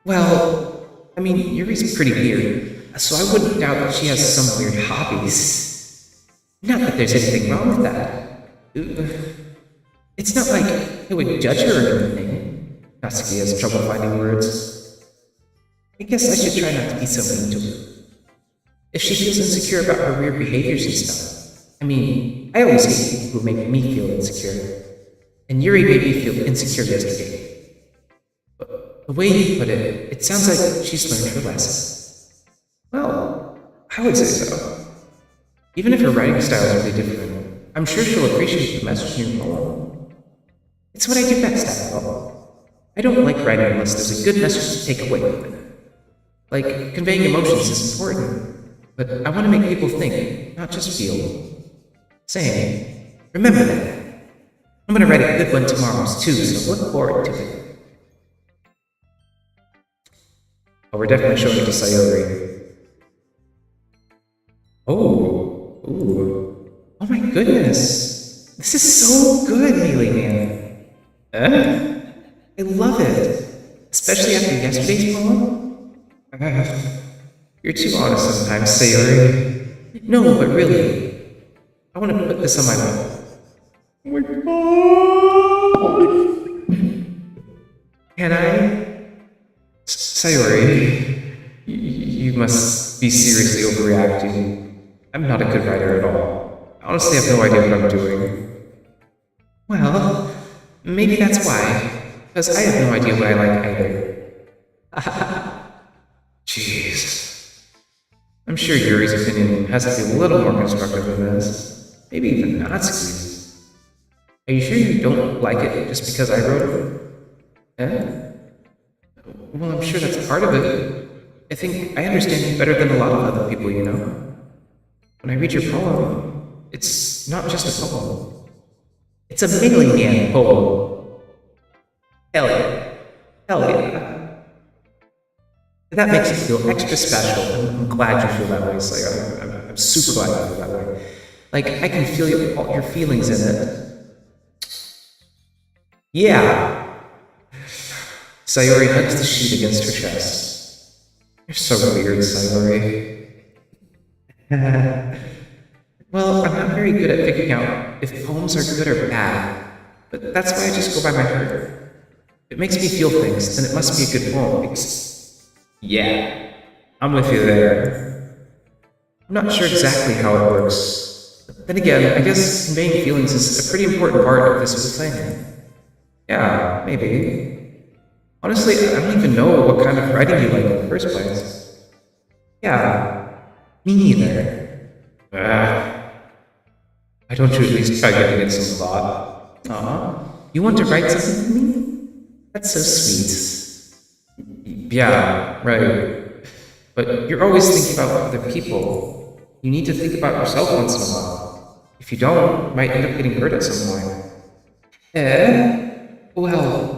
Well, I mean, Yuri's pretty weird, so I wouldn't doubt that she has some weird hobbies. Not that there's anything wrong with that. It's not like I would judge her or anything. Natsuki has trouble finding words. I guess I should try not to be so mean to her. If she feels insecure about her weird behaviors and stuff. I mean, I always hate people who make me feel insecure. And Yuri made me feel insecure yesterday. But the way you put it, it sounds like she's learned her lesson. Well, I would say so. Even if her writing style is really different, I'm sure she'll appreciate the message in your poem. It's what I do best, after all. I don't like writing unless there's a good message to take away from it. Like, conveying emotions is important, but I want to make people think, not just feel. Saying, remember that. I'm going to write a good one tomorrow too, so look forward to it. Oh, we're definitely showing it to Sayori. Oh, ooh. Oh my goodness. This is so good, Melee Man. I love it. Especially after yesterday's poem. You're too honest sometimes, Sayori. No, but really. I want to put this on my wall. Oh my god! Can I? Sayori, you must be seriously overreacting. I'm not a good writer at all. I honestly have no idea what I'm doing. Well, maybe that's why. Because I have no idea what I like either. Jeez. I'm sure Yuri's opinion has to be a little more constructive than this. Maybe even Natsuki's. Are you sure you don't like it just because I wrote it? Eh? Well, I'm sure that's part of it. I think I understand you better than a lot of other people, When I read your poem, it's not just a poem. It's a Melee Man poem. Hell yeah. Hell yeah. That makes it feel extra special. I'm glad you feel that way, Slayer. I'm super glad you feel that way. Like, I can feel all your feelings in it. Yeah. Sayori hugs the sheet against her chest. You're so weird, Sayori. Well, I'm not very good at figuring out if poems are good or bad, but that's why I just go by my heart. If it makes me feel things, then it must be a good poem. Yeah, I'm with you there. I'm not sure exactly how it works. But then again, I guess conveying feelings is a pretty important part of this whole thing. Yeah, maybe. Honestly, I don't even know what kind of writing you like in the first place. Yeah, me neither. Why don't you at least try giving it some thought? You want to write something for me? That's so sweet. Yeah, right. But you're always thinking about other people. You need to think about yourself once in a while. If you don't, you might end up getting hurt at some point. Well,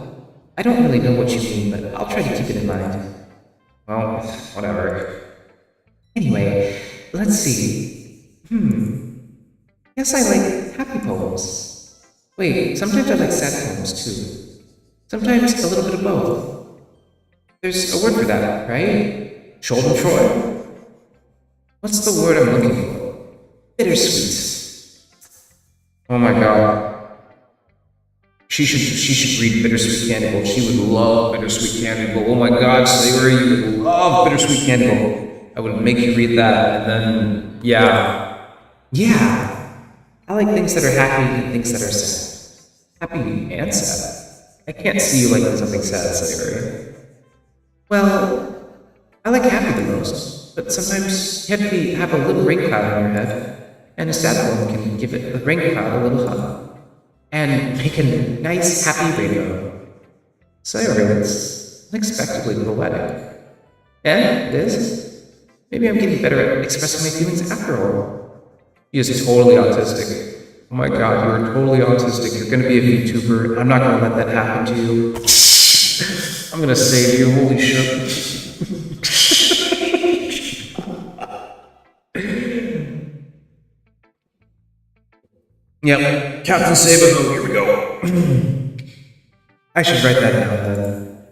I don't really know what you mean, but I'll try to keep it in mind. Well, whatever. Anyway, let's see. Guess I like happy poems. Wait, sometimes I like sad poems too. Sometimes a little bit of both. There's a word for that, right? Schadenfreude? What's the word I'm looking for? Bittersweet. Oh my god. She should read Bittersweet Candle. She would love Bittersweet Candle. Oh my god, Sayori, you would love Bittersweet Candle. I would make you read that, and then, yeah. Yeah. I like things that are happy and things that are sad. Happy and sad. I can't see you liking something sad, Sayori. Well, I like happy the most, but sometimes you have to have a little rain cloud on your head, and a sad one can give it the rain cloud a little hug. And make a nice, happy rainbow. Sayori, it's unexpectedly poetic. Yeah, it is. Maybe I'm getting better at expressing my feelings after all. He is totally autistic. Oh my god, you are totally autistic. You're gonna be a VTuber. I'm not gonna let that happen to you. I'm gonna save you, holy shit. Yep, Captain Sabermo, here we go. I should write that down then.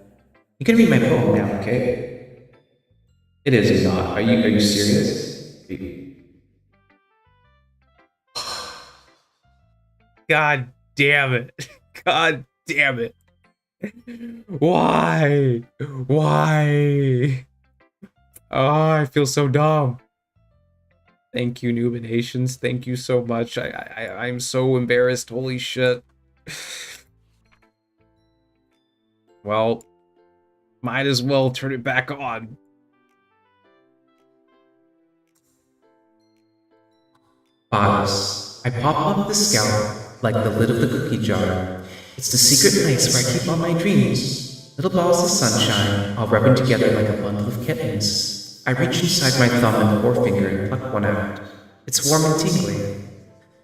You can read my poem now, okay? It is not. Are you serious? God damn it. God damn it. Why? Why? Oh, I feel so dumb. Thank you, Numinations. Thank you so much. I'm so embarrassed. Holy shit. Well, might as well turn it back on. Bodice. I pop up the scout like the lid of the cookie jar. It's the secret place where I keep all my dreams. Little balls of sunshine, all rubbing together like a bundle of kittens. I reach inside my thumb and forefinger and pluck one out. It's warm and tingly.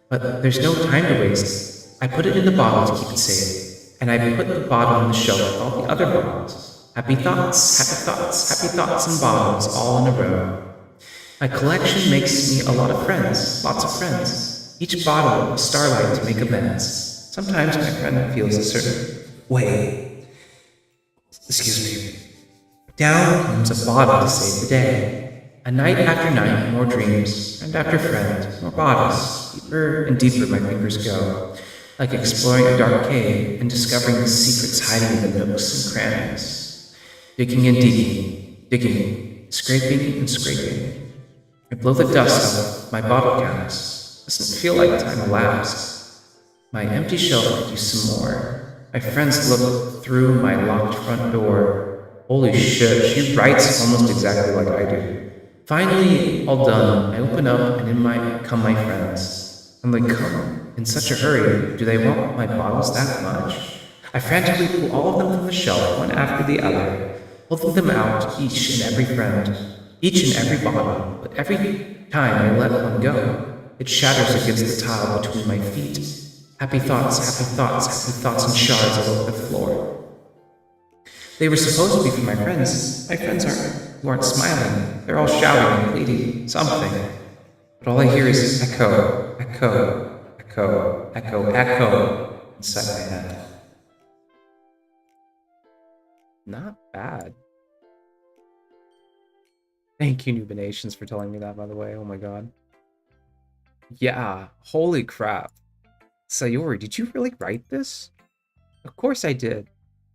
But there's no time to waste. I put it in the bottle to keep it safe. And I put the bottle on the shelf with all the other bottles. Happy thoughts, and bottles all in a row. My collection makes me a lot of friends, lots of friends. Each bottle a starlight to make amends. Sometimes my friend feels a certain way. Excuse me. Down comes a bottle to save the day. A night after night, more dreams, and after friends, more bottles. Deeper and deeper my fingers go, like exploring a dark cave and discovering the secrets hiding in the nooks and crannies. Digging and digging, scraping and scraping. I blow the dust off my bottle caps. Doesn't feel like time elapsed. My empty shelf could use some more. My friends look through my locked front door. Holy shit, she writes almost exactly like I do. Finally, all done, I open up and in come my friends. And they come in such a hurry. Do they want my bottles that much? I frantically pull all of them from the shelf, one after the other, pulling them out, each and every friend, each and every bottle. But every time I let one go, it shatters against the tile between my feet. Happy thoughts, and shards all over the floor. They were supposed to be for my friends. My friends aren't smiling. They're all shouting and pleading something. But all I hear is echo, echo, echo, echo, echo inside my head. Not bad. Thank you, Nubinations, for telling me that, by the way. Oh my god. Yeah, holy crap. Sayori, did you really write this? Of course I did.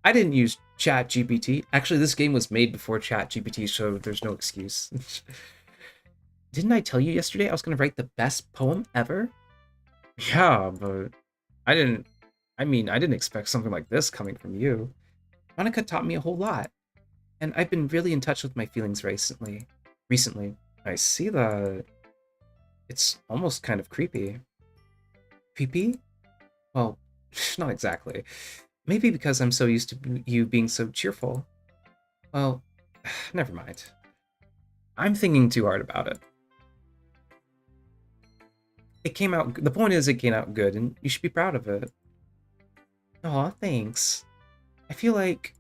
I didn't use ChatGPT. Actually, this game was made before ChatGPT, so there's no excuse. Didn't I tell you yesterday I was going to write the best poem ever? Yeah, but I didn't... I didn't expect something like this coming from you. Monica taught me a whole lot, and I've been really in touch with my feelings recently. I see that. It's almost kind of creepy. Creepy? Well, not exactly. Maybe because I'm so used to you being so cheerful. Well, never mind. I'm thinking too hard about it. It came out... The point is, it came out good, and you should be proud of it. Aw, thanks. I feel like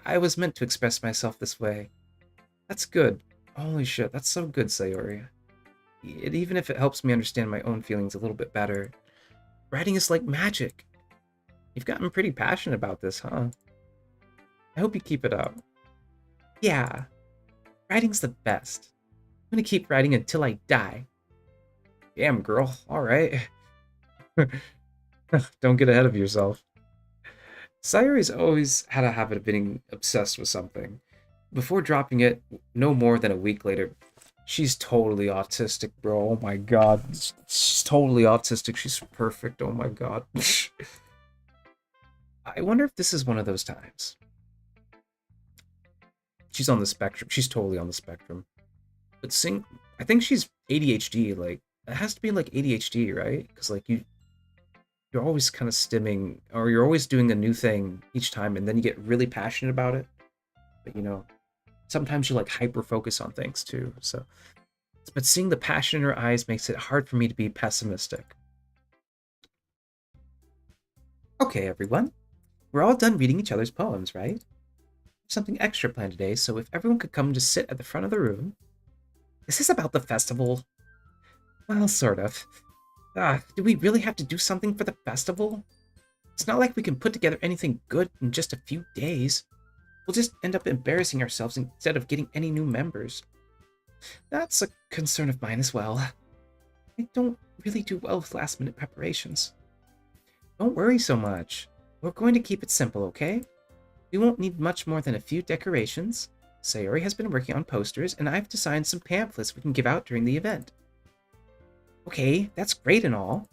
I was meant to express myself this way. That's good. Holy shit, that's so good, Sayori. Even if it helps me understand my own feelings a little bit better. Writing is like magic. You've gotten pretty passionate about this, huh? I hope you keep it up. Yeah. Writing's the best. I'm gonna keep writing until I die. Damn, girl. Alright. Don't get ahead of yourself. Sayori's always had a habit of being obsessed with something. Before dropping it, no more than a week later, she's totally autistic, bro. Oh my god. She's totally autistic. She's perfect. Oh my god. I wonder if this is one of those times. She's on the spectrum. She's totally on the spectrum. But I think she's ADHD. Like, it has to be like ADHD, right? Because like you're always kind of stimming, or you're always doing a new thing each time, and then you get really passionate about it. But you know, sometimes you like hyper focus on things too. So, but seeing the passion in her eyes makes it hard for me to be pessimistic. Okay, everyone. We're all done reading each other's poems, right? Something extra planned today, so if everyone could come and just sit at the front of the room. Is this about the festival? Well, sort of. Do we really have to do something for the festival? It's not like we can put together anything good in just a few days. We'll just end up embarrassing ourselves instead of getting any new members. That's a concern of mine as well. I don't really do well with last-minute preparations. Don't worry so much. We're going to keep it simple, okay? We won't need much more than a few decorations. Sayori has been working on posters, and I've designed some pamphlets we can give out during the event. Okay, that's great and all,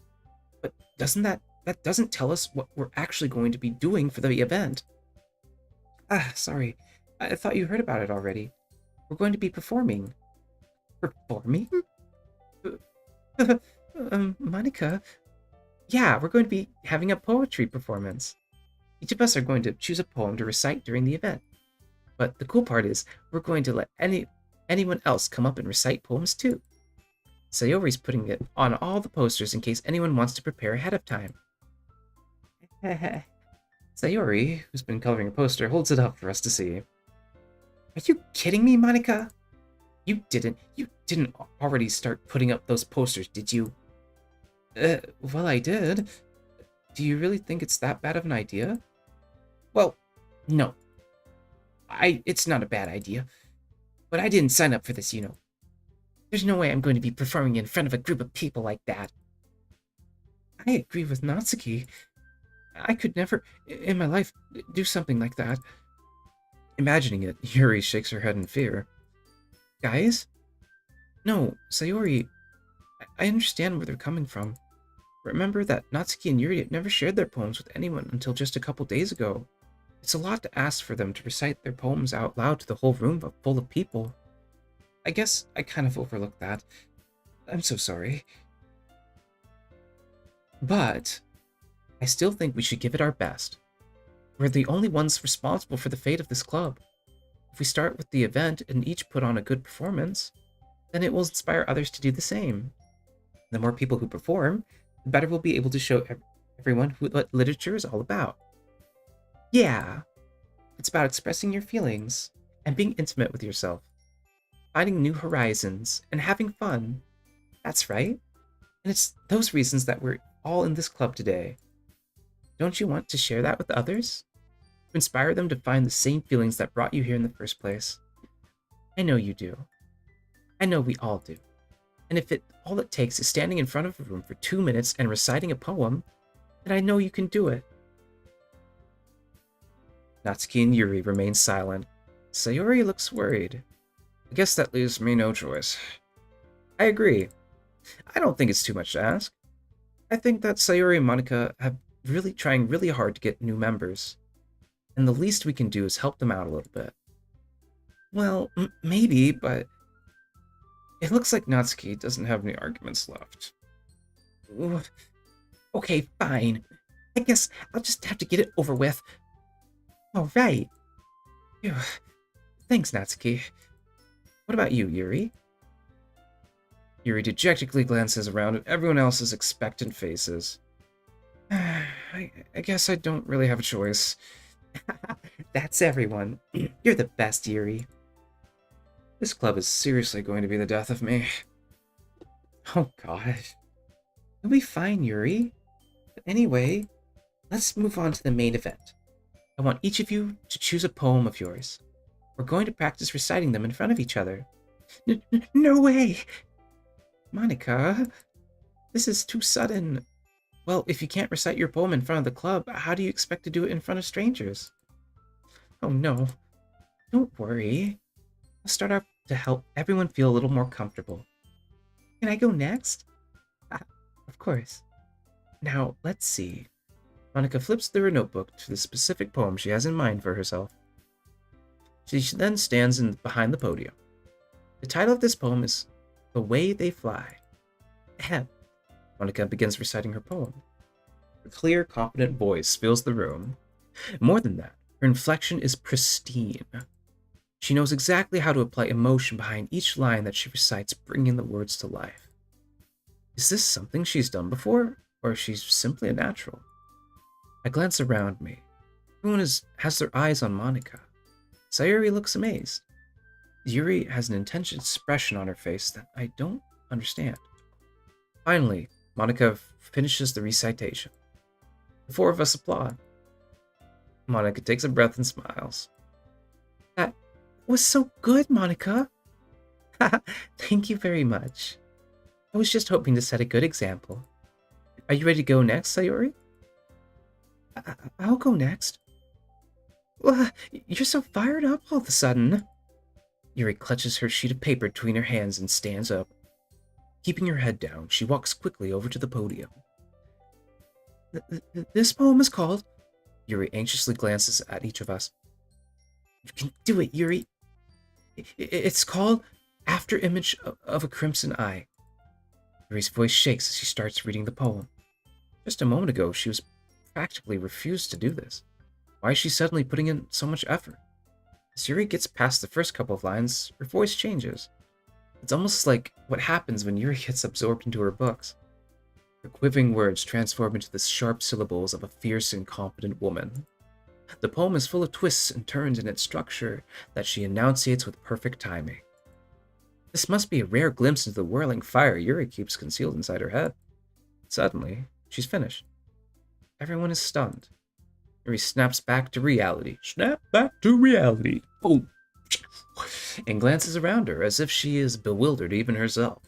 but that doesn't tell us what we're actually going to be doing for the event. Sorry. I thought you heard about it already. We're going to be performing. Performing? Monica? Yeah, we're going to be having a poetry performance. Each of us are going to choose a poem to recite during the event. But the cool part is, we're going to let anyone else come up and recite poems too. Sayori's putting it on all the posters in case anyone wants to prepare ahead of time. Sayori, who's been coloring a poster, holds it up for us to see. Are you kidding me, Monica? You didn't already start putting up those posters, did you? Well, I did. Do you really think it's that bad of an idea? Well, no. It's not a bad idea. But I didn't sign up for this, you know. There's no way I'm going to be performing in front of a group of people like that. I agree with Natsuki. I could never, in my life, do something like that. Imagining it, Yuri shakes her head in fear. Guys? No, Sayori, I understand where they're coming from. Remember that Natsuki and Yuri never shared their poems with anyone until just a couple days ago. It's a lot to ask for them to recite their poems out loud to the whole room full of people. I guess I kind of overlooked that. I'm so sorry. But I still think we should give it our best. We're the only ones responsible for the fate of this club. If we start with the event and each put on a good performance, then it will inspire others to do the same. The more people who perform, the better we'll be able to show everyone what literature is all about. Yeah. It's about expressing your feelings and being intimate with yourself, finding new horizons, and having fun. That's right. And it's those reasons that we're all in this club today. Don't you want to share that with others? To inspire them to find the same feelings that brought you here in the first place? I know you do. I know we all do. And if all it takes is standing in front of a room for 2 minutes and reciting a poem, then I know you can do it. Natsuki and Yuri remain silent. Sayori looks worried. I guess that leaves me no choice. I agree. I don't think it's too much to ask. I think that Sayori and Monica have really trying really hard to get new members, and the least we can do is help them out a little bit. Well, maybe, but it looks like Natsuki doesn't have any arguments left. Ooh. Okay, fine. I guess I'll just have to get it over with. All right. Phew. Thanks, Natsuki. What about you, Yuri? Yuri dejectedly glances around at everyone else's expectant faces. I guess I don't really have a choice. That's everyone. You're the best, Yuri. This club is seriously going to be the death of me. Oh gosh. You'll be fine, Yuri. But anyway, let's move on to the main event. I want each of you to choose a poem of yours. We're going to practice reciting them in front of each other. No way! Monica, this is too sudden. Well, if you can't recite your poem in front of the club, how do you expect to do it in front of strangers? Oh no. Don't worry. I'll start off to help everyone feel a little more comfortable. Can I go next? Of course. Now, let's see. Monica flips through her notebook to the specific poem she has in mind for herself. She then stands behind the podium. The title of this poem is The Way They Fly. Ahem. Monica begins reciting her poem. Her clear, confident voice fills the room. More than that, her inflection is pristine. She knows exactly how to apply emotion behind each line that she recites, bringing the words to life. Is this something she's done before, or is she simply a natural? I glance around me. Everyone has their eyes on Monica. Sayori looks amazed. Yuri has an intense expression on her face that I don't understand. Finally, Monica finishes the recitation. The four of us applaud. Monica takes a breath and smiles. That was so good, Monica. Thank you very much. I was just hoping to set a good example. Are you ready to go next, Sayori? I'll go next. You're so fired up all of a sudden. Yuri clutches her sheet of paper between her hands and stands up. Keeping her head down, she walks quickly over to the podium. This poem is called... Yuri anxiously glances at each of us. You can do it, Yuri. It's called After Image of a Crimson Eye. Yuri's voice shakes as she starts reading the poem. Just a moment ago, she was practically refused to do this. Why is she suddenly putting in so much effort? As Yuri gets past the first couple of lines, her voice changes. It's almost like what happens when Yuri gets absorbed into her books. Her quivering words transform into the sharp syllables of a fierce and confident woman. The poem is full of twists and turns in its structure that she enunciates with perfect timing. This must be a rare glimpse into the whirling fire Yuri keeps concealed inside her head. Suddenly, she's finished. Everyone is stunned. Yuri snaps back to reality. Snap back to reality. Boom. And glances around her as if she is bewildered even herself.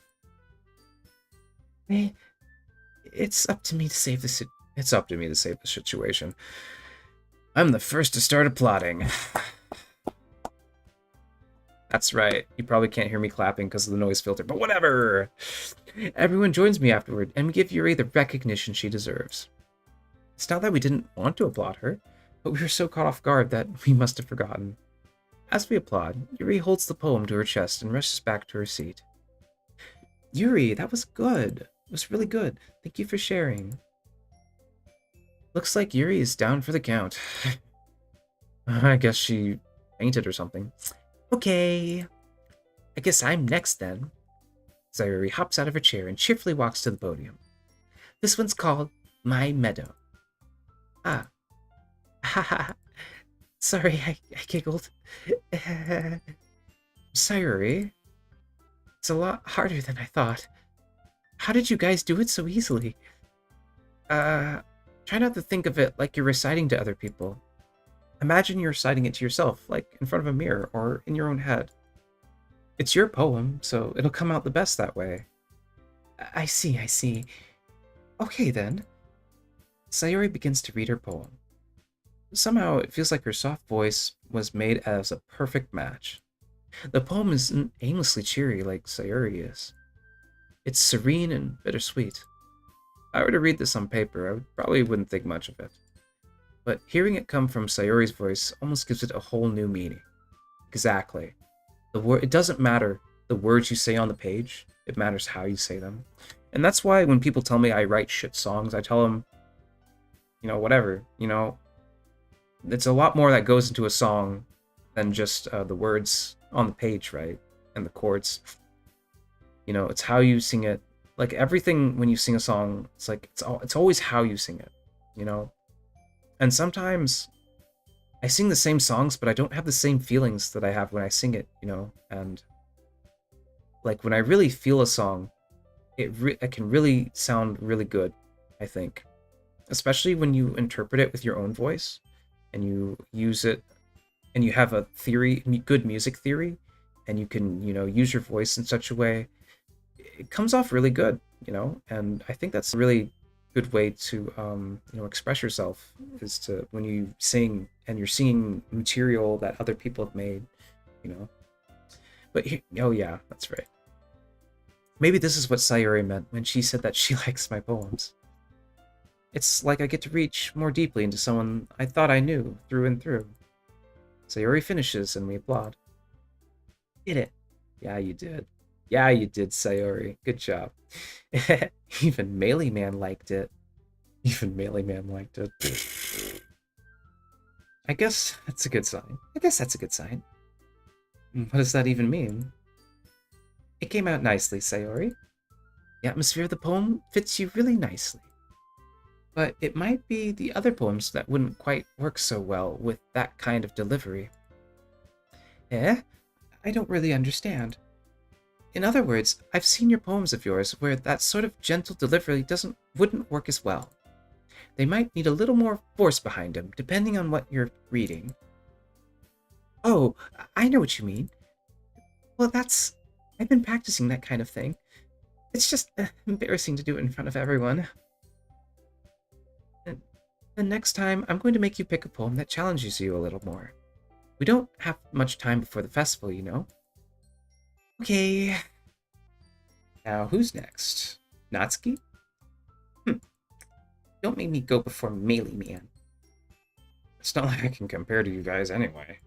It's up to me to save the situation. I'm the first to start applauding. That's right. You probably can't hear me clapping because of the noise filter, but whatever. Everyone joins me afterward, and we give Yuri the recognition she deserves. It's not that we didn't want to applaud her, but we were so caught off guard that we must have forgotten. As we applaud, Yuri holds the poem to her chest and rushes back to her seat. Yuri, that was good. It was really good. Thank you for sharing. Looks like Yuri is down for the count. I guess she fainted or something. Okay. I guess I'm next then. Sayori hops out of her chair and cheerfully walks to the podium. This one's called My Meadow. Ah. Sorry, I giggled. Sayuri, it's a lot harder than I thought. How did you guys do it so easily? Uh, Try not to think of it like you're reciting to other people. Imagine you're reciting it to yourself, like in front of a mirror or in your own head. It's your poem, so it'll come out the best that way. I see, I see. Okay then. Sayori begins to read her poem. Somehow it feels like her soft voice was made as a perfect match. The poem isn't aimlessly cheery like Sayori is. It's serene and bittersweet. If I were to read this on paper, probably wouldn't think much of it. But hearing it come from Sayori's voice almost gives it a whole new meaning. Exactly. It doesn't matter the words you say on the page, it matters how you say them. And that's why when people tell me I write shit songs, I tell them, whatever, it's a lot more that goes into a song than just the words on the page, right? And the chords. It's how you sing it. Like everything when you sing a song, it's like it's always how you sing it, And sometimes I sing the same songs, but I don't have the same feelings that I have when I sing it, And like when I really feel a song, it can really sound really good, I think. Especially when you interpret it with your own voice and you use it and you have a theory, good music theory, and you can, use your voice in such a way, it comes off really good, And I think that's a really good way to, express yourself is to when you sing and you're singing material that other people have made, But oh yeah, that's right. Maybe this is what Sayori meant when she said that she likes my poems. It's like I get to reach more deeply into someone I thought I knew through and through. Sayori finishes and we applaud. Did it. Yeah, you did. Yeah, you did, Sayori. Good job. Even Melee Man liked it. Even Melee Man liked it. I guess that's a good sign. What does that even mean? It came out nicely, Sayori. The atmosphere of the poem fits you really nicely. But it might be the other poems that wouldn't quite work so well with that kind of delivery. Eh? I don't really understand. In other words, I've seen your poems of yours where that sort of gentle delivery wouldn't work as well. They might need a little more force behind them, depending on what you're reading. Oh, I know what you mean. Well, I've been practicing that kind of thing. It's just embarrassing to do it in front of everyone. The next time, I'm going to make you pick a poem that challenges you a little more. We don't have much time before the festival, Okay. Now, who's next? Natsuki? Don't make me go before Melee Man. It's not like I can compare to you guys anyway.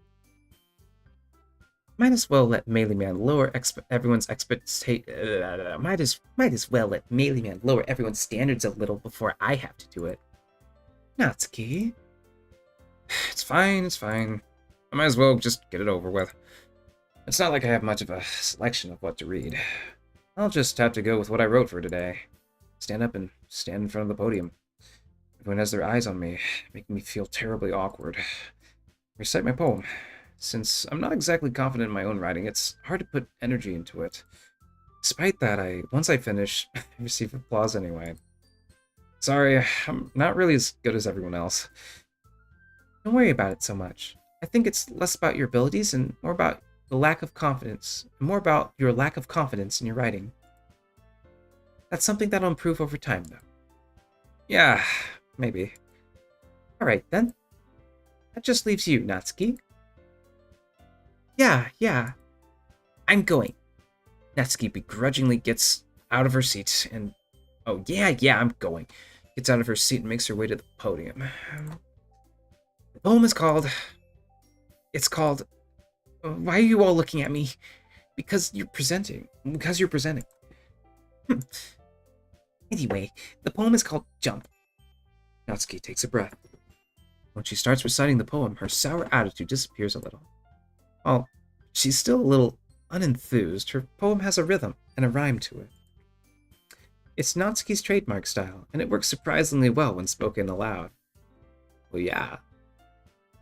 Might as well let Melee Man lower everyone's might as well let Melee Man lower everyone's standards a little before I have to do it. Natsuki? It's fine. I might as well just get it over with. It's not like I have much of a selection of what to read. I'll just have to go with what I wrote for today. Stand up and stand in front of the podium. Everyone has their eyes on me, making me feel terribly awkward. Recite my poem. Since I'm not exactly confident in my own writing, it's hard to put energy into it. Despite that, once I finish, I receive applause anyway. Sorry, I'm not really as good as everyone else. Don't worry about it so much. I think it's less about your abilities and more about your lack of confidence in your writing. That's something that'll improve over time, though. Yeah, maybe. Alright, then. That just leaves you, Natsuki. Yeah. I'm going. Natsuki begrudgingly gets out of her seat and... Oh, yeah, I'm going. Gets out of her seat and makes her way to the podium. The poem is called... It's called... Why are you all looking at me? Because you're presenting. Anyway, the poem is called Jump. Natsuki takes a breath. When she starts reciting the poem, her sour attitude disappears a little. While she's still a little unenthused, her poem has a rhythm and a rhyme to it. It's Natsuki's trademark style, and it works surprisingly well when spoken aloud. Well, yeah.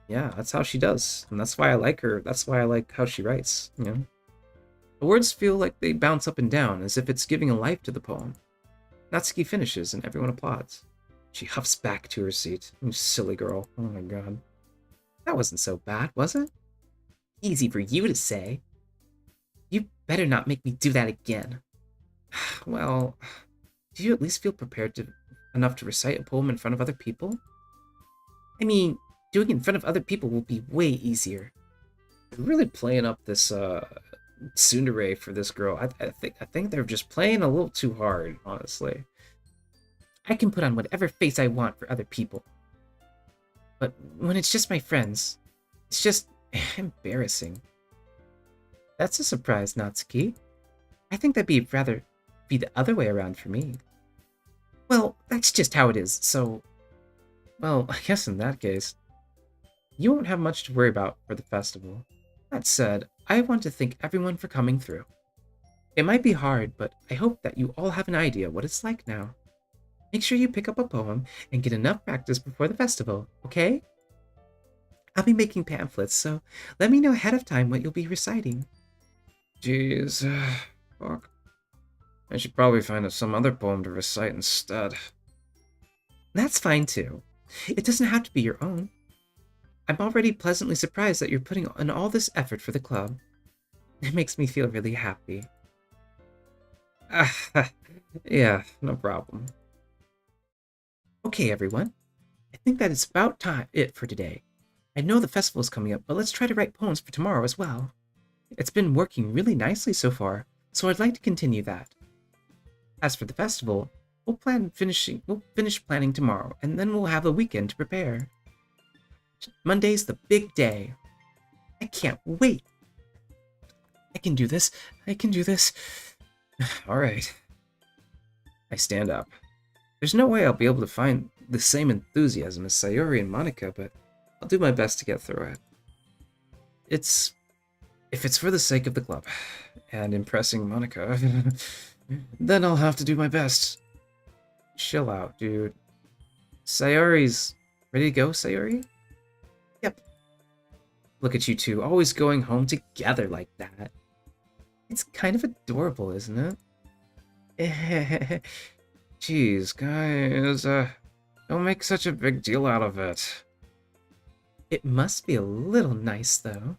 Yeah, that's how she does. And that's why I like her. That's why I like how she writes, you know? The words feel like they bounce up and down, as if it's giving a life to the poem. Natsuki finishes, and everyone applauds. She huffs back to her seat. You silly girl. Oh my god. That wasn't so bad, was it? Easy for you to say. You better not make me do that again. Well, do you at least feel enough to recite a poem in front of other people? I mean, doing it in front of other people will be way easier. They're really playing up this tsundere for this girl. I think they're just playing a little too hard, honestly. I can put on whatever face I want for other people. But when it's just my friends, it's just embarrassing. That's a surprise, Natsuki. I think that'd rather be the other way around for me. Well, that's just how it is, so... Well, I guess in that case, you won't have much to worry about for the festival. That said, I want to thank everyone for coming through. It might be hard, but I hope that you all have an idea what it's like now. Make sure you pick up a poem and get enough practice before the festival, okay? I'll be making pamphlets, so let me know ahead of time what you'll be reciting. Jeez, fuck. I should probably find some other poem to recite instead. That's fine too. It doesn't have to be your own. I'm already pleasantly surprised that you're putting in all this effort for the club. It makes me feel really happy. Yeah, no problem. Okay, everyone. I think that is about it for today. I know the festival is coming up, but let's try to write poems for tomorrow as well. It's been working really nicely so far, so I'd like to continue that. As for the festival, we'll finish planning tomorrow, and then we'll have a weekend to prepare. Monday's the big day. I can't wait. I can do this. I can do this. Alright. I stand up. There's no way I'll be able to find the same enthusiasm as Sayori and Monica, but I'll do my best to get through it. If it's for the sake of the club, and impressing Monica, then I'll have to do my best. Chill out, dude. Sayori's... Ready to go, Sayori? Yep. Look at you two, always going home together like that. It's kind of adorable, isn't it? Jeez, guys, don't make such a big deal out of it. It must be a little nice, though.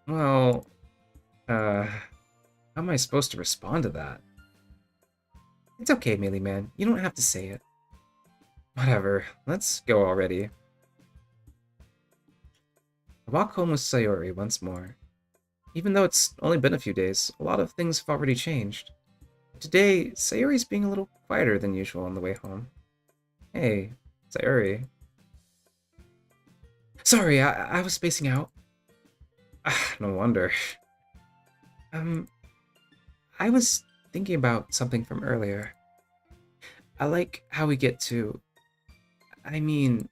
Well, how am I supposed to respond to that? It's okay, Melee Man. You don't have to say it. Whatever, let's go already. I walk home with Sayori once more. Even though it's only been a few days, a lot of things have already changed. Today, Sayori's being a little quieter than usual on the way home. Hey, Sayori. Sorry, I was spacing out. No wonder. I was thinking about something from earlier. I like how we get to... I mean...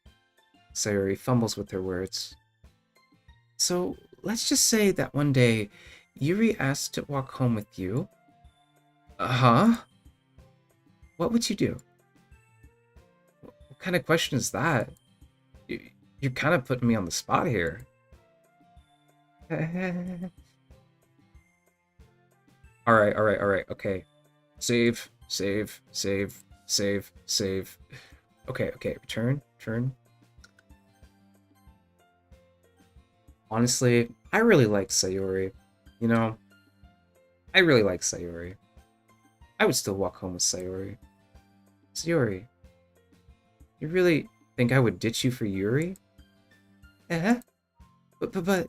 Sayori fumbles with her words. So, let's just say that one day, Yuri asked to walk home with you. Uh-huh? What would you do? What kind of question is that? You're kind of putting me on the spot here. Alright, okay. Save. Okay, return. Honestly, I really like Sayori. You know, I really like Sayori. I would still walk home with Sayori. Sayori, you really think I would ditch you for Yuri? But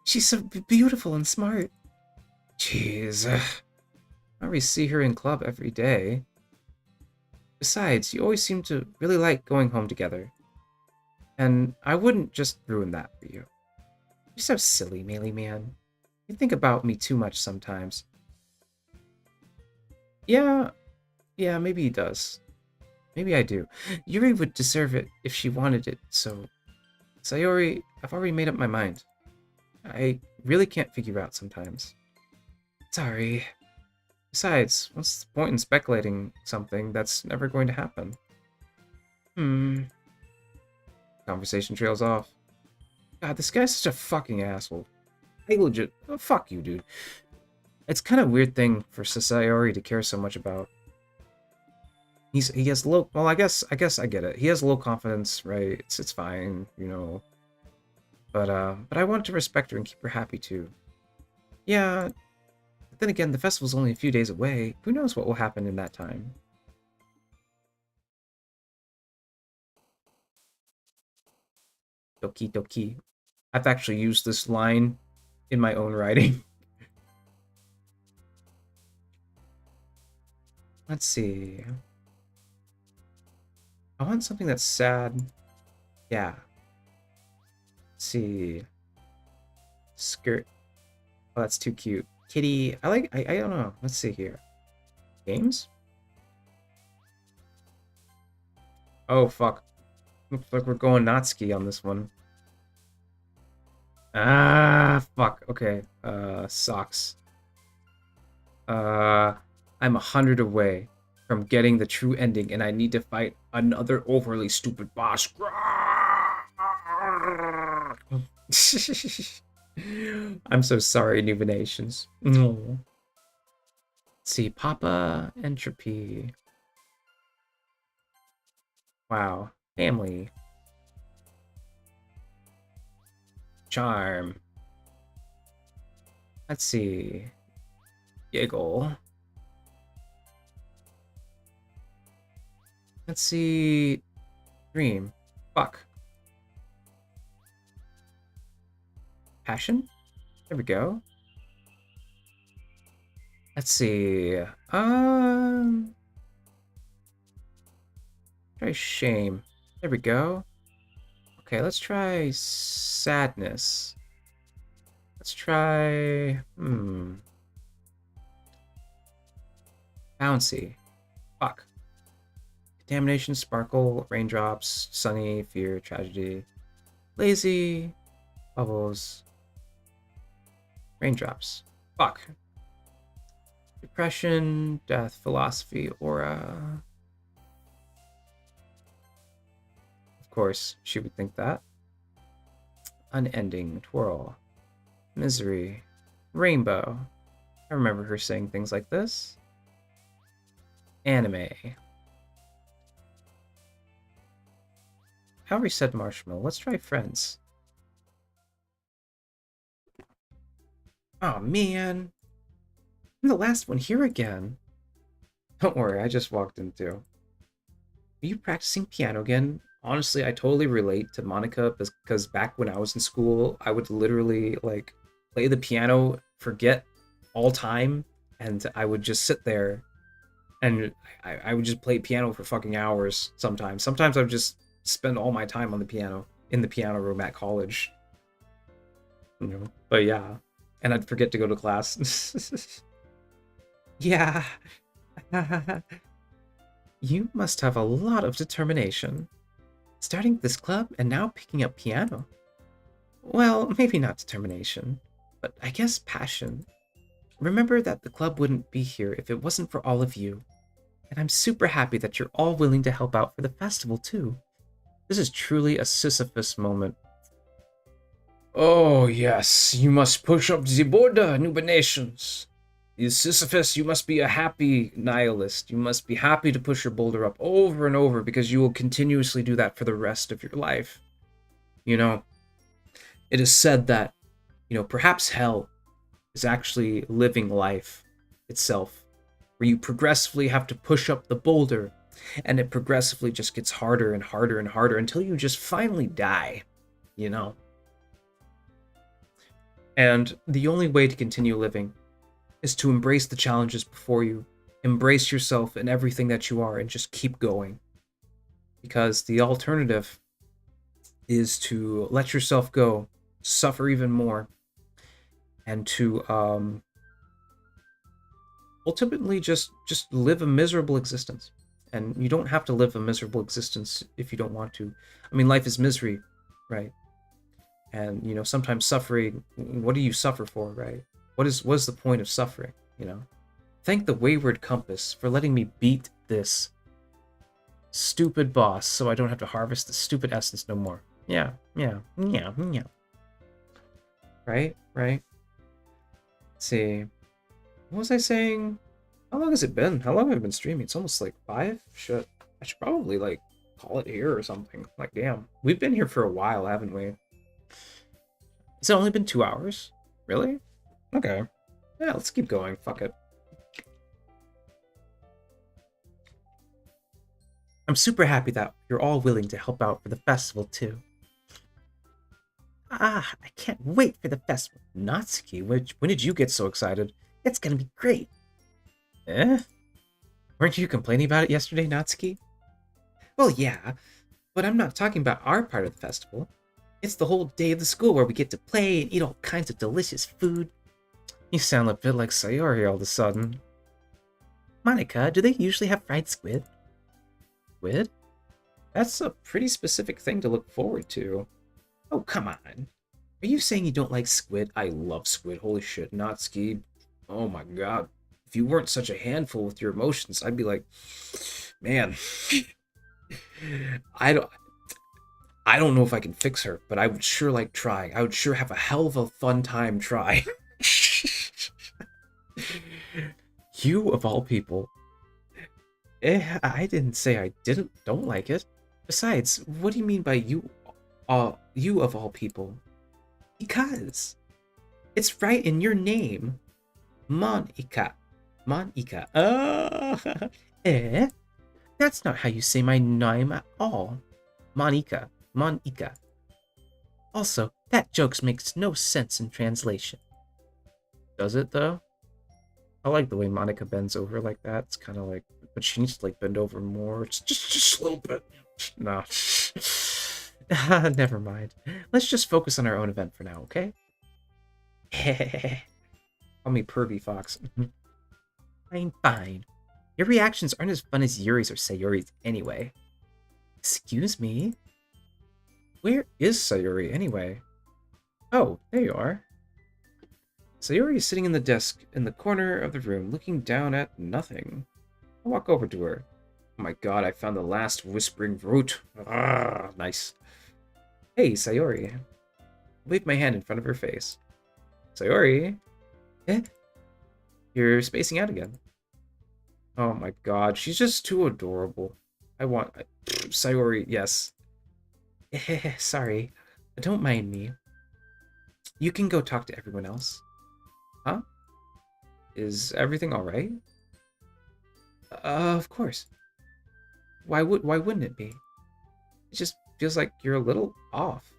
she's so beautiful and smart. Jeez, I always see her in club every day. Besides, you always seem to really like going home together. And I wouldn't just ruin that for you. You're so silly, Melee Man. You think about me too much sometimes. Yeah, maybe he does. Maybe I do. Yuri would deserve it if she wanted it, so... Sayori, I've already made up my mind. I really can't figure out sometimes. Sorry. Besides, what's the point in speculating something that's never going to happen? Conversation trails off. God, this guy's such a fucking asshole. I legit... Oh, fuck you, dude. It's kind of a weird thing for Sayori to care so much about. He has low... Well, I guess I get it. He has low confidence, right? It's fine, you know. But I want to respect her and keep her happy, too. Yeah, but then again, the festival's only a few days away. Who knows what will happen in that time? Doki Doki. I've actually used this line in my own writing. Let's see. I want something that's sad. Yeah. Let's see. Skirt. Oh, that's too cute. Kitty. I don't know. Let's see here. Games? Oh, fuck. Looks like we're going Natsuki on this one. Ah, fuck. Okay. Socks. I'm 100 away from getting the true ending, and I need to fight another overly stupid boss. I'm so sorry, Numinations. Let's see, Papa Entropy. Wow. Family. Charm. Let's see. Giggle. Let's see. Dream. Fuck. Passion? There we go. Let's see. Try shame. There we go. Okay, let's try sadness. Let's try... Bouncy. Fuck. Contamination, sparkle, raindrops, sunny, fear, tragedy. Lazy. Bubbles. Raindrops. Fuck. Depression, death, philosophy, aura. Of course, she would think that. Unending, twirl. Misery. Rainbow. I remember her saying things like this. Anime. How said marshmallow. Let's try friends. Oh man. I'm the last one here again. Don't worry, I just walked in too. Are you practicing piano again? Honestly, I totally relate to Monica because back when I was in school, I would literally like play the piano, forget all time, and I would just sit there and I would just play piano for fucking hours sometimes. Sometimes I would just spend all my time on the piano in the piano room at college. You know, but yeah. And I'd forget to go to class. Yeah. You must have a lot of determination. Starting this club and now picking up piano. Well, maybe not determination, but I guess passion. Remember that the club wouldn't be here if it wasn't for all of you. And I'm super happy that you're all willing to help out for the festival too. This is truly a Sisyphus moment. Oh yes, you must push up the border, Nubinations. You Sisyphus, you must be a happy nihilist. You must be happy to push your boulder up over and over because you will continuously do that for the rest of your life. You know, it is said that, perhaps hell is actually living life itself, where you progressively have to push up the boulder, and it progressively just gets harder and harder and harder until you just finally die, And the only way to continue living is to embrace the challenges before you, embrace yourself and everything that you are, and just keep going. Because the alternative is to let yourself go, suffer even more, and to ultimately just live a miserable existence. And you don't have to live a miserable existence if you don't want to. I mean, life is misery, right? And sometimes suffering, what do you suffer for, right? What is the point of suffering, Thank the Wayward Compass for letting me beat this stupid boss so I don't have to harvest the stupid essence no more. Yeah, yeah, yeah, yeah. Right, right. Let's see. What was I saying? How long has it been? How long have I been streaming? It's almost like 5? Shit. I should probably, like, call it here or something. Like, damn. We've been here for a while, haven't we? Has it only been 2 hours? Really? Okay. Yeah, let's keep going. Fuck it. I'm super happy that you're all willing to help out for the festival, too. Ah, I can't wait for the festival. Natsuki, when did you get so excited? It's gonna be great. Eh? Weren't you complaining about it yesterday, Natsuki? Well, yeah, but I'm not talking about our part of the festival. It's the whole day of the school where we get to play and eat all kinds of delicious food. You sound a bit like Sayori all of a sudden. Monica, do they usually have fried squid? Squid? That's a pretty specific thing to look forward to. Oh, come on. Are you saying you don't like squid? I love squid. Holy shit, Natsuki. Oh my god. If you weren't such a handful with your emotions, I'd be like, man, I don't I don't know if I can fix her, but I would sure like trying. I would sure have a hell of a fun time trying. You of all people. I didn't say I don't like it. Besides, what do you mean by you of all people? Because it's right in your name. Monica. Monica. Eh? That's not how you say my name at all. Monica. Monica. Also, that joke makes no sense in translation. Does it, though? I like the way Monica bends over like that. It's kind of like, but she needs to like bend over more. It's just a little bit. No. Never mind. Let's just focus on our own event for now, okay? Call me Pervy Fox. Fine, fine. Your reactions aren't as fun as Yuri's or Sayori's anyway. Excuse me? Where is Sayori anyway? Oh, there you are. Sayori is sitting in the desk in the corner of the room, looking down at nothing. I walk over to her. Oh my god, I found the last whispering root. Ah, nice. Hey, Sayori. I wave my hand in front of her face. Sayori? Eh? You're spacing out again. Oh my god, she's just too adorable. Sayori, yes. Sorry. Don't mind me. You can go talk to everyone else. Huh? Is everything alright? Of course. Why wouldn't it be? It just feels like you're a little off.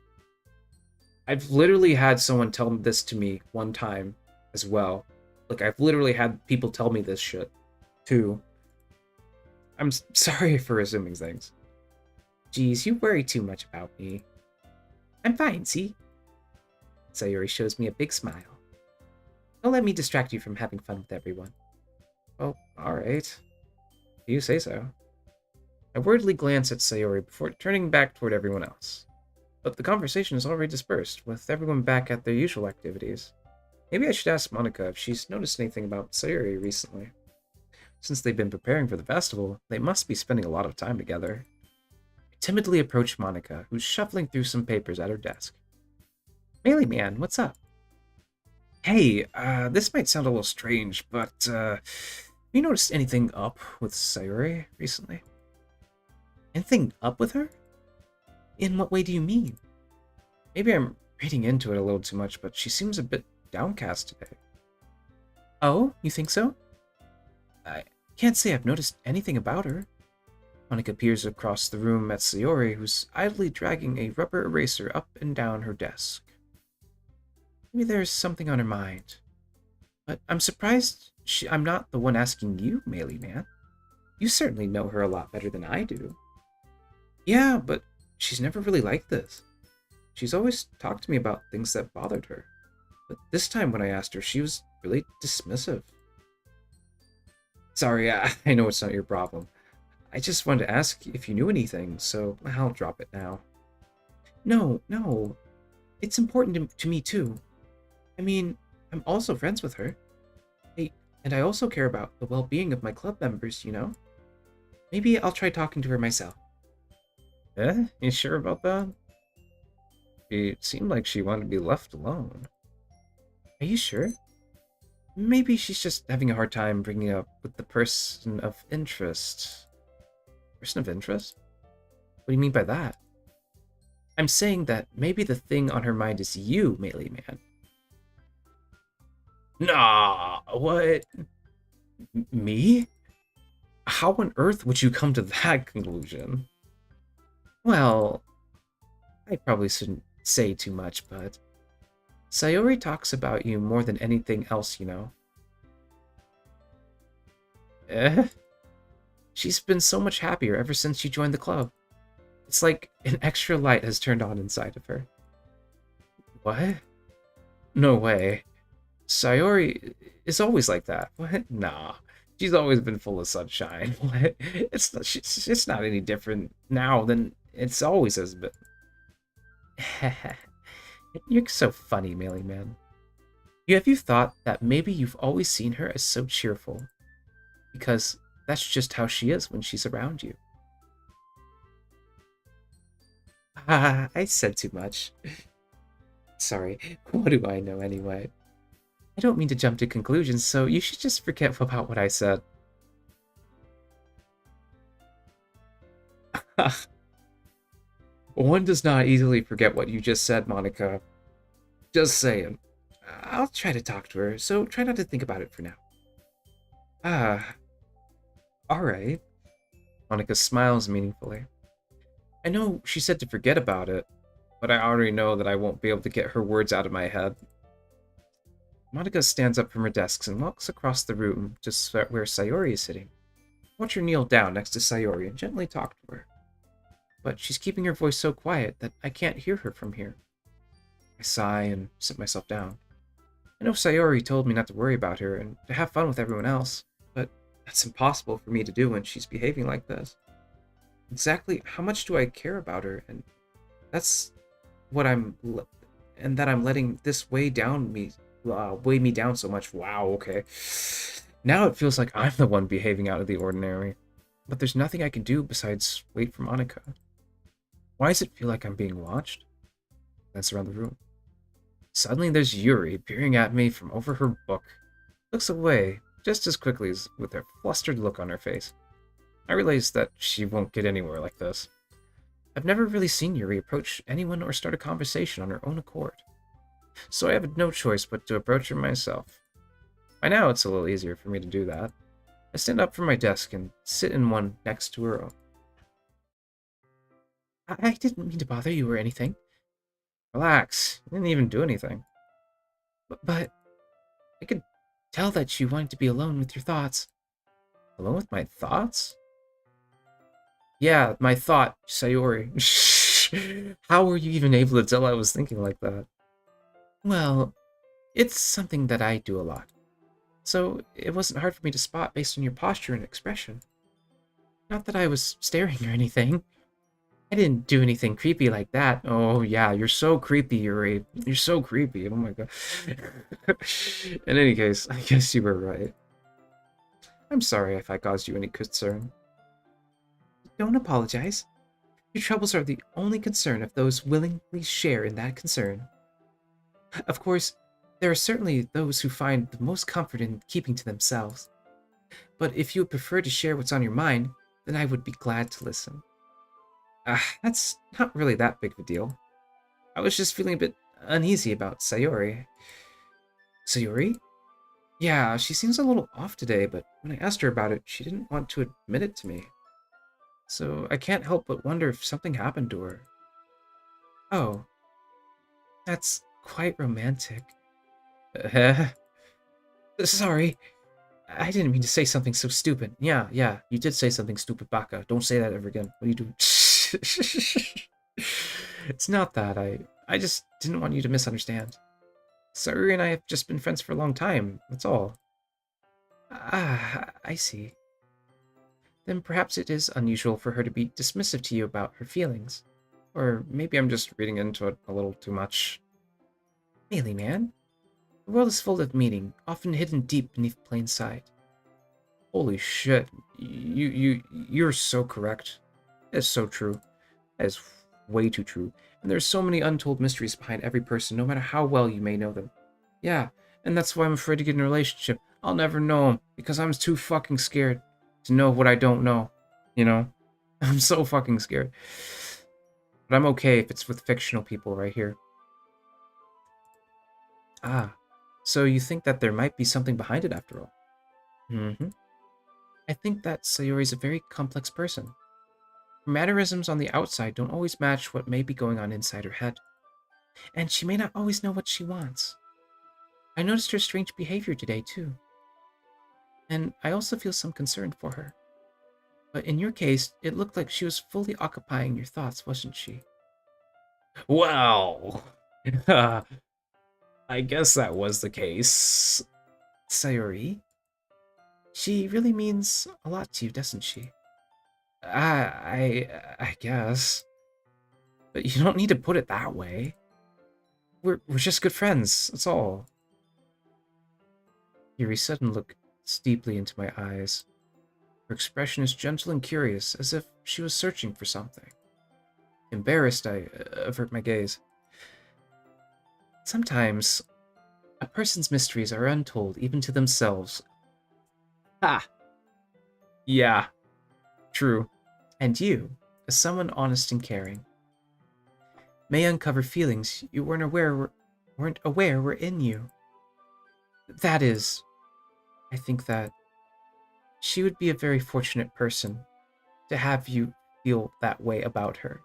I've literally had someone tell this to me one time as well. Like, I've literally had people tell me this shit, too. I'm sorry for assuming things. Geez, you worry too much about me. I'm fine, see? Sayori shows me a big smile. Don't let me distract you from having fun with everyone. Oh, alright. You say so. I worriedly glance at Sayori before turning back toward everyone else. But the conversation is already dispersed, with everyone back at their usual activities. Maybe I should ask Monica if she's noticed anything about Sayori recently. Since they've been preparing for the festival, they must be spending a lot of time together. I timidly approach Monica, who's shuffling through some papers at her desk. Melee Man, what's up? Hey, this might sound a little strange, but, have you noticed anything up with Sayori recently? Anything up with her? In what way do you mean? Maybe I'm reading into it a little too much, but she seems a bit downcast today. Oh, you think so? I can't say I've noticed anything about her. Monica peers across the room at Sayori, who's idly dragging a rubber eraser up and down her desk. Maybe there's something on her mind. But I'm surprised I'm not the one asking you, Melee Man. You certainly know her a lot better than I do. Yeah, but she's never really like this. She's always talked to me about things that bothered her. But this time when I asked her, she was really dismissive. Sorry, I know it's not your problem. I just wanted to ask if you knew anything, so I'll drop it now. No. It's important to me too. I mean, I'm also friends with her. And I also care about the well-being of my club members, you know? Maybe I'll try talking to her myself. You sure about that? It seemed like she wanted to be left alone. Are you sure? Maybe she's just having a hard time bringing up with the person of interest. Person of interest? What do you mean by that? I'm saying that maybe the thing on her mind is you, Melee Man. Nah, what? Me? How on earth would you come to that conclusion? Well, I probably shouldn't say too much, but Sayori talks about you more than anything else, you know. Eh? She's been so much happier ever since you joined the club. It's like an extra light has turned on inside of her. What? No way. Sayori is always like that. What? Nah. She's always been full of sunshine. What? It's not any different now than it's always has been. You're so funny, Melee Man. Have you thought that maybe you've always seen her as so cheerful? Because that's just how she is when she's around you. Ah, I said too much. Sorry, what do I know anyway? I don't mean to jump to conclusions, so you should just forget about what I said. One does not easily forget what you just said, Monica. Just saying. I'll try to talk to her, so try not to think about it for now. Ah, alright. Monica smiles meaningfully. I know she said to forget about it, but I already know that I won't be able to get her words out of my head. Monica stands up from her desk and walks across the room to where Sayori is sitting. Watch her kneel down next to Sayori and gently talk to her. But she's keeping her voice so quiet that I can't hear her from here. I sigh and sit myself down. I know Sayori told me not to worry about her and to have fun with everyone else, but that's impossible for me to do when she's behaving like this. Exactly how much do I care about her? And that's what that I'm letting this weigh me down so much. Wow, okay. Now it feels like I'm the one behaving out of the ordinary. But there's nothing I can do besides wait for Monica. Why does it feel like I'm being watched? Glance around the room. Suddenly there's Yuri peering at me from over her book. Looks away just as quickly as with a flustered look on her face. I realize that she won't get anywhere like this. I've never really seen Yuri approach anyone or start a conversation on her own accord. So I have no choice but to approach her myself. By now it's a little easier for me to do that. I stand up from my desk and sit in one next to her own. I didn't mean to bother you or anything. Relax, you didn't even do anything. But I could tell that you wanted to be alone with your thoughts. Alone with my thoughts? Yeah, my thought, Sayori. How were you even able to tell I was thinking like that? Well, it's something that I do a lot. So it wasn't hard for me to spot based on your posture and expression. Not that I was staring or anything. I didn't do anything creepy like that. Oh yeah, you're so creepy, Yuri. You're so creepy. Oh my god. In any case, I guess you were right. I'm sorry if I caused you any concern. Don't apologize. Your troubles are the only concern of those willingly share in that concern. Of course, there are certainly those who find the most comfort in keeping to themselves. But if you would prefer to share what's on your mind, then I would be glad to listen. That's not really that big of a deal. I was just feeling a bit uneasy about Sayori. Sayori? Yeah, she seems a little off today, but when I asked her about it, she didn't want to admit it to me. So I can't help but wonder if something happened to her. Oh, that's quite romantic. Sorry. I didn't mean to say something so stupid. Yeah, you did say something stupid, Baka. Don't say that ever again. What are you doing? It's not that. I just didn't want you to misunderstand. Sayori and I have just been friends for a long time. That's all. I see. Then perhaps it is unusual for her to be dismissive to you about her feelings. Or maybe I'm just reading into it a little too much. Really, man? The world is full of meaning, often hidden deep beneath plain sight. Holy shit. You're so correct. It's so true. That is Way too true. And there's so many untold mysteries behind every person, no matter how well you may know them. Yeah, and that's why I'm afraid to get in a relationship. I'll never know them, because I'm too fucking scared to know what I don't know. You know? I'm so fucking scared. But I'm okay if it's with fictional people right here. Ah, so you think that there might be something behind it after all? Mm-hmm. I think that Sayori's a very complex person. Her mannerisms on the outside don't always match what may be going on inside her head. And she may not always know what she wants. I noticed her strange behavior today, too. And I also feel some concern for her. But in your case, it looked like she was fully occupying your thoughts, wasn't she? Wow. I guess that was the case. Sayori? She really means a lot to you, doesn't she? I guess. But you don't need to put it that way. We're just good friends, that's all. Yuri suddenly looked deeply into my eyes. Her expression is gentle and curious, as if she was searching for something. Embarrassed, I avert my gaze. Sometimes, a person's mysteries are untold even to themselves. Ha! Yeah, true. And you, as someone honest and caring, may uncover feelings you weren't aware were in you. That is, I think that she would be a very fortunate person to have you feel that way about her.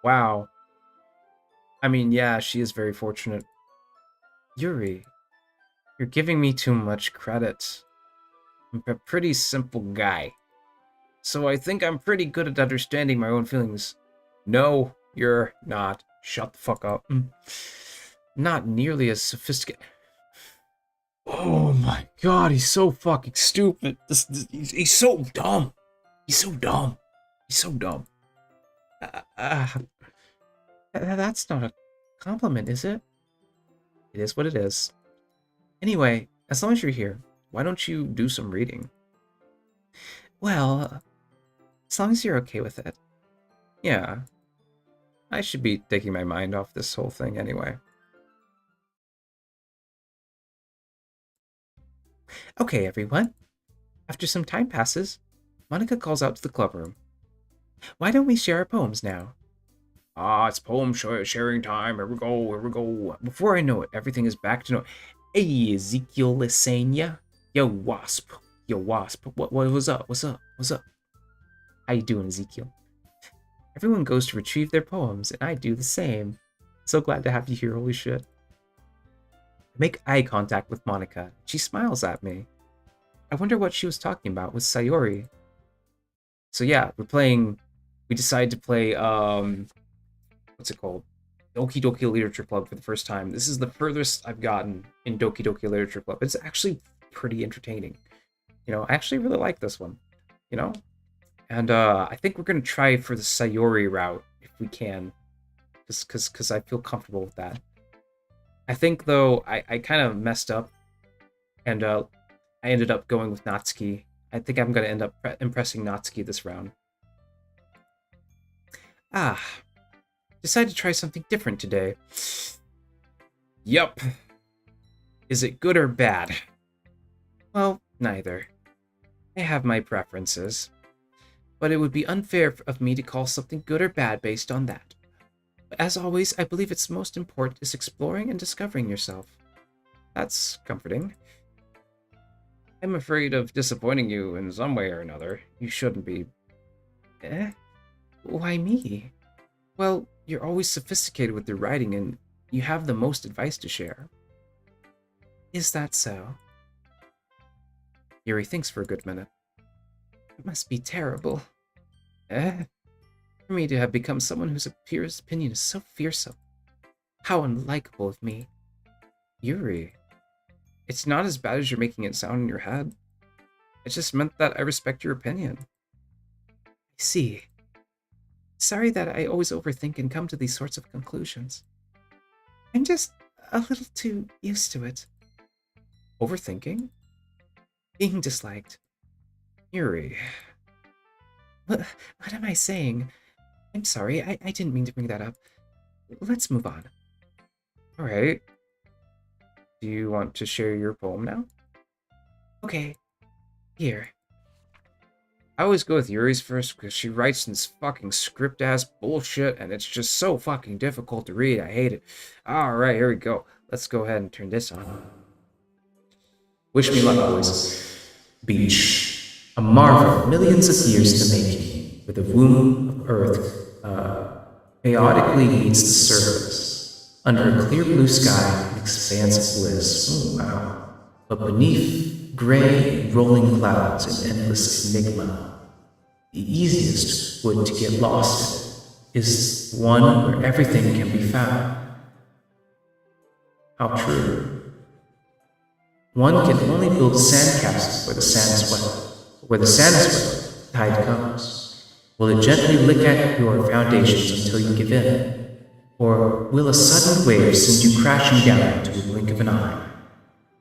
Wow. I mean, yeah, she is very fortunate. Yuri, you're giving me too much credit. I'm a pretty simple guy. So I think I'm pretty good at understanding my own feelings. No, you're not. Shut the fuck up. Not nearly as sophisticated. Oh my god, he's so fucking stupid. He's so dumb. He's so dumb. He's so dumb. That's not a compliment, is it? It is what it is. Anyway, as long as you're here, why don't you do some reading? Well, as long as you're okay with it. Yeah, I should be taking my mind off this whole thing anyway. Okay, everyone. After some time passes, Monica calls out to the club room. Why don't we share our poems now? Ah, it's poem sharing time. Here we go, here we go. Before I know it, everything is back to normal. Hey, Ezekiel Lasagna. Yo, Wasp. Yo, Wasp. What's up? What's up? What's up? How you doing, Ezekiel? Everyone goes to retrieve their poems, and I do the same. So glad to have you here, holy shit. I make eye contact with Monica. She smiles at me. I wonder what she was talking about with Sayori. So yeah, we decided to play, what's it called? Doki Doki Literature Club for the first time. This is the furthest I've gotten in Doki Doki Literature Club. It's actually pretty entertaining. You know, I actually really like this one, you know? And I think we're going to try for the Sayori route if we can, because I feel comfortable with that. I think, though, I kind of messed up, and I ended up going with Natsuki. I think I'm going to end up impressing Natsuki this round. Ah, decided to try something different today. Yup. Is it good or bad? Well, neither. I have my preferences. But it would be unfair of me to call something good or bad based on that. But as always, I believe it's most important is exploring and discovering yourself. That's comforting. I'm afraid of disappointing you in some way or another. You shouldn't be. Eh? Why me? Well, you're always sophisticated with your writing and you have the most advice to share. Is that so? Yuri thinks for a good minute. It must be terrible. Eh? For me to have become someone whose opinion is so fearsome. How unlikable of me. Yuri, it's not as bad as you're making it sound in your head. It just meant that I respect your opinion. I see. Sorry that I always overthink and come to these sorts of conclusions. I'm just a little too used to it. Overthinking? Being disliked. Yuri. What am I saying? I'm sorry, I didn't mean to bring that up. Let's move on. All right. Do you want to share your poem now? Okay, here. I always go with Yuri's first because she writes this fucking script ass bullshit and it's just so fucking difficult to read. I hate it. All right, here we go. Let's go ahead and turn this on. Wish me luck, boys. Beach, a marvel millions of years in the making, where the womb of Earth chaotically meets the surface. Under a clear blue sky, an expanse of bliss. Oh, wow. But beneath, gray, rolling clouds, an endless enigma. The easiest wood to get lost in is one where everything can be found. How true. One can only build sandcastles where the sand is wet. Where the sand is wet, the tide comes. Will it gently lick at your foundations until you give in? Or will a sudden wave send you crashing down into a blink of an eye?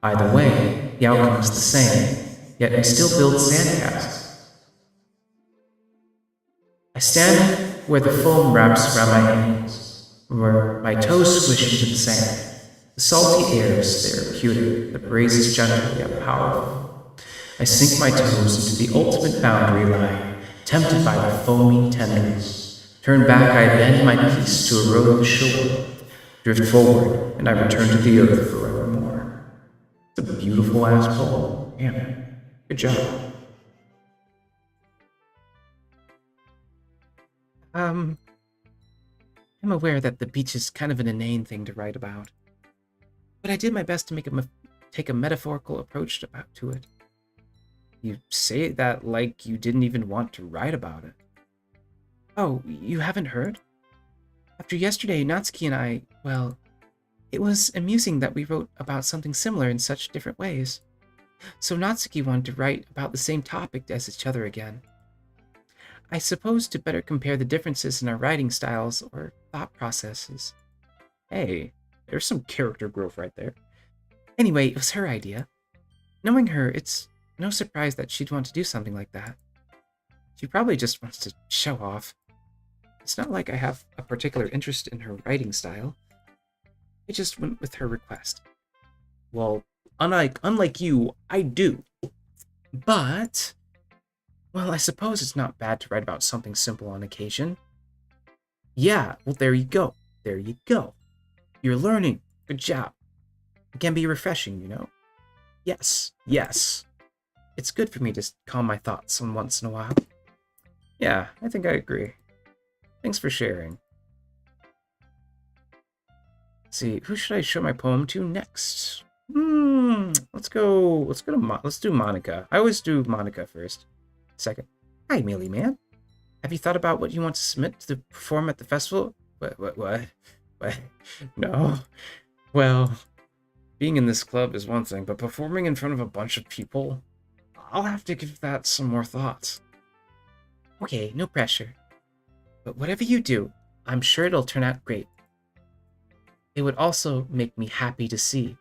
Either way, the outcome is the same, yet we still build sandcastles. I stand where the foam wraps around my ankles, where my toes squish into the sand. The salty air is therapeutic, the breeze is gentle yet powerful. I sink my toes into the ultimate boundary line, tempted by the foamy tendrils. Turn back, I bend my peace to erode the shore. Drift forward, and I return to the earth forevermore. It's a beautiful ass poem. Yeah, good job. I'm aware that the beach is kind of an inane thing to write about, but I did my best to take a metaphorical approach to it. You say that like you didn't even want to write about it. Oh, you haven't heard? After yesterday, Natsuki and I, well, it was amusing that we wrote about something similar in such different ways. So Natsuki wanted to write about the same topic as each other again. I suppose to better compare the differences in our writing styles or thought processes. Hey, there's some character growth right there. Anyway, it was her idea. Knowing her, it's no surprise that she'd want to do something like that. She probably just wants to show off. It's not like I have a particular interest in her writing style. I just went with her request. Well, unlike you, I do. But, well, I suppose it's not bad to write about something simple on occasion. Yeah, well, there you go. There you go. You're learning. Good job. It can be refreshing, you know? Yes, yes. It's good for me to calm my thoughts once in a while. Yeah, I think I agree. Thanks for sharing. Let's see, who should I show my poem to next? Let's do Monica. I always do Monica first. Second. Hi, Mealy Man. Have you thought about what you want to submit to perform at the festival? What? No. Well, being in this club is one thing, but performing in front of a bunch of people, I'll have to give that some more thought. Okay, no pressure. But whatever you do, I'm sure it'll turn out great. It would also make me happy to see.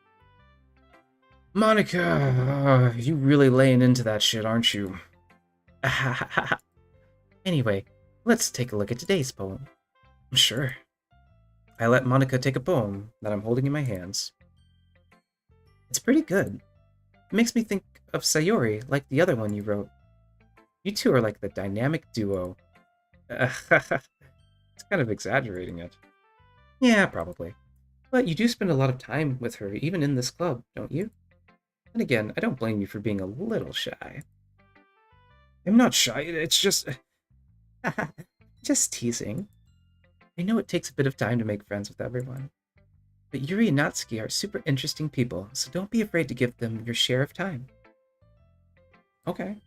Monica, you really laying into that shit, aren't you? Anyway, let's take a look at today's poem. Sure. I let Monica take a poem that I'm holding in my hands. It's pretty good. It makes me think of Sayori, like the other one you wrote. You two are like the dynamic duo. It's kind of exaggerating it. Yeah, probably. But you do spend a lot of time with her, even in this club, don't you? And again, I don't blame you for being a little shy. I'm not shy, it's just... Just teasing. I know it takes a bit of time to make friends with everyone. But Yuri and Natsuki are super interesting people, so don't be afraid to give them your share of time. Okay.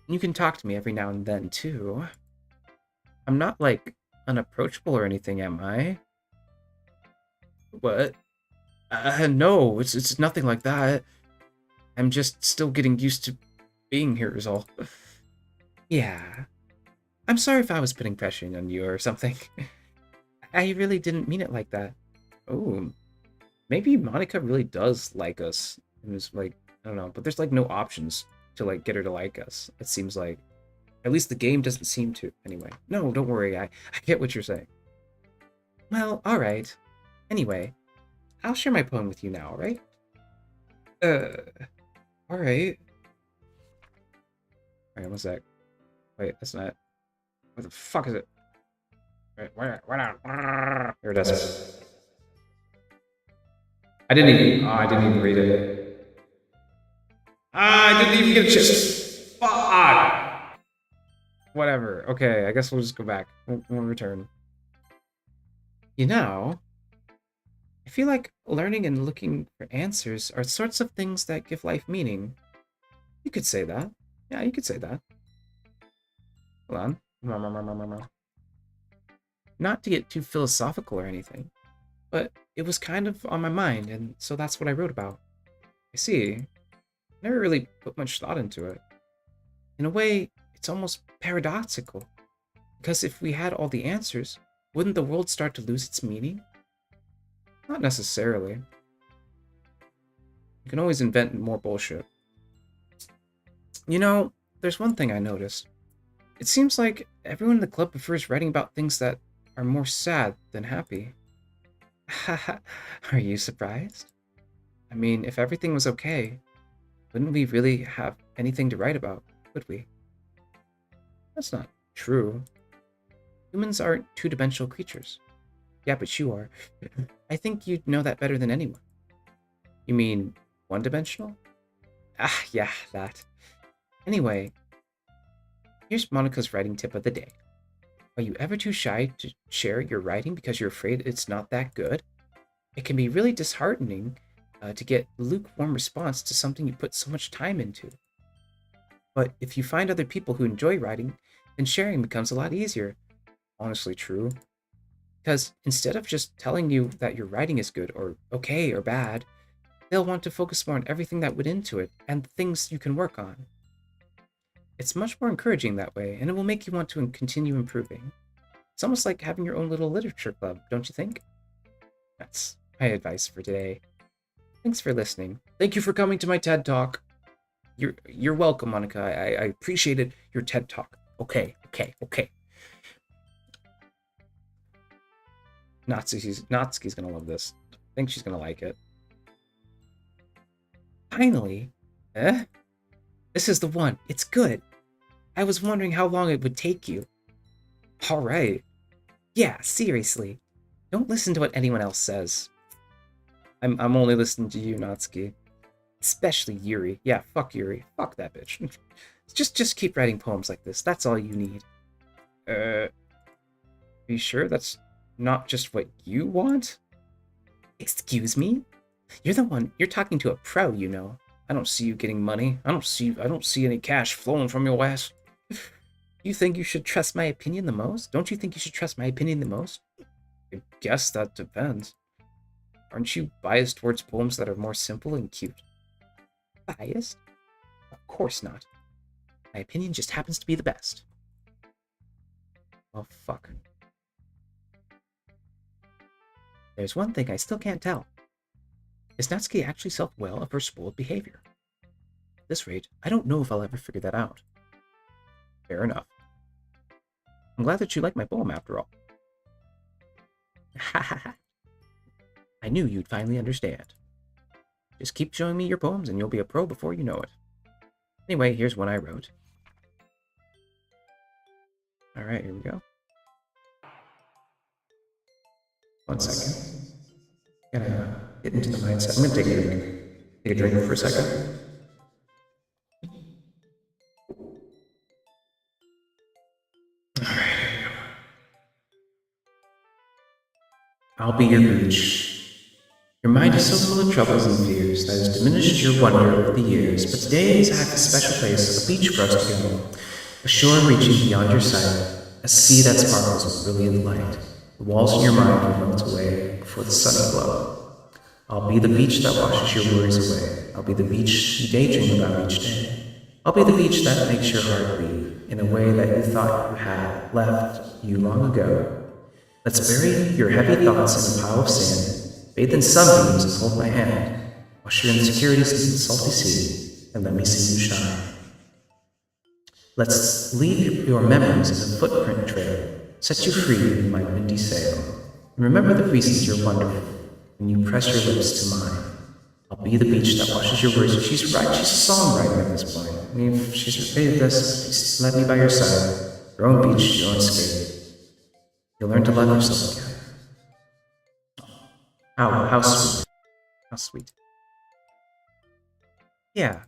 You can talk to me every now and then, too. I'm not, like, unapproachable or anything, am I? What? No, it's nothing like that. I'm just still getting used to being here is all. Yeah. I'm sorry if I was putting pressure on you or something. I really didn't mean it like that. Oh, maybe Monica really does like us. And it's like, I don't know, but there's like no options to like get her to like us. It seems like At least the game doesn't seem to, anyway. No, don't worry, I get what you're saying. Well, alright. Anyway, I'll share my poem with you now, alright? Alright. Alright, one sec. Wait, that's not... What the fuck is it? Wait, where? Here it is. I didn't even read it. I didn't even get a chance. Fuck! Whatever. Okay, I guess we'll just go back. We'll return. You know, I feel like learning and looking for answers are sorts of things that give life meaning. You could say that. Yeah, you could say that. Hold on. Not to get too philosophical or anything, but it was kind of on my mind, and so that's what I wrote about. I see. Never really put much thought into it. In a way, it's almost paradoxical. Because if we had all the answers, wouldn't the world start to lose its meaning? Not necessarily. You can always invent more bullshit. You know, there's one thing I noticed. It seems like everyone in the club prefers writing about things that are more sad than happy. Are you surprised? I mean, if everything was okay, wouldn't we really have anything to write about, would we? That's not true. Humans aren't two-dimensional creatures. Yeah, but you are. I think you'd know that better than anyone. You mean one-dimensional? Ah, yeah, that. Anyway, here's Monica's writing tip of the day. Are you ever too shy to share your writing because you're afraid it's not that good? It can be really disheartening to get lukewarm response to something you put so much time into. But if you find other people who enjoy writing, then sharing becomes a lot easier. Honestly true. Because instead of just telling you that your writing is good or okay or bad, they'll want to focus more on everything that went into it and the things you can work on. It's much more encouraging that way, and it will make you want to continue improving. It's almost like having your own little literature club, don't you think? That's my advice for today. Thanks for listening. Thank you for coming to my TED Talk. You're welcome, Monica. I appreciated your TED Talk. Okay. Natsuki's gonna love this. I think she's gonna like it. Finally, this is the one. It's good. I was wondering how long it would take you. All right. Yeah, seriously. Don't listen to what anyone else says. I'm only listening to you, Natsuki. Especially Yuri. Yeah, fuck Yuri. Fuck that bitch. Just keep writing poems like this. That's all you need. Are you sure that's not just what you want? Excuse me? You're talking to a pro, you know. I don't see you getting money. I don't see any cash flowing from your ass. You think you should trust my opinion the most? Don't you think you should trust my opinion the most? I guess that depends. Aren't you biased towards poems that are more simple and cute? Biased? Of course not. My opinion just happens to be the best. Oh, fuck. There's one thing I still can't tell. Is Natsuki actually self-aware of her spoiled behavior? At this rate, I don't know if I'll ever figure that out. Fair enough. I'm glad that you like my poem after all. Ha ha ha. I knew you'd finally understand. Just keep showing me your poems and you'll be a pro before you know it. Anyway, here's one I wrote. Alright, here we go. One second. Gotta get into the mindset. I'm gonna take a drink. Take a drink for a second. Alright, here we go. I'll be your beach. Your mind is so full of troubles and fears that has diminished your wonder over the years, but today is at a special place, a beach for us to go, a shore reaching beyond your sight, a sea that sparkles with brilliant light. The walls in your mind will melt away before the sunny glow. I'll be the beach that washes your worries away. I'll be the beach you daydream about each day. I'll be the beach that makes your heart beat in a way that you thought you had left you long ago. Let's bury your heavy thoughts in a pile of sand, bathe in sunbeams and hold my hand, wash your insecurities in the salty sea, and let me see you shine. Let's leave your memories as a footprint trail, set you free in my windy sail. And remember the reasons you're wonderful when you press your lips to mine. I'll be the beach that washes your worries. She's right, she's a songwriter at this point. I mean, if she's repeated this, just let me by your side. Your own beach, your own skate. You'll learn to love yourself again. How sweet. How sweet. Yeah.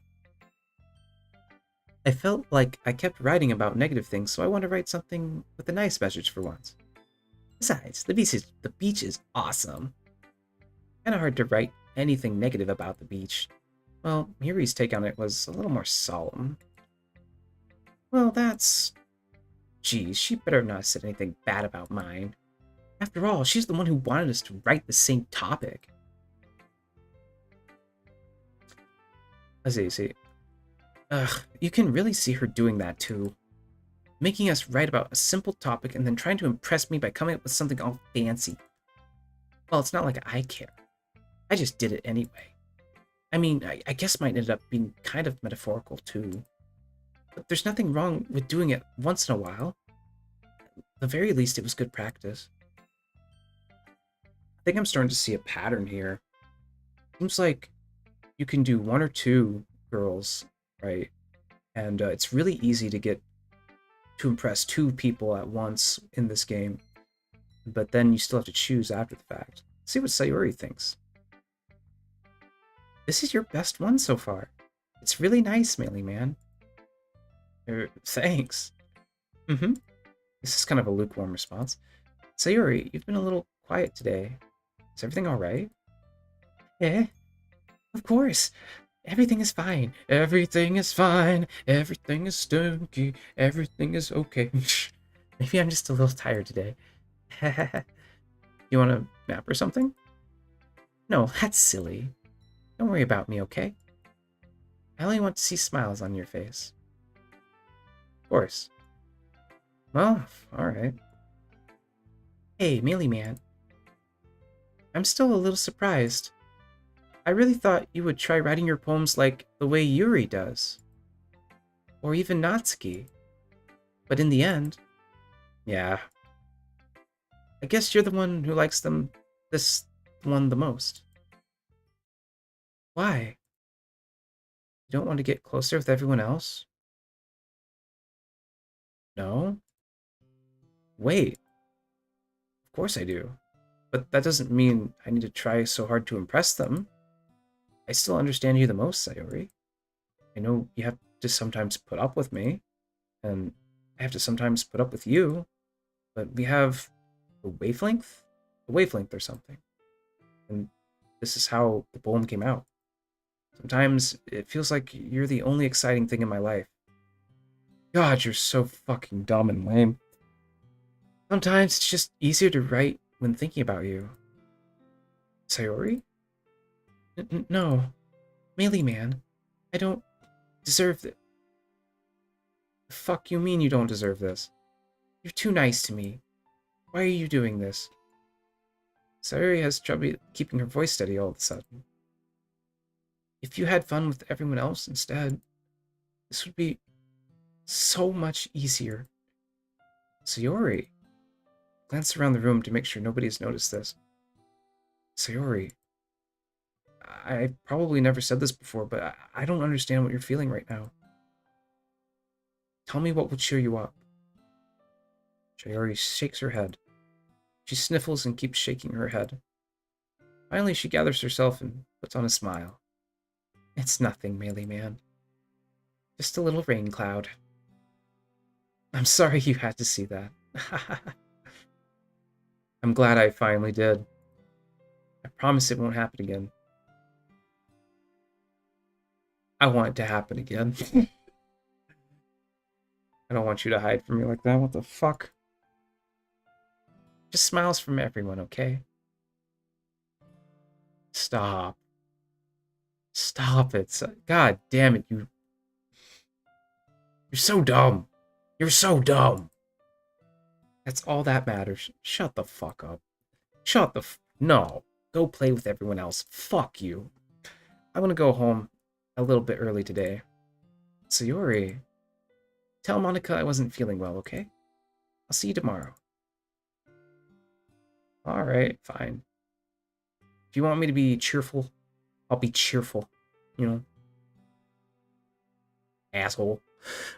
I felt like I kept writing about negative things, so I want to write something with a nice message for once. Besides, the beach is awesome. Kinda hard to write anything negative about the beach. Well, Yuri's take on it was a little more solemn. Well, that's... Geez, she better not have said anything bad about mine. After all, she's the one who wanted us to write the same topic. I see. Ugh, you can really see her doing that too. Making us write about a simple topic and then trying to impress me by coming up with something all fancy. Well, it's not like I care. I just did it anyway. I mean, I guess mine ended up being kind of metaphorical too. But there's nothing wrong with doing it once in a while. At the very least, it was good practice. I think I'm starting to see a pattern here. Seems like you can do one or two girls, right? And it's really easy to impress two people at once in this game. But then you still have to choose after the fact. See what Sayori thinks. This is your best one so far. It's really nice, Melee Man. Thanks. This is kind of a lukewarm response. Sayori, you've been a little quiet today. Is everything alright? Of course. Everything is fine. Everything is fine. Everything is Doki. Everything is okay. Maybe I'm just a little tired today. You want to nap or something? No, that's silly. Don't worry about me, okay? I only want to see smiles on your face. Of course. Well, alright. Hey, Mealy Man. I'm still a little surprised. I really thought you would try writing your poems like the way Yuri does. Or even Natsuki. But in the end... Yeah. I guess you're the one who likes this one the most. Why? You don't want to get closer with everyone else? No? Wait. Of course I do. But that doesn't mean I need to try so hard to impress them. I still understand you the most, Sayori. I know you have to sometimes put up with me, and I have to sometimes put up with you, but we have a wavelength? A wavelength or something. And this is how the poem came out. Sometimes it feels like you're the only exciting thing in my life. God, you're so fucking dumb and lame. Sometimes it's just easier to write when thinking about you. Sayori? No. Melee Man. I don't deserve it. The fuck you mean you don't deserve this? You're too nice to me. Why are you doing this? Sayori has trouble keeping her voice steady all of a sudden. If you had fun with everyone else instead, this would be so much easier. Sayori glanced around the room to make sure nobody has noticed this. Sayori, I probably never said this before, but I don't understand what you're feeling right now. Tell me what would cheer you up. Sayori shakes her head. She sniffles and keeps shaking her head. Finally, she gathers herself and puts on a smile. It's nothing, Melee Man. Just a little rain cloud. I'm sorry you had to see that. I'm glad I finally did. I promise it won't happen again. I want it to happen again. I don't want you to hide from me like that. What the fuck? Just smiles from everyone, okay? Stop. Stop it. God damn it, you're so dumb. You're so dumb. That's all that matters. Shut the fuck up. No. Go play with everyone else. Fuck you. I want to go home a little bit early today. Sayori, Tell Monica I wasn't feeling well, okay? I'll see you tomorrow. Alright, fine. If you want me to be cheerful, I'll be cheerful. You know? Asshole.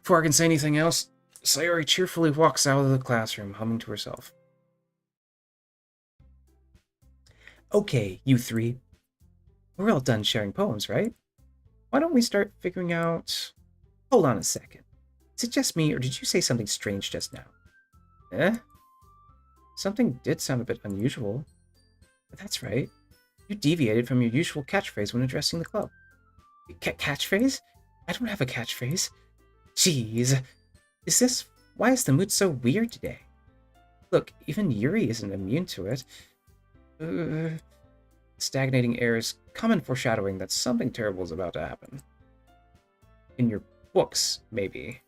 Before I can say anything else, Sayori cheerfully walks out of the classroom, humming to herself. Okay, you three. We're all done sharing poems, right? Why don't we start figuring out... Hold on a second. Is it just me, or did you say something strange just now? Eh? Something did sound a bit unusual. But that's right. You deviated from your usual catchphrase when addressing the club. Catchphrase? I don't have a catchphrase. Jeez. Why is the mood so weird today? Look, even Yuri isn't immune to it. Stagnating air is common foreshadowing that something terrible is about to happen. In your books, maybe.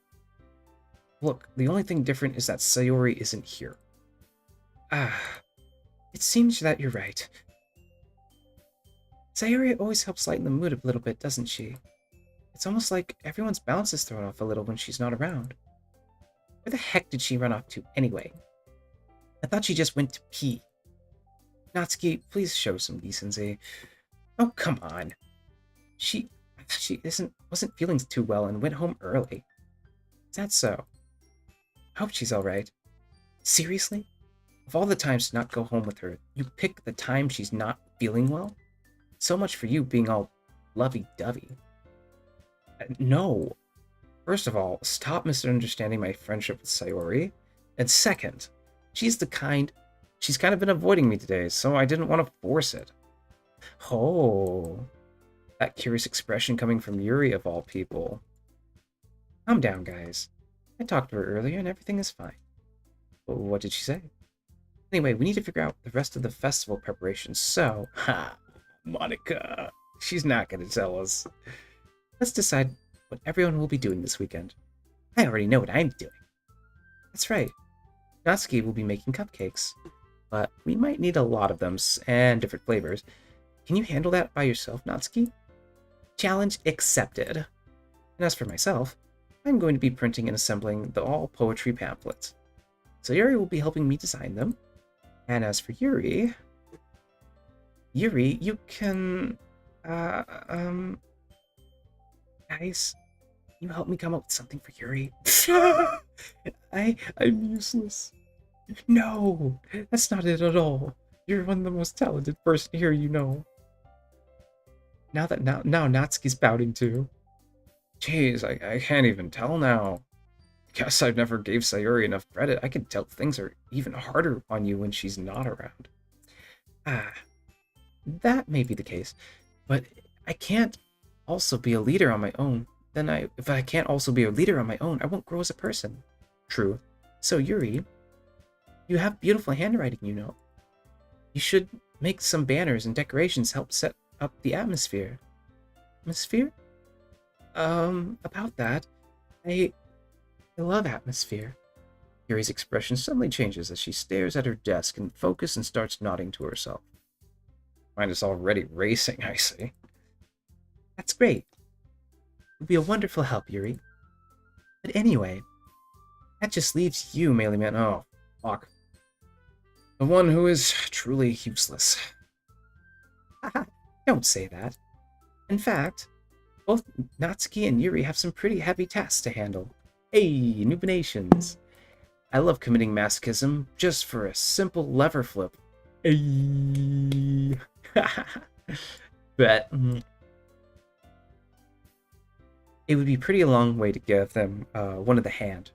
Look, the only thing different is that Sayori isn't here. It seems that you're right. Sayori always helps lighten the mood a little bit, doesn't she? It's almost like everyone's balance is thrown off a little when she's not around. Where the heck did she run off to, anyway? I thought she just went to pee. Natsuki, please show some decency. Oh, come on. She wasn't feeling too well and went home early. Is that so? I hope she's alright. Seriously? Of all the times to not go home with her, you pick the time she's not feeling well? So much for you being all lovey-dovey. No. First of all, stop misunderstanding my friendship with Sayori. And second, she's kind of been avoiding me today, so I didn't want to force it. Oh. That curious expression coming from Yuri of all people. Calm down, guys. I talked to her earlier and everything is fine. What did she say? Anyway, we need to figure out the rest of the festival preparations, so... Ha! Monica. She's not going to tell us. Let's decide what everyone will be doing this weekend. I already know what I'm doing. That's right. Natsuki will be making cupcakes. But we might need a lot of them, and different flavors. Can you handle that by yourself, Natsuki? Challenge accepted. And as for myself, I'm going to be printing and assembling the all-poetry pamphlets. Sayori will be helping me design them. And as for Yuri, you can... Guys, can you help me come up with something for Yuri? I'm useless. No, that's not it at all. You're one of the most talented person here, you know. Now Natsuki's pouting too. Jeez, I can't even tell now. Guess I've never gave Sayori enough credit. I can tell things are even harder on you when she's not around. That may be the case, but I can't also be a leader on my own. If I can't also be a leader on my own, I won't grow as a person. True. So Yuri, you have beautiful handwriting, you know. You should make some banners and decorations help set up the atmosphere. Atmosphere? About that, I love atmosphere. Yuri's expression suddenly changes as she stares at her desk and focuses and starts nodding to herself. Mind is already racing, I see. That's great. It'll be a wonderful help, Yuri. But anyway, that just leaves you, Melee Man. Oh, fuck. The one who is truly useless. Don't say that. In fact, both Natsuki and Yuri have some pretty heavy tasks to handle. Hey, Nubinations. I love committing masochism just for a simple lever flip. Hey. But it would be pretty a long way to give them one of the hand.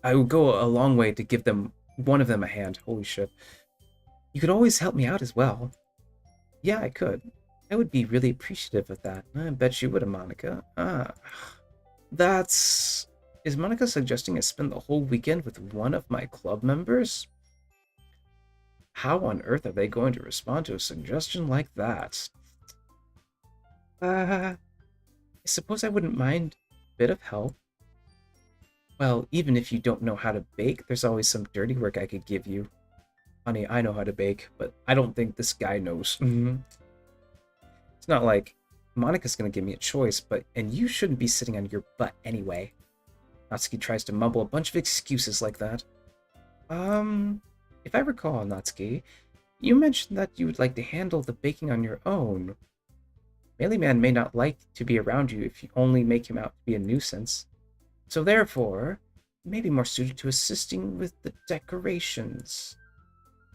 I would go a long way to give them one of them a hand. Holy shit. You could always help me out as well. Yeah, I could. I would be really appreciative of that. I bet you would, Monica. Is Monica suggesting I spend the whole weekend with one of my club members? How on earth are they going to respond to a suggestion like that? I suppose I wouldn't mind a bit of help. Well, even if you don't know how to bake, there's always some dirty work I could give you. Honey, I know how to bake, but I don't think this guy knows. It's not like Monica's gonna give me a choice, and you shouldn't be sitting on your butt anyway. Natsuki tries to mumble a bunch of excuses like that. If I recall, Natsuki, you mentioned that you would like to handle the baking on your own. Melee Man may not like to be around you if you only make him out to be a nuisance. So therefore, you may be more suited to assisting with the decorations.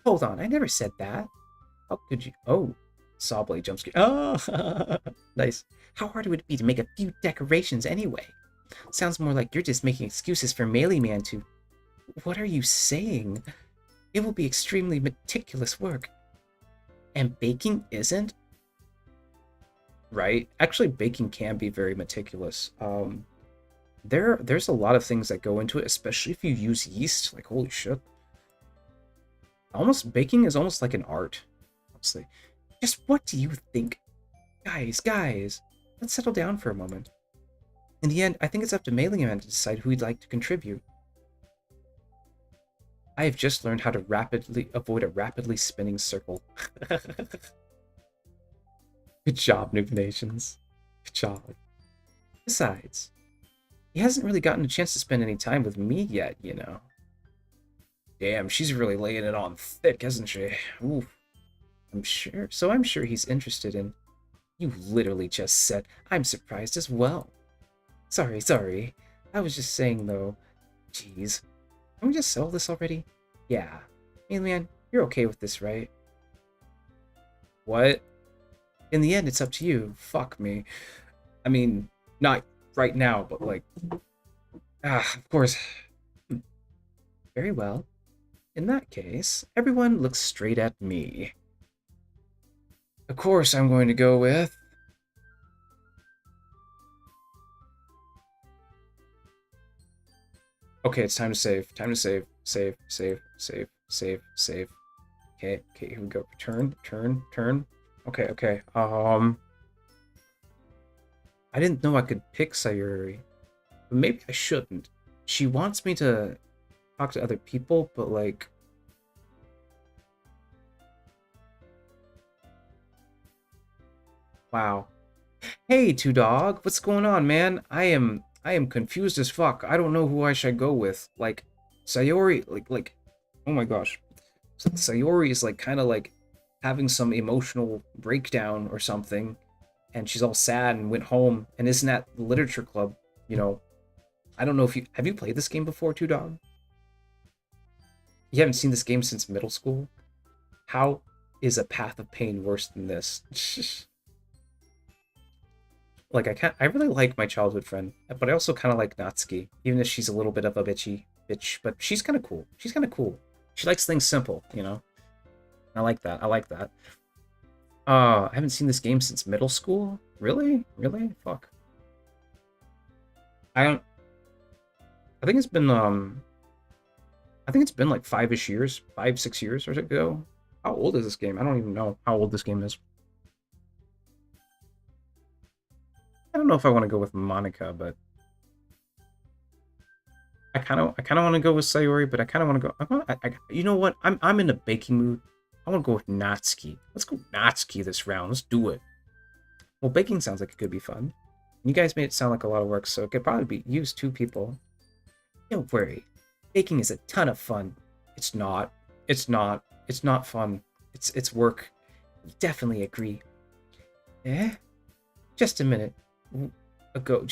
Hold on, I never said that. How could you? Oh, Sawblade jump scare. Oh, nice. How hard would it be to make a few decorations anyway? Sounds more like you're just making excuses for Melee Man to... What are you saying? It will be extremely meticulous work. And baking isn't? Right? Actually, baking can be very meticulous. There's a lot of things that go into it, especially if you use yeast. Like, holy shit. Almost, baking is almost like an art. Honestly. Just what do you think? Guys, let's settle down for a moment. In the end, I think it's up to Melee Man to decide who he'd like to contribute. I have just learned how to rapidly avoid a rapidly spinning circle. Good job, Noob Nations. Good job. Besides, he hasn't really gotten a chance to spend any time with me yet, you know. Damn, she's really laying it on thick, isn't she? Ooh. I'm sure he's interested in... You literally just said, I'm surprised as well. Sorry. I was just saying, though. Jeez. Can we just settle this already? Yeah. Hey, man, you're okay with this, right? What? In the end, it's up to you. Fuck me. I mean, not right now, but like... of course. Very well. In that case, everyone looks straight at me. Of course, I'm going to go with... Okay, it's time to save. Time to save. Save. Okay, here we go. Turn. Okay. I didn't know I could pick Sayuri. But maybe I shouldn't. She wants me to talk to other people, but like... Wow. Hey, Two Dog, what's going on, man? I am confused as fuck. I don't know who I should go with. Like, Sayori, like, oh my gosh. Sayori is like kind of like having some emotional breakdown or something, and she's all sad and went home and isn't at the literature club, you know. I don't know if you have you played this game before, Two Dog? You haven't seen this game since middle school? How is a Path of Pain worse than this? Like, I really like my childhood friend, but I also kind of like Natsuki, even if she's a little bit of a bitch, but she's kind of cool. She likes things simple, you know? I like that. I haven't seen this game since middle school? Really? Fuck. I think it's been, like 5-ish years, 5-6 years or ago. How old is this game? I don't even know how old this game is. I don't know if I want to go with Monica, but I kind of want to go with Sayori, but I kind of want to go. You know what? I'm in a baking mood. I want to go with Natsuki. Let's go Natsuki this round. Let's do it. Well, baking sounds like it could be fun. You guys made it sound like a lot of work, so it could probably be used 2 people. Don't worry. Baking is a ton of fun. It's not. It's not fun. It's work. Definitely agree. Eh? Just a minute ago,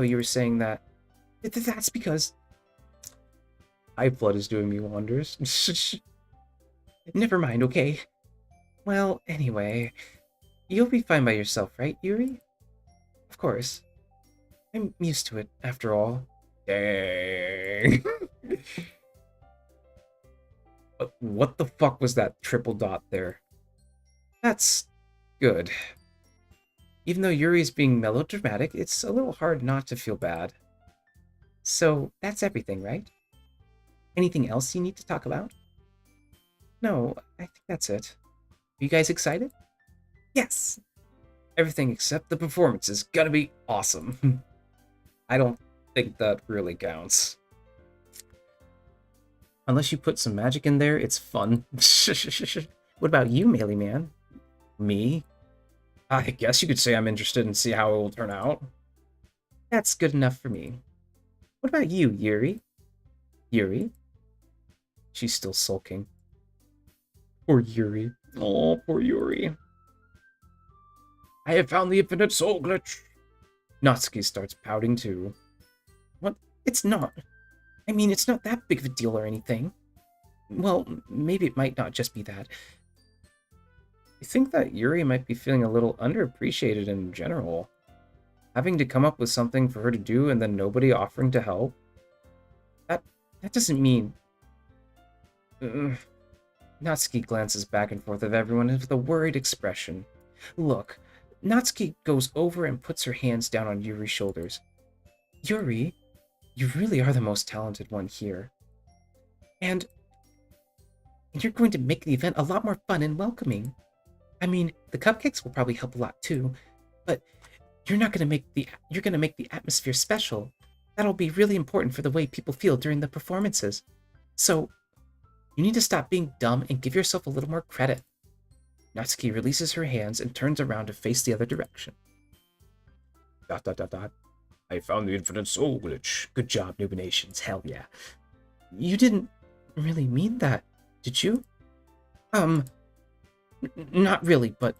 you were saying that... That's because... High blood is doing me wonders. Never mind, okay? Well, anyway... You'll be fine by yourself, right, Yuri? Of course. I'm used to it, after all. Dang. What the fuck was that triple dot there? That's... good. Even though Yuri's being melodramatic, it's a little hard not to feel bad. So, that's everything, right? Anything else you need to talk about? No, I think that's it. Are you guys excited? Yes! Everything except the performance is gonna be awesome. I don't think that really counts. Unless you put some magic in there, it's fun. What about you, Melee Man? Me? I guess you could say I'm interested in see how it will turn out. That's good enough for me. What about you, Yuri? Yuri? She's still sulking. Poor Yuri. Oh, poor Yuri. I have found the infinite soul glitch. Natsuki starts pouting too. What? It's not. I mean, it's not that big of a deal or anything. Well, maybe it might not just be that. I think that Yuri might be feeling a little underappreciated in general. Having to come up with something for her to do and then nobody offering to help. That doesn't mean... Natsuki glances back and forth at everyone with a worried expression. Look, Natsuki goes over and puts her hands down on Yuri's shoulders. Yuri, you really are the most talented one here. And you're going to make the event a lot more fun and welcoming. I mean, the cupcakes will probably help a lot too, but you're going to make the atmosphere special. That'll be really important for the way people feel during the performances. So, you need to stop being dumb and give yourself a little more credit. Natsuki releases her hands and turns around to face the other direction. ... I found the infinite soul glitch. Good job, Noob Nations. Hell yeah. You didn't really mean that, did you? Not really, but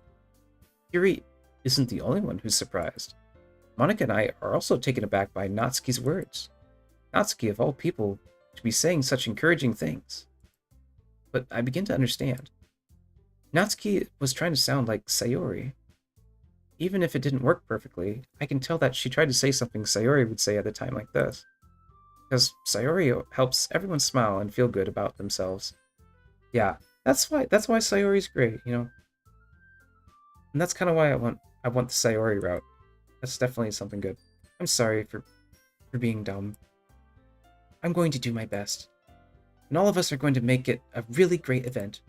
Yuri isn't the only one who's surprised. Monica and I are also taken aback by Natsuki's words. Natsuki, of all people, to be saying such encouraging things. But I begin to understand. Natsuki was trying to sound like Sayori. Even if it didn't work perfectly, I can tell that she tried to say something Sayori would say at a time like this. Because Sayori helps everyone smile and feel good about themselves. Yeah, that's why Sayori's great, you know? And that's kind of why I want the Sayori route. That's definitely something good. I'm sorry for being dumb. I'm going to do my best. And all of us are going to make it a really great event.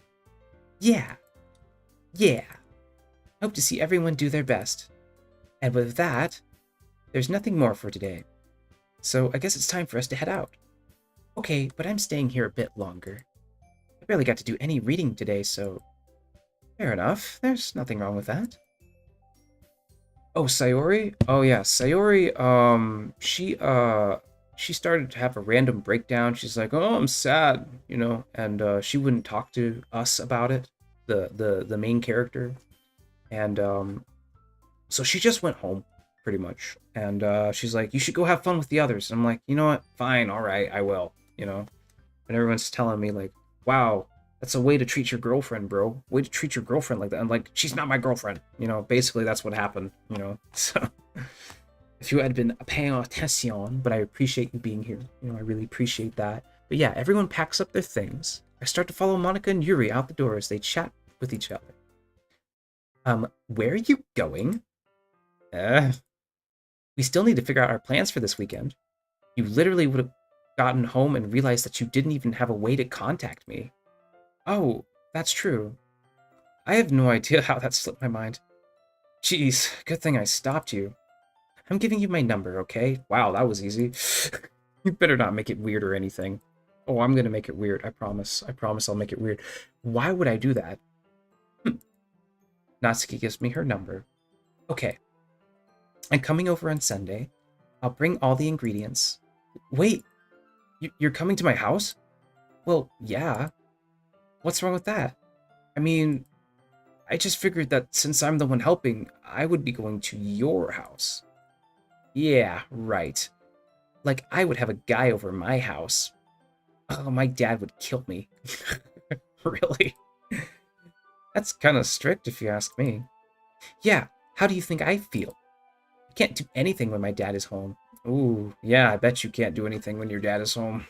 Yeah. Yeah. Hope to see everyone do their best. And with that, there's nothing more for today. So I guess it's time for us to head out. Okay, but I'm staying here a bit longer. I barely got to do any reading today, so... Fair enough. There's nothing wrong with that. Oh, Sayori? Oh yeah, Sayori, she started to have a random breakdown. She's like, oh, I'm sad, you know, and she wouldn't talk to us about it, the main character. And so she just went home, pretty much. And she's like, you should go have fun with the others. And I'm like, you know what? Fine, all right, I will, you know. And everyone's telling me like, wow, that's a way to treat your girlfriend, bro. Way to treat your girlfriend like that. I'm like, she's not my girlfriend. You know, basically that's what happened, you know. So if you had been paying attention, but I appreciate you being here. You know, I really appreciate that. But yeah, everyone packs up their things. I start to follow Monica and Yuri out the door as they chat with each other. Where are you going? We still need to figure out our plans for this weekend. You literally would have gotten home and realized that you didn't even have a way to contact me. Oh, that's true. I have no idea how that slipped my mind. Jeez, good thing I stopped you. I'm giving you my number, okay? Wow, that was easy. You better not make it weird or anything. Oh, I'm gonna make it weird, I promise. I promise I'll make it weird. Why would I do that? Natsuki gives me her number. Okay. I'm coming over on Sunday. I'll bring all the ingredients. Wait, you're coming to my house? Well, yeah. What's wrong with that? I mean, I just figured that since I'm the one helping, I would be going to your house. Yeah, right. Like, I would have a guy over my house. Oh, my dad would kill me. Really? That's kind of strict if you ask me. Yeah, how do you think I feel? I can't do anything when my dad is home. Ooh, yeah, I bet you can't do anything when your dad is home.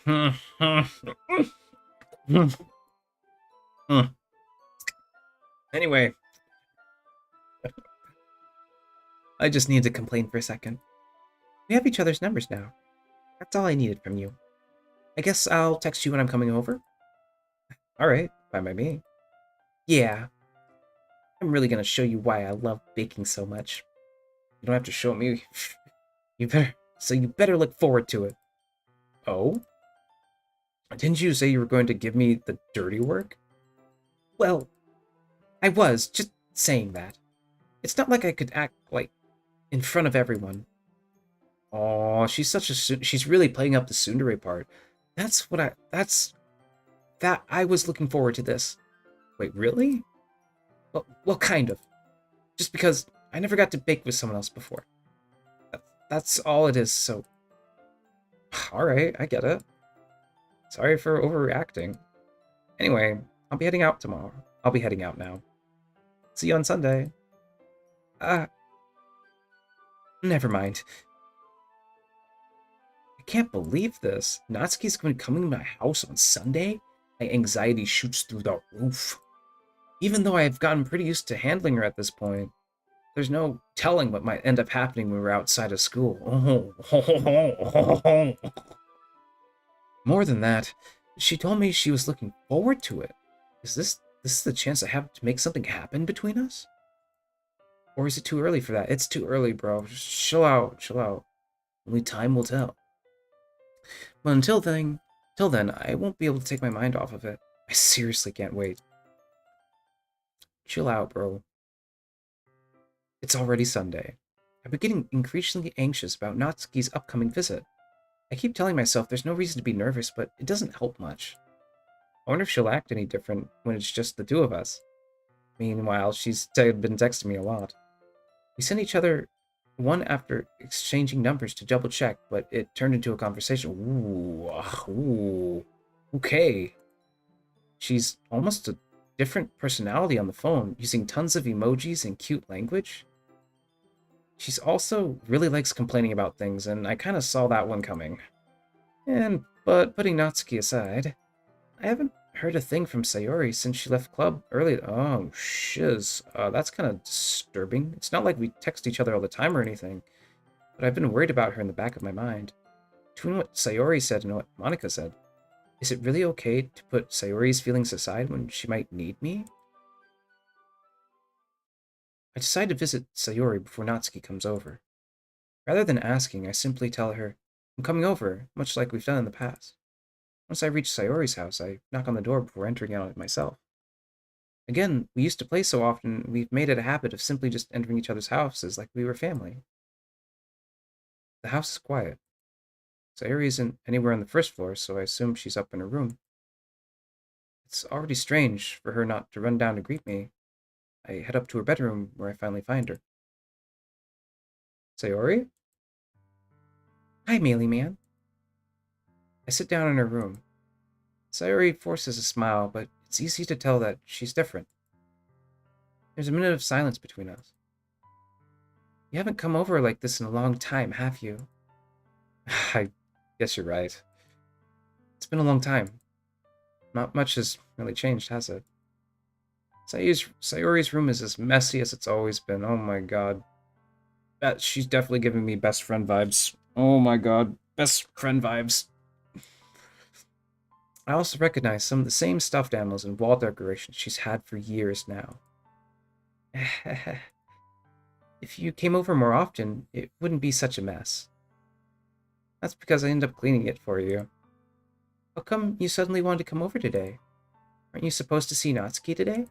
Anyway. I just needed to complain for a second. We have each other's numbers now. That's all I needed from you. I guess I'll text you when I'm coming over. Alright, fine by me. Yeah. I'm really gonna show you why I love baking so much. You don't have to show me. You better look forward to it. Oh? Didn't you say you were going to give me the dirty work? Well, I was just saying that. It's not like I could act, like, in front of everyone. Oh, she's really playing up the tsundere part. That I was looking forward to this. Wait, really? Well, kind of. Just because I never got to bake with someone else before. That's all it is, so... Alright, I get it. Sorry for overreacting. Anyway, I'll be heading out tomorrow. I'll be heading out now. See you on Sunday. Uh, Never mind. I can't believe this. Natsuki's going to come to my house on Sunday? My anxiety shoots through the roof. Even though I've gotten pretty used to handling her at this point, there's no telling what might end up happening when we're outside of school. More than that, she told me she was looking forward to it. Is this the chance I have to make something happen between us? Or is it too early for that? It's too early, bro. Just chill out, chill out. Only time will tell. But till then, I won't be able to take my mind off of it. I seriously can't wait. Chill out, bro. It's already Sunday. I've been getting increasingly anxious about Natsuki's upcoming visit. I keep telling myself there's no reason to be nervous, but it doesn't help much. I wonder if she'll act any different when it's just the two of us. Meanwhile, she's been texting me a lot. We sent each other one after exchanging numbers to double check, but it turned into a conversation. Ooh, okay. She's almost a different personality on the phone, using tons of emojis and cute language. She's also really likes complaining about things, and I kind of saw that one coming. But putting Natsuki aside, I haven't heard a thing from Sayori since she left club early. Oh, shiz. That's kind of disturbing. It's not like we text each other all the time or anything, but I've been worried about her in the back of my mind. Between what Sayori said and what Monica said, is it really okay to put Sayori's feelings aside when she might need me? I decide to visit Sayori before Natsuki comes over. Rather than asking, I simply tell her, I'm coming over, much like we've done in the past. Once I reach Sayori's house, I knock on the door before entering on it myself. Again, we used to play so often, we've made it a habit of simply just entering each other's houses like we were family. The house is quiet. Sayori isn't anywhere on the first floor, so I assume she's up in her room. It's already strange for her not to run down to greet me. I head up to her bedroom, where I finally find her. Sayori? Hi, Mealy Man. I sit down in her room. Sayori forces a smile, but it's easy to tell that she's different. There's a minute of silence between us. You haven't come over like this in a long time, have you? I guess you're right. It's been a long time. Not much has really changed, has it? Sayori's room is as messy as it's always been. Oh my god. She's definitely giving me best friend vibes. Oh my god. Best friend vibes. I also recognize some of the same stuffed animals and wall decorations she's had for years now. If you came over more often, it wouldn't be such a mess. That's because I end up cleaning it for you. How come you suddenly wanted to come over today? Aren't you supposed to see Natsuki today?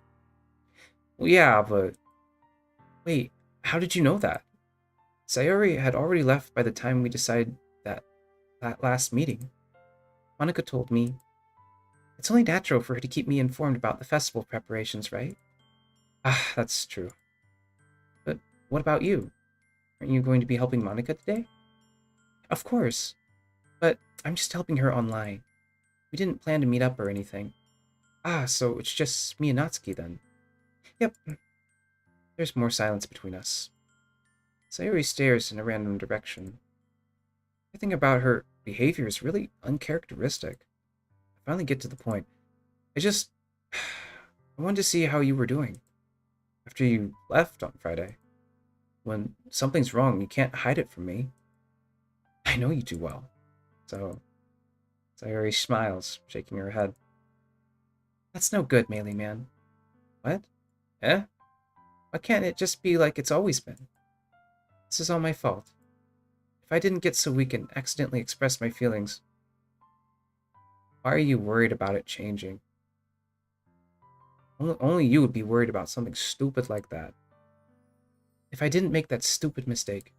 Well, yeah, but... Wait, how did you know that? Sayori had already left by the time we decided that last meeting. Monica told me. It's only natural for her to keep me informed about the festival preparations, right? Ah, that's true. But what about you? Aren't you going to be helping Monica today? Of course. But I'm just helping her online. We didn't plan to meet up or anything. Ah, so it's just me and Natsuki then. Yep. There's more silence between us. Sayori stares in a random direction. Everything about her behavior is really uncharacteristic. I finally get to the point. I wanted to see how you were doing. After you left on Friday. When something's wrong, you can't hide it from me. I know you too well. So, Sayori smiles, shaking her head. That's no good, Mealy Man. What? Eh? Why can't it just be like it's always been? This is all my fault. If I didn't get so weak and accidentally express my feelings, why are you worried about it changing? Only you would be worried about something stupid like that. If I didn't make that stupid mistake,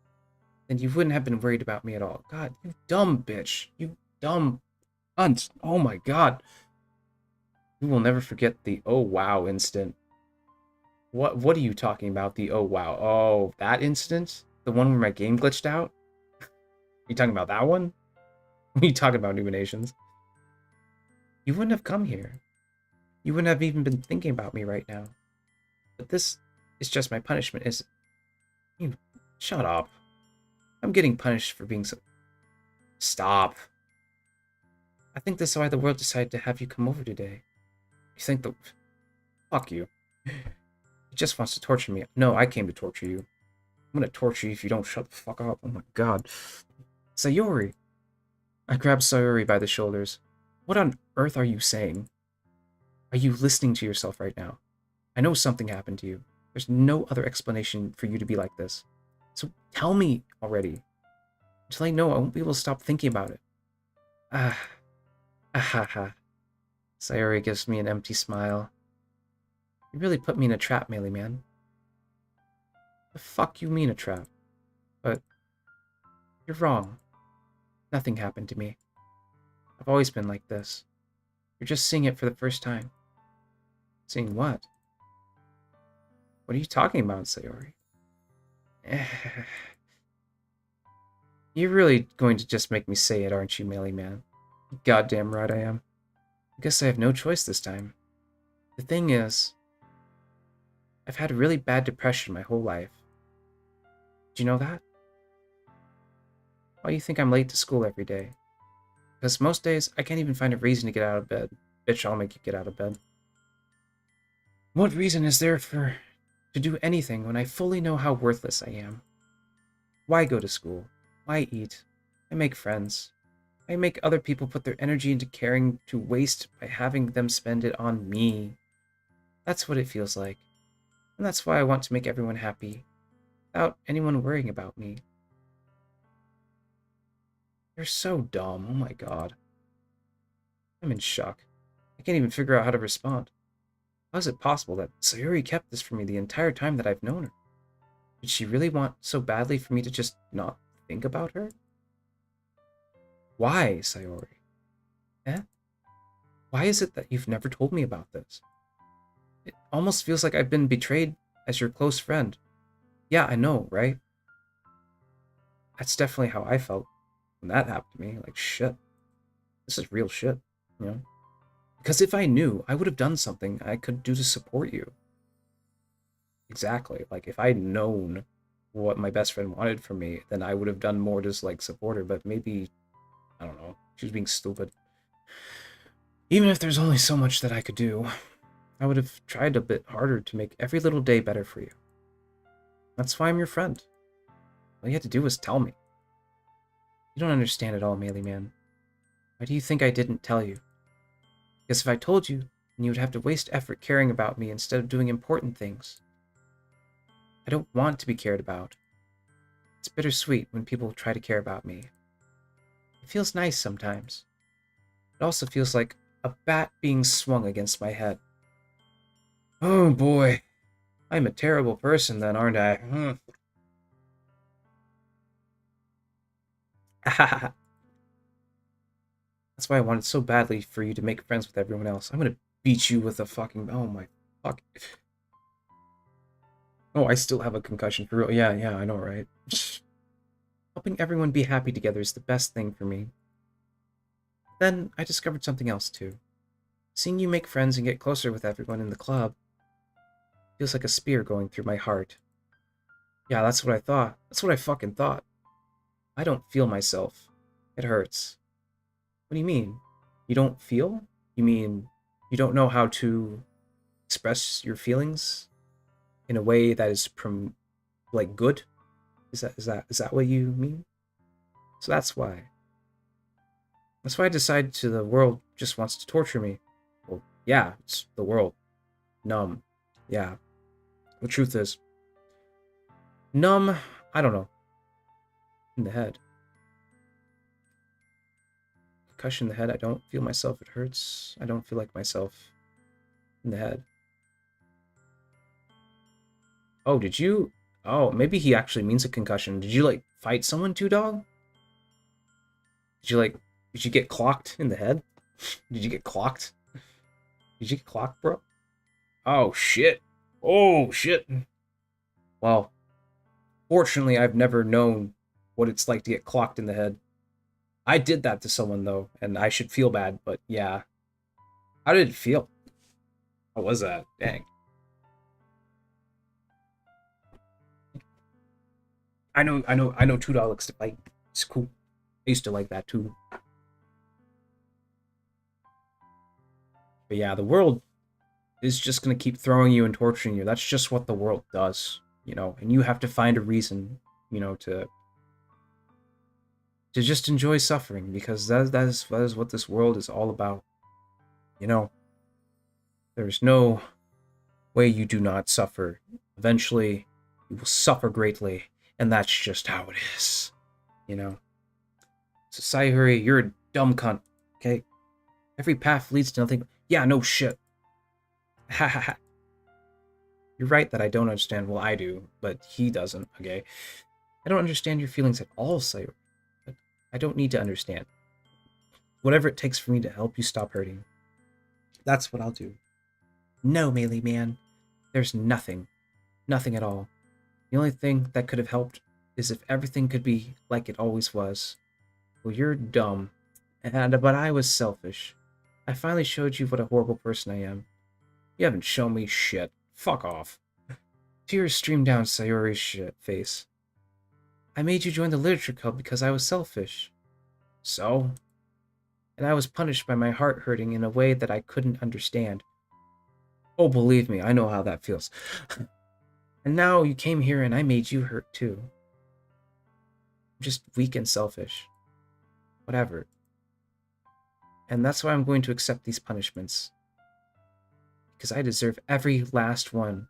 then you wouldn't have been worried about me at all. God, you dumb bitch. You dumb cunt. Oh my god. You will never forget the oh wow instant. What are you talking about? The oh wow. Oh, that incident? The one where my game glitched out? You talking about that one? What are you talking about, Numinations? You wouldn't have come here. You wouldn't have even been thinking about me right now. But this is just my punishment, is you shut up. I'm getting punished for being so stop. I think that's why the world decided to have you come over today. You think the fuck you. He just wants to torture me. No, I came to torture you. I'm gonna torture you if you don't shut the fuck up. Oh my god. Sayori! I grabbed Sayori by the shoulders. What on earth are you saying? Are you listening to yourself right now? I know something happened to you. There's no other explanation for you to be like this. So tell me already. Until I know, I won't be able to stop thinking about it. Ah. Ah ha ha. Sayori gives me an empty smile. You really put me in a trap, Melee Man. The fuck you mean a trap? But you're wrong. Nothing happened to me. I've always been like this. You're just seeing it for the first time. Seeing what? What are you talking about, Sayori? You're really going to just make me say it, aren't you, Melee Man? Goddamn right I am. I guess I have no choice this time. The thing is, I've had a really bad depression my whole life. Do you know that? Why do you think I'm late to school every day? Because most days, I can't even find a reason to get out of bed. Bitch, I'll make you get out of bed. What reason is there to do anything when I fully know how worthless I am? Why go to school? Why eat? I make friends. I make other people put their energy into caring to waste by having them spend it on me. That's what it feels like. And that's why I want to make everyone happy, without anyone worrying about me. You're so dumb, oh my god. I'm in shock. I can't even figure out how to respond. How is it possible that Sayori kept this from me the entire time that I've known her? Did she really want so badly for me to just not think about her? Why, Sayori? Eh? Why is it that you've never told me about this? It almost feels like I've been betrayed as your close friend. Yeah, I know, right? That's definitely how I felt when that happened to me. Like, shit. This is real shit, you know? Because if I knew, I would have done something I could do to support you. Exactly. Like, if I'd known what my best friend wanted from me, then I would have done more to, like, support her. But maybe, I don't know, she was being stupid. Even if there's only so much that I could do, I would have tried a bit harder to make every little day better for you. That's why I'm your friend. All you had to do was tell me. You don't understand at all, Melee Man. Why do you think I didn't tell you? Because if I told you, then you would have to waste effort caring about me instead of doing important things. I don't want to be cared about. It's bittersweet when people try to care about me. It feels nice sometimes. It also feels like a bat being swung against my head. Oh boy. I'm a terrible person then, aren't I? That's why I wanted so badly for you to make friends with everyone else. I'm gonna beat you with a fucking... Oh my fuck. Oh, I still have a concussion for real. Yeah, I know, right? Helping everyone be happy together is the best thing for me. Then I discovered something else too. Seeing you make friends and get closer with everyone in the club feels like a spear going through my heart. Yeah, that's what I thought. That's what I fucking thought. I don't feel myself. It hurts. What do you mean? You don't feel? You mean you don't know how to express your feelings in a way that is like good? Is that what you mean? So that's why. That's why I decided the world just wants to torture me. Well, yeah, it's the world. Numb. Yeah. The truth is, numb, I don't know. In the head. Concussion in the head, I don't feel myself, it hurts. I don't feel like myself in the head. Oh, did you? Oh, maybe he actually means a concussion. Did you like fight someone too, dog? Did you like did you get clocked in the head? Did you get clocked? Did you get clocked, bro? Oh shit. Oh shit. Well, fortunately I've never known what it's like to get clocked in the head. I did that to someone though, and I should feel bad, but yeah. How did it feel? How was that? Dang. I know Two Dog likes to fight. It's cool. I used to like that too. But yeah, the world is just gonna keep throwing you and torturing you. That's just what the world does, and you have to find a reason, to just enjoy suffering because that is what this world is all about. You know, there's no way you do not suffer. Eventually, you will suffer greatly, and that's just how it is. You know. So Sayuri, you're a dumb cunt. Okay, every path leads to nothing. Yeah, no shit. Ha ha ha. You're right that I don't understand. Well, I do, but he doesn't. Okay, I don't understand your feelings at all, Sayuri. But I don't need to understand. Whatever it takes for me to help you stop hurting, that's what I'll do. No, Melee Man. There's nothing. Nothing at all. The only thing that could have helped is if everything could be like it always was. Well, you're dumb. But I was selfish. I finally showed you what a horrible person I am. You haven't shown me shit. Fuck off. Tears streamed down Sayori's face. I made you join the literature club because I was selfish. So? And I was punished by my heart hurting in a way that I couldn't understand. Oh, believe me, I know how that feels. And now you came here and I made you hurt too. I'm just weak and selfish. Whatever. And that's why I'm going to accept these punishments. Because I deserve every last one.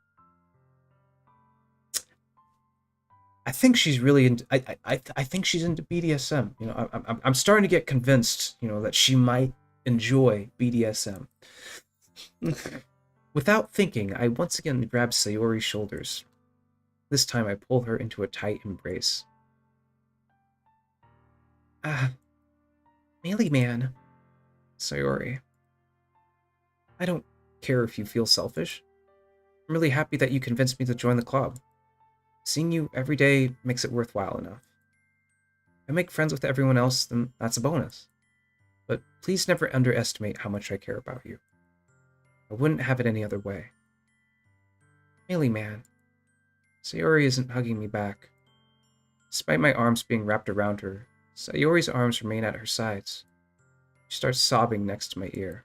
I think she's really into. I think she's into BDSM. I'm starting to get convinced. That she might enjoy BDSM. Without thinking, I once again grab Sayori's shoulders. This time I pull her into a tight embrace. Melee Man. Sayori. I don't care if you feel selfish. I'm really happy that you convinced me to join the club. Seeing you every day makes it worthwhile enough. If I make friends with everyone else, then that's a bonus. But please never underestimate how much I care about you. I wouldn't have it any other way. Melee Man. Sayori isn't hugging me back. Despite my arms being wrapped around her, Sayori's arms remain at her sides. She starts sobbing next to my ear.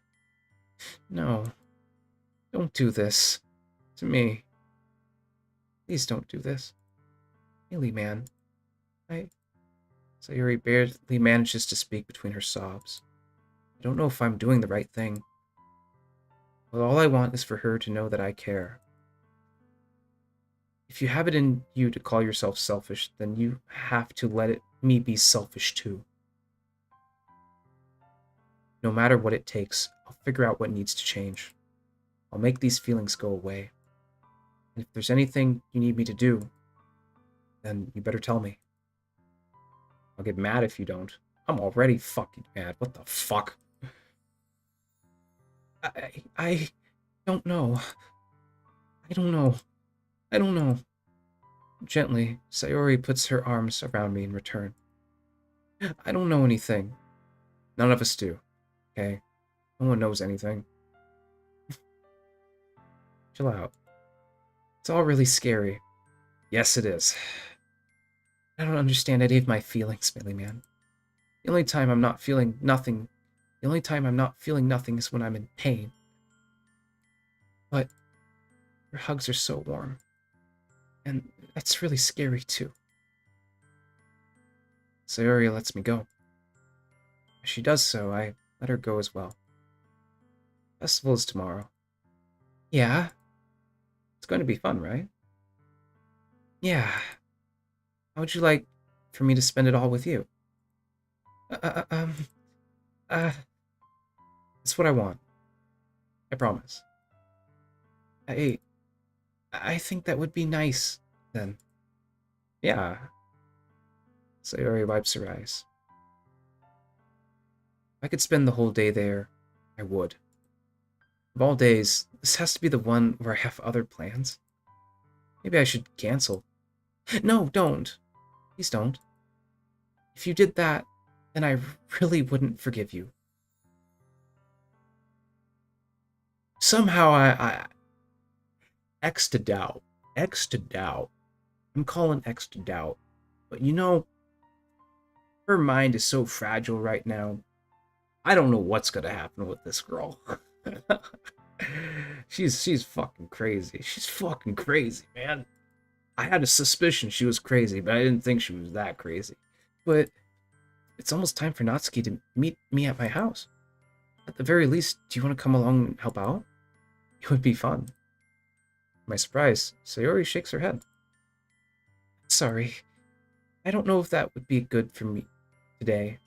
No. Don't do this. To me. Please don't do this. Melee Man. Sayori barely manages to speak between her sobs. I don't know if I'm doing the right thing. But all I want is for her to know that I care. If you have it in you to call yourself selfish, then you have to let me be selfish too. No matter what it takes, I'll figure out what needs to change. I'll make these feelings go away. And if there's anything you need me to do, then you better tell me. I'll get mad if you don't. I'm already fucking mad. What the fuck? I don't know. I don't know. I don't know. Gently, Sayori puts her arms around me in return. I don't know anything. None of us do. Okay? No one knows anything. Chill out. It's all really scary. Yes, it is. I don't understand any of my feelings, Melee Man. The only time I'm not feeling nothing is when I'm in pain. But your hugs are so warm. And that's really scary too. Sayori lets me go. As she does so, I let her go as well. Festival is tomorrow. Yeah. It's going to be fun, right? Yeah. How would you like for me to spend it all with you? It's what I want. I promise. I think that would be nice, then. Yeah. Sayori wipes her eyes. If I could spend the whole day there, I would. Of all days, this has to be the one where I have other plans. Maybe I should cancel. No, don't. Please don't. If you did that, then I really wouldn't forgive you. Somehow I X to doubt. X to doubt. I'm calling X to doubt. But you know, her mind is so fragile right now. I don't know what's gonna happen with this girl. she's fucking crazy. She's fucking crazy, man. I had a suspicion she was crazy, but I didn't think she was that crazy. But it's almost time for Natsuki to meet me at my house. At the very least, do you want to come along and help out? It would be fun. To my surprise, Sayori shakes her head. Sorry, I don't know if that would be good for me today.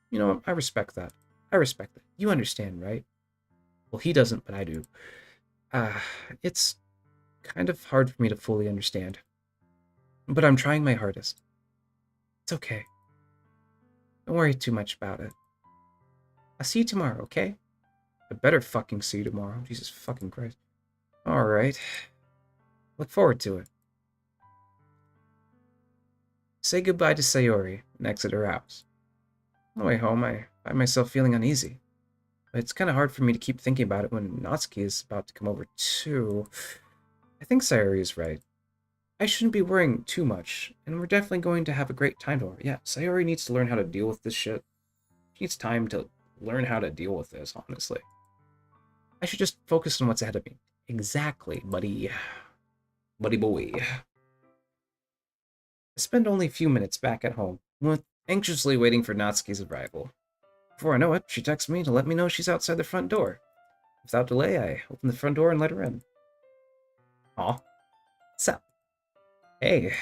You know, I respect that. I respect that. You understand, right? Well, he doesn't, but I do. It's kind of hard for me to fully understand. But I'm trying my hardest. It's okay. Don't worry too much about it. I'll see you tomorrow, okay? I better fucking see you tomorrow. Jesus fucking Christ. Alright. Look forward to it. Say goodbye to Sayori and exit her house. On the way home, I find myself feeling uneasy. But it's kind of hard for me to keep thinking about it when Natsuki is about to come over too. I think Sayori is right. I shouldn't be worrying too much, and we're definitely going to have a great time tomorrow. Yeah, Sayori needs to learn how to deal with this shit. She needs time to learn how to deal with this, honestly. I should just focus on what's ahead of me. Exactly, buddy. Buddy boy. I spend only a few minutes back at home, anxiously waiting for Natsuki's arrival. Before I know it, she texts me to let me know she's outside the front door. Without delay, I open the front door and let her in. Aw. What's up? Hey.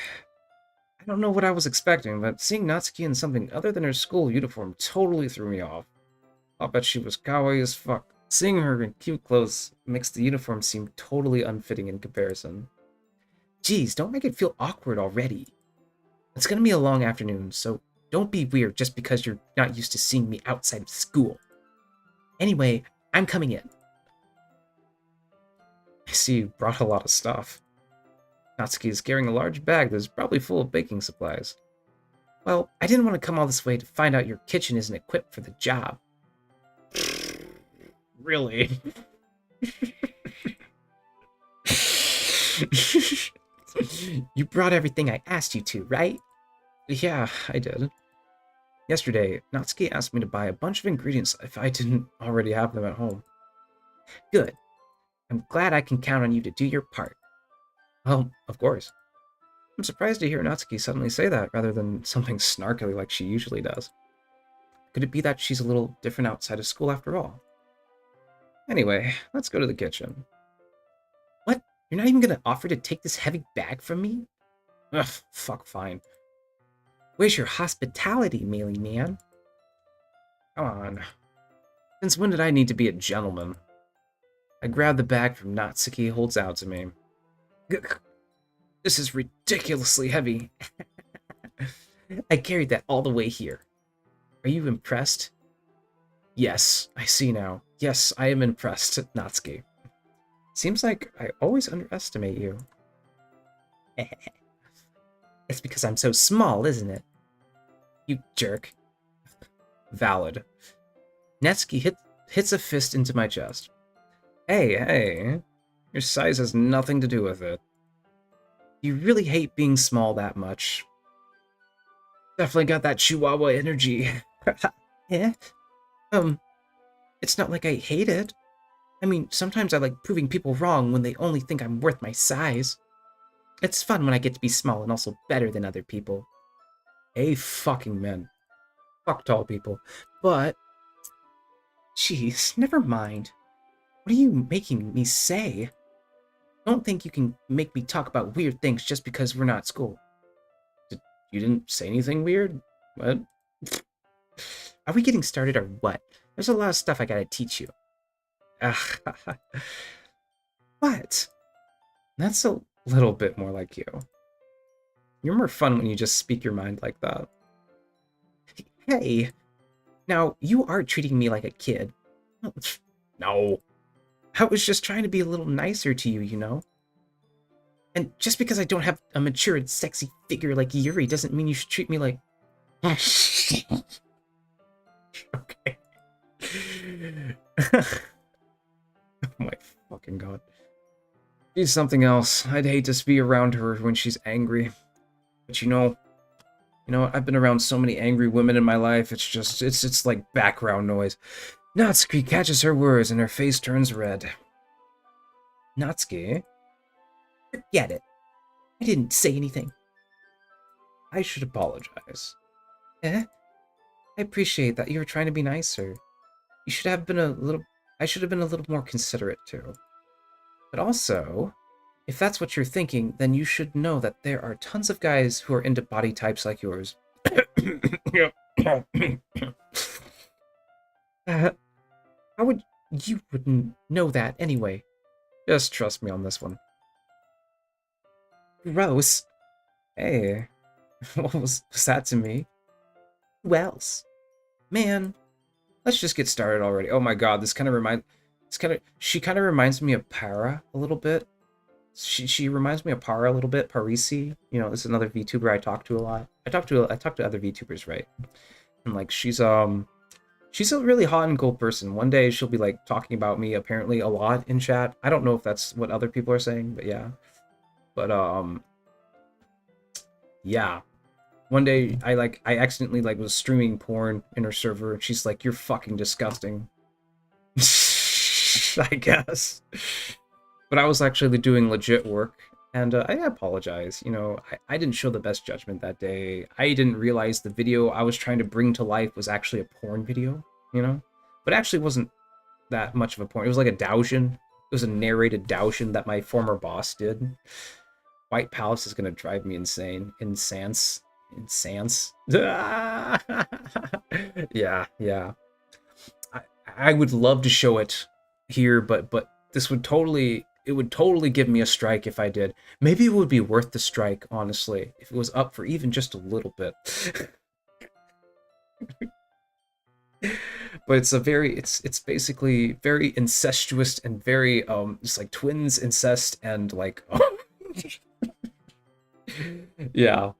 I don't know what I was expecting, but seeing Natsuki in something other than her school uniform totally threw me off. I'll bet she was kawaii as fuck. Seeing her in cute clothes makes the uniform seem totally unfitting in comparison. Geez, don't make it feel awkward already. It's gonna be a long afternoon, so don't be weird just because you're not used to seeing me outside of school. Anyway, I'm coming in. I see you brought a lot of stuff. Natsuki is carrying a large bag that is probably full of baking supplies. Well, I didn't want to come all this way to find out your kitchen isn't equipped for the job. Really? You brought everything I asked you to, right? Yeah, I did. Yesterday, Natsuki asked me to buy a bunch of ingredients if I didn't already have them at home. Good. I'm glad I can count on you to do your part. Well, of course. I'm surprised to hear Natsuki suddenly say that rather than something snarkily like she usually does. Could it be that she's a little different outside of school after all? Anyway, let's go to the kitchen. What? You're not even gonna offer to take this heavy bag from me? Ugh, fuck, fine. Where's your hospitality, mealy man? Come on. Since when did I need to be a gentleman? I grab the bag from Natsuki holds out to me. This is ridiculously heavy. I carried that all the way here. Are you impressed? Yes, I see now. Yes, I am impressed, Natsuki. Seems like I always underestimate you. It's because I'm so small, isn't it? You jerk. Valid. Natsuki hits a fist into my chest. Hey. Your size has nothing to do with it. You really hate being small that much. Definitely got that Chihuahua energy. Yeah? It's not like I hate it. I mean, sometimes I like proving people wrong when they only think I'm worth my size. It's fun when I get to be small and also better than other people. Hey, fucking men. Fuck tall people. But, jeez, never mind. What are you making me say? Don't think you can make me talk about weird things just because we're not at school. You didn't say anything weird? What? Are we getting started or what? There's a lot of stuff I gotta teach you. What? That's a little bit more like you. You're more fun when you just speak your mind like that. Hey, now you are treating me like a kid. No. I was just trying to be a little nicer to you, you know? And just because I don't have a mature and sexy figure like Yuri doesn't mean you should treat me like... Okay. Oh my fucking god. She's something else. I'd hate to be around her when she's angry. But you know what? I've been around so many angry women in my life. It's just, it's like background noise. Natsuki catches her words and her face turns red. Natsuki? Forget it. I didn't say anything. I should apologize. Eh? I appreciate that you were trying to be nicer. You should have been a little... I should have been a little more considerate, too. But also, if that's what you're thinking, then you should know that there are tons of guys who are into body types like yours. How would... You wouldn't know that anyway. Just trust me on this one. Gross. Hey, what was that to me? Who else? Man, let's just get started already. Oh my god, she kind of reminds me of Para a little bit. She reminds me of Para a little bit. Parisi, you know, this is another VTuber I talk to a lot. I talk to other VTubers, right? And like she's a really hot and cool person. One day she'll be like talking about me apparently a lot in chat. I don't know if that's what other people are saying, but yeah. But yeah. One day I accidentally like was streaming porn in her server and she's like, "You're fucking disgusting." I guess. But I was actually doing legit work, and I apologize. You know, I didn't show the best judgment that day. I didn't realize the video I was trying to bring to life was actually a porn video, you know? But it actually wasn't that much of a porn. It was like a doujin. It was a narrated doujin that my former boss did. White Palace is gonna drive me insane. Insance. Yeah, yeah. I would love to show it here, but this would totally... It would totally give me a strike if I did. Maybe it would be worth the strike, honestly, if it was up for even just a little bit. But it's basically very incestuous and very just like twins incest and like yeah.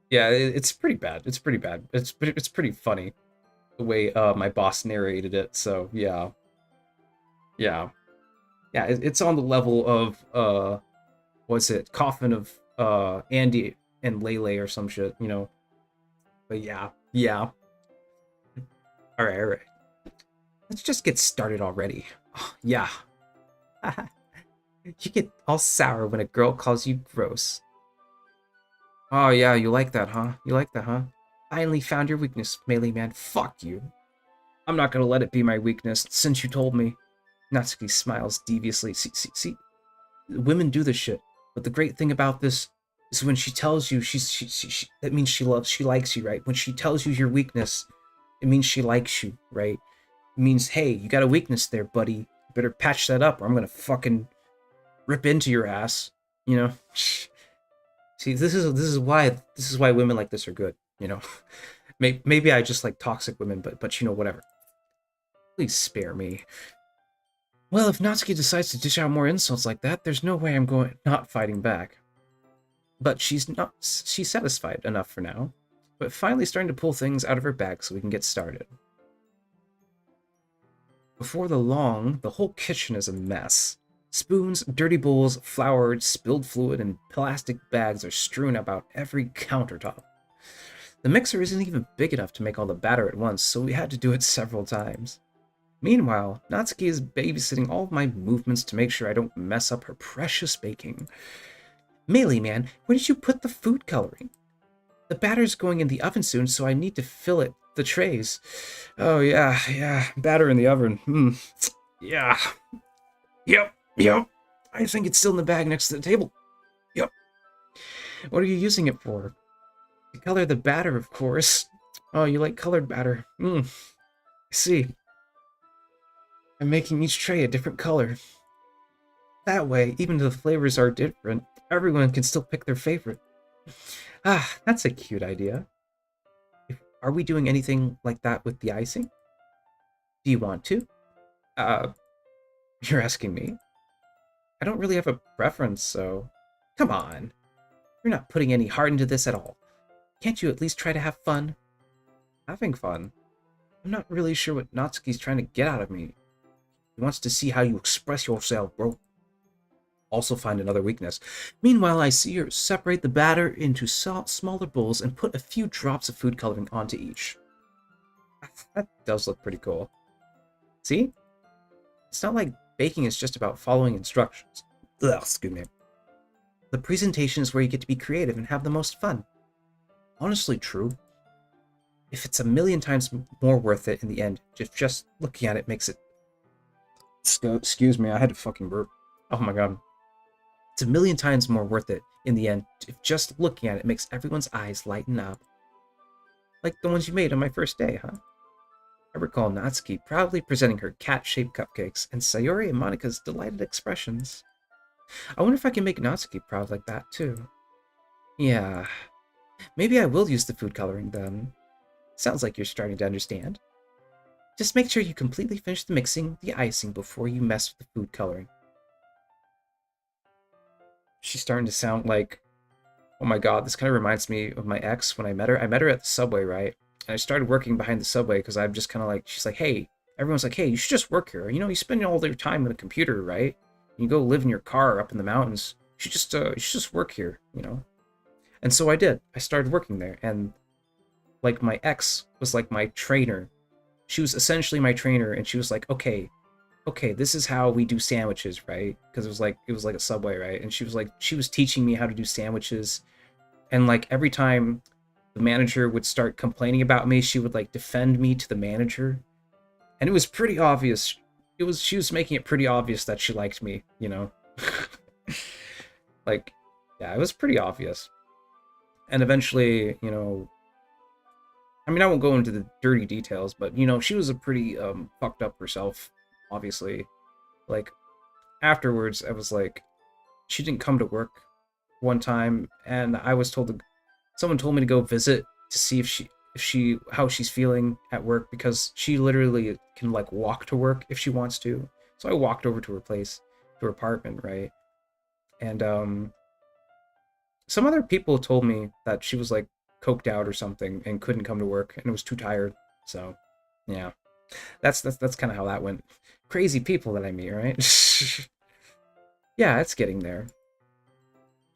Yeah, it's pretty bad. It's pretty bad. It's pretty funny the way my boss narrated it. So, yeah. Yeah. Yeah, it's on the level of what's it? Coffin of Andy and Lele or some shit, you know. But yeah, yeah. All right. Let's just get started already. Oh, yeah. You get all sour when a girl calls you gross. Oh yeah, you like that, huh? You like that, huh? Finally found your weakness, melee man. Fuck you. I'm not gonna let it be my weakness since you told me. Natsuki smiles deviously. See, women do this shit. But the great thing about this is when she tells you that means she likes you, right? When she tells you your weakness, it means she likes you, right? It means, hey, you got a weakness there, buddy. You better patch that up or I'm gonna fucking rip into your ass, you know? See, this is why women like this are good, you know? Maybe I just like toxic women, but you know, whatever. Please spare me. Well, if Natsuki decides to dish out more insults like that, there's no way I'm not fighting back. But she's satisfied enough for now, but finally starting to pull things out of her bag so we can get started. Before the whole kitchen is a mess. Spoons, dirty bowls, flour, spilled fluid, and plastic bags are strewn about every countertop. The mixer isn't even big enough to make all the batter at once, so we had to do it several times. Meanwhile, Natsuki is babysitting all of my movements to make sure I don't mess up her precious baking. Melee man, where did you put the food coloring? The batter's going in the oven soon, so I need to fill the trays. Oh yeah, batter in the oven. Yeah. Yep. I think it's still in the bag next to the table. Yep. What are you using it for? To color the batter, of course. Oh, you like colored batter. I see. I'm making each tray a different color. That way, even if the flavors are different, everyone can still pick their favorite. Ah, that's a cute idea. Are we doing anything like that with the icing? Do you want to? Uh, you're asking me? I don't really have a preference, so... Come on. You're not putting any heart into this at all. Can't you at least try to have fun? Having fun? I'm not really sure what Natsuki's trying to get out of me. He wants to see how you express yourself, bro. Also find another weakness. Meanwhile, I see her separate the batter into smaller bowls and put a few drops of food coloring onto each. That does look pretty cool. See? It's not like baking is just about following instructions. Ugh, excuse me. The presentation is where you get to be creative and have the most fun. Honestly, true. If it's a million times more worth it in the end, just looking at it makes it... Excuse me, I had to fucking burp. Oh my god. It's a million times more worth it in the end if just looking at it makes everyone's eyes lighten up. Like the ones you made on my first day, huh? I recall Natsuki proudly presenting her cat-shaped cupcakes and Sayori and Monika's delighted expressions. I wonder if I can make Natsuki proud like that, too. Yeah, maybe I will use the food coloring then. Sounds like you're starting to understand. Just make sure you completely finish the mixing the icing before you mess with the food coloring. She's starting to sound like, oh my god, this kind of reminds me of my ex when I met her. I met her at the subway, right? And I started working behind the subway because I'm just kind of like, she's like, hey, everyone's like, hey, you should just work here. You know, you spend all your time with a computer, right? You go live in your car up in the mountains. You should just work here, you know? And so I did. I started working there, and like my ex was like my trainer. She was essentially my trainer, and she was like, okay, this is how we do sandwiches, right? Because it was like a subway, right? And she was teaching me how to do sandwiches, and like every time the manager would start complaining about me, she would like defend me to the manager, and it was pretty obvious. She was making it pretty obvious that she liked me, you know. Like, yeah, it was pretty obvious. And eventually, you know, I mean, I won't go into the dirty details, but you know, she was a pretty fucked up herself, obviously. Like, afterwards, I was like, she didn't come to work one time, and I was told to, someone told me to go visit to see if how she's feeling at work, because she literally can like walk to work if she wants to. So I walked over to her place, to her apartment, right? And some other people told me that she was like coked out or something and couldn't come to work and was too tired. So, yeah. That's kind of how that went. Crazy people that I meet, right? Yeah, it's getting there.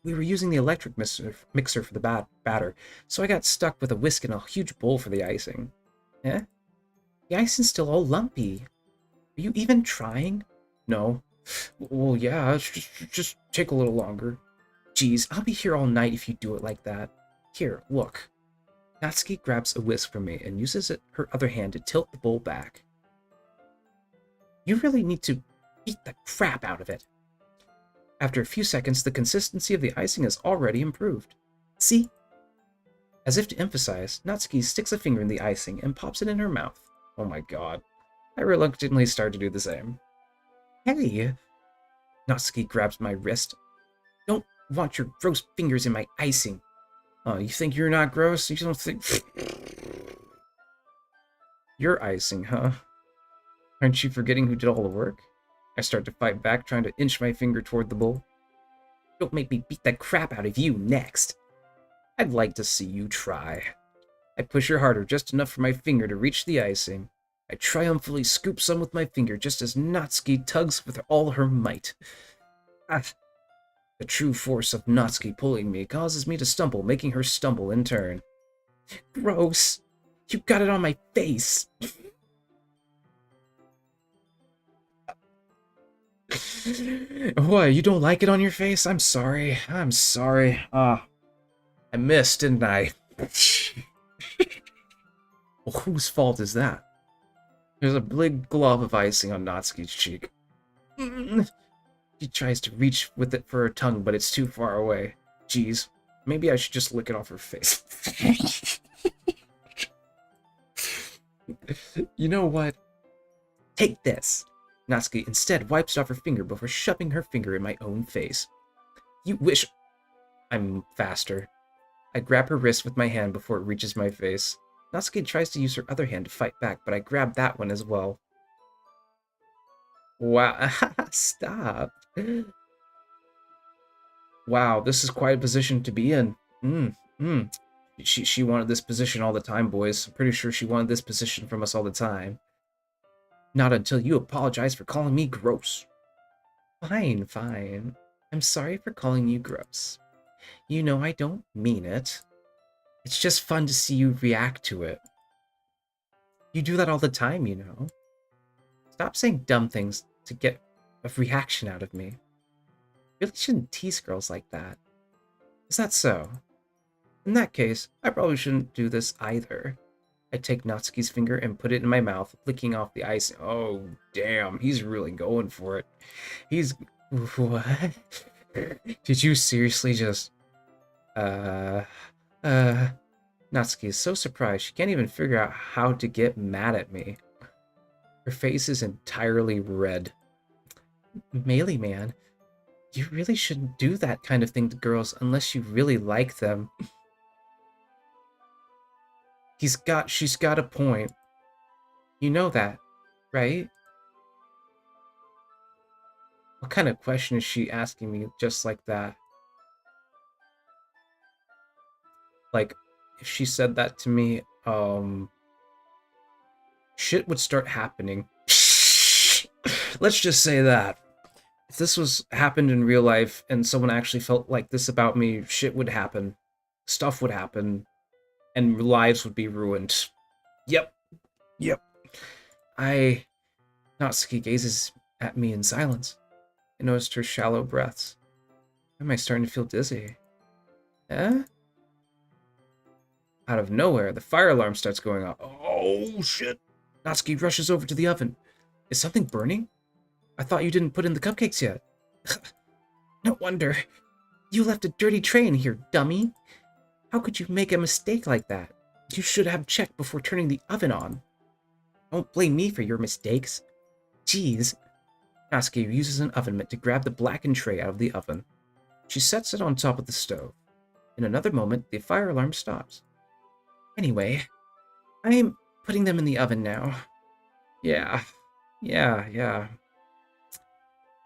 We were using the electric mixer for the batter, so I got stuck with a whisk and a huge bowl for the icing. Eh? The icing's still all lumpy. Are you even trying? No. Well, yeah, just take a little longer. Geez, I'll be here all night if you do it like that. Here, look. Natsuki grabs a whisk from me and uses her other hand to tilt the bowl back. You really need to beat the crap out of it. After a few seconds, the consistency of the icing has already improved. See? As if to emphasize, Natsuki sticks a finger in the icing and pops it in her mouth. Oh my god. I reluctantly start to do the same. Hey! Natsuki grabs my wrist. Don't want your gross fingers in my icing. Oh, you think you're not gross? You don't think... Your icing, huh? Aren't you forgetting who did all the work? I start to fight back, trying to inch my finger toward the bowl. Don't make me beat the crap out of you next. I'd like to see you try. I push her harder, just enough for my finger to reach the icing. I triumphantly scoop some with my finger, just as Natsuki tugs with all her might. Ah. The true force of Natsuki pulling me causes me to stumble, making her stumble in turn. Gross! You got it on my face! What, you don't like it on your face? I'm sorry. I'm sorry. I missed, didn't I? Well, whose fault is that? There's a big glob of icing on Natsuki's cheek. She tries to reach with it for her tongue, but it's too far away. Jeez, maybe I should just lick it off her face. You know what? Take this. Natsuki instead wipes off her finger before shoving her finger in my own face. You wish... I'm faster. I grab her wrist with my hand before it reaches my face. Natsuki tries to use her other hand to fight back, but I grab that one as well. Wow, stop. Wow, this is quite a position to be in. She wanted this position all the time, boys. I'm pretty sure she wanted this position from us all the time. Not until you apologize for calling me gross. Fine, fine. I'm sorry for calling you gross. You know I don't mean it. It's just fun to see you react to it. You do that all the time, you know. Stop saying dumb things to get a reaction out of me. Really shouldn't tease girls like that. Is that so? In that case, I probably shouldn't do this either. I take Natsuki's finger and put it in my mouth, licking off the ice. Oh, damn, he's really going for it. He's... What? Did you seriously just... Natsuki is so surprised she can't even figure out how to get mad at me. Her face is entirely red. Melee man, you really shouldn't do that kind of thing to girls unless you really like them. She's got a point. You know that, right? What kind of question is she asking me just like that? Like, if she said that to me, shit would start happening. Let's just say that. If this happened in real life and someone actually felt like this about me, shit would happen. Stuff would happen. And lives would be ruined. Yep. Natsuki gazes at me in silence. I noticed her shallow breaths. Why am I starting to feel dizzy? Eh? Out of nowhere, the fire alarm starts going off. Oh, shit. Natsuki rushes over to the oven. Is something burning? I thought you didn't put in the cupcakes yet. No wonder. You left a dirty tray in here, dummy. How could you make a mistake like that? You should have checked before turning the oven on. Don't blame me for your mistakes. Jeez. Natsuki uses an oven mitt to grab the blackened tray out of the oven. She sets it on top of the stove. In another moment, the fire alarm stops. Anyway, I'm putting them in the oven now. Yeah.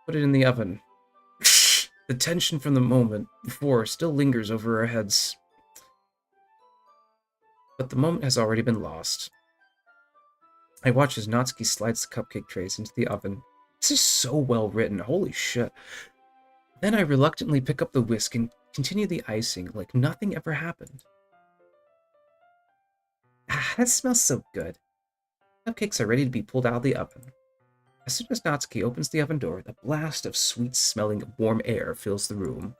Put it in the oven. The tension from the moment before still lingers over our heads. But the moment has already been lost. I watch as Natsuki slides the cupcake trays into the oven. This is so well written, holy shit. Then I reluctantly pick up the whisk and continue the icing like nothing ever happened. Ah, that smells so good. Cupcakes are ready to be pulled out of the oven. As soon as Natsuki opens the oven door, the blast of sweet-smelling warm air fills the room.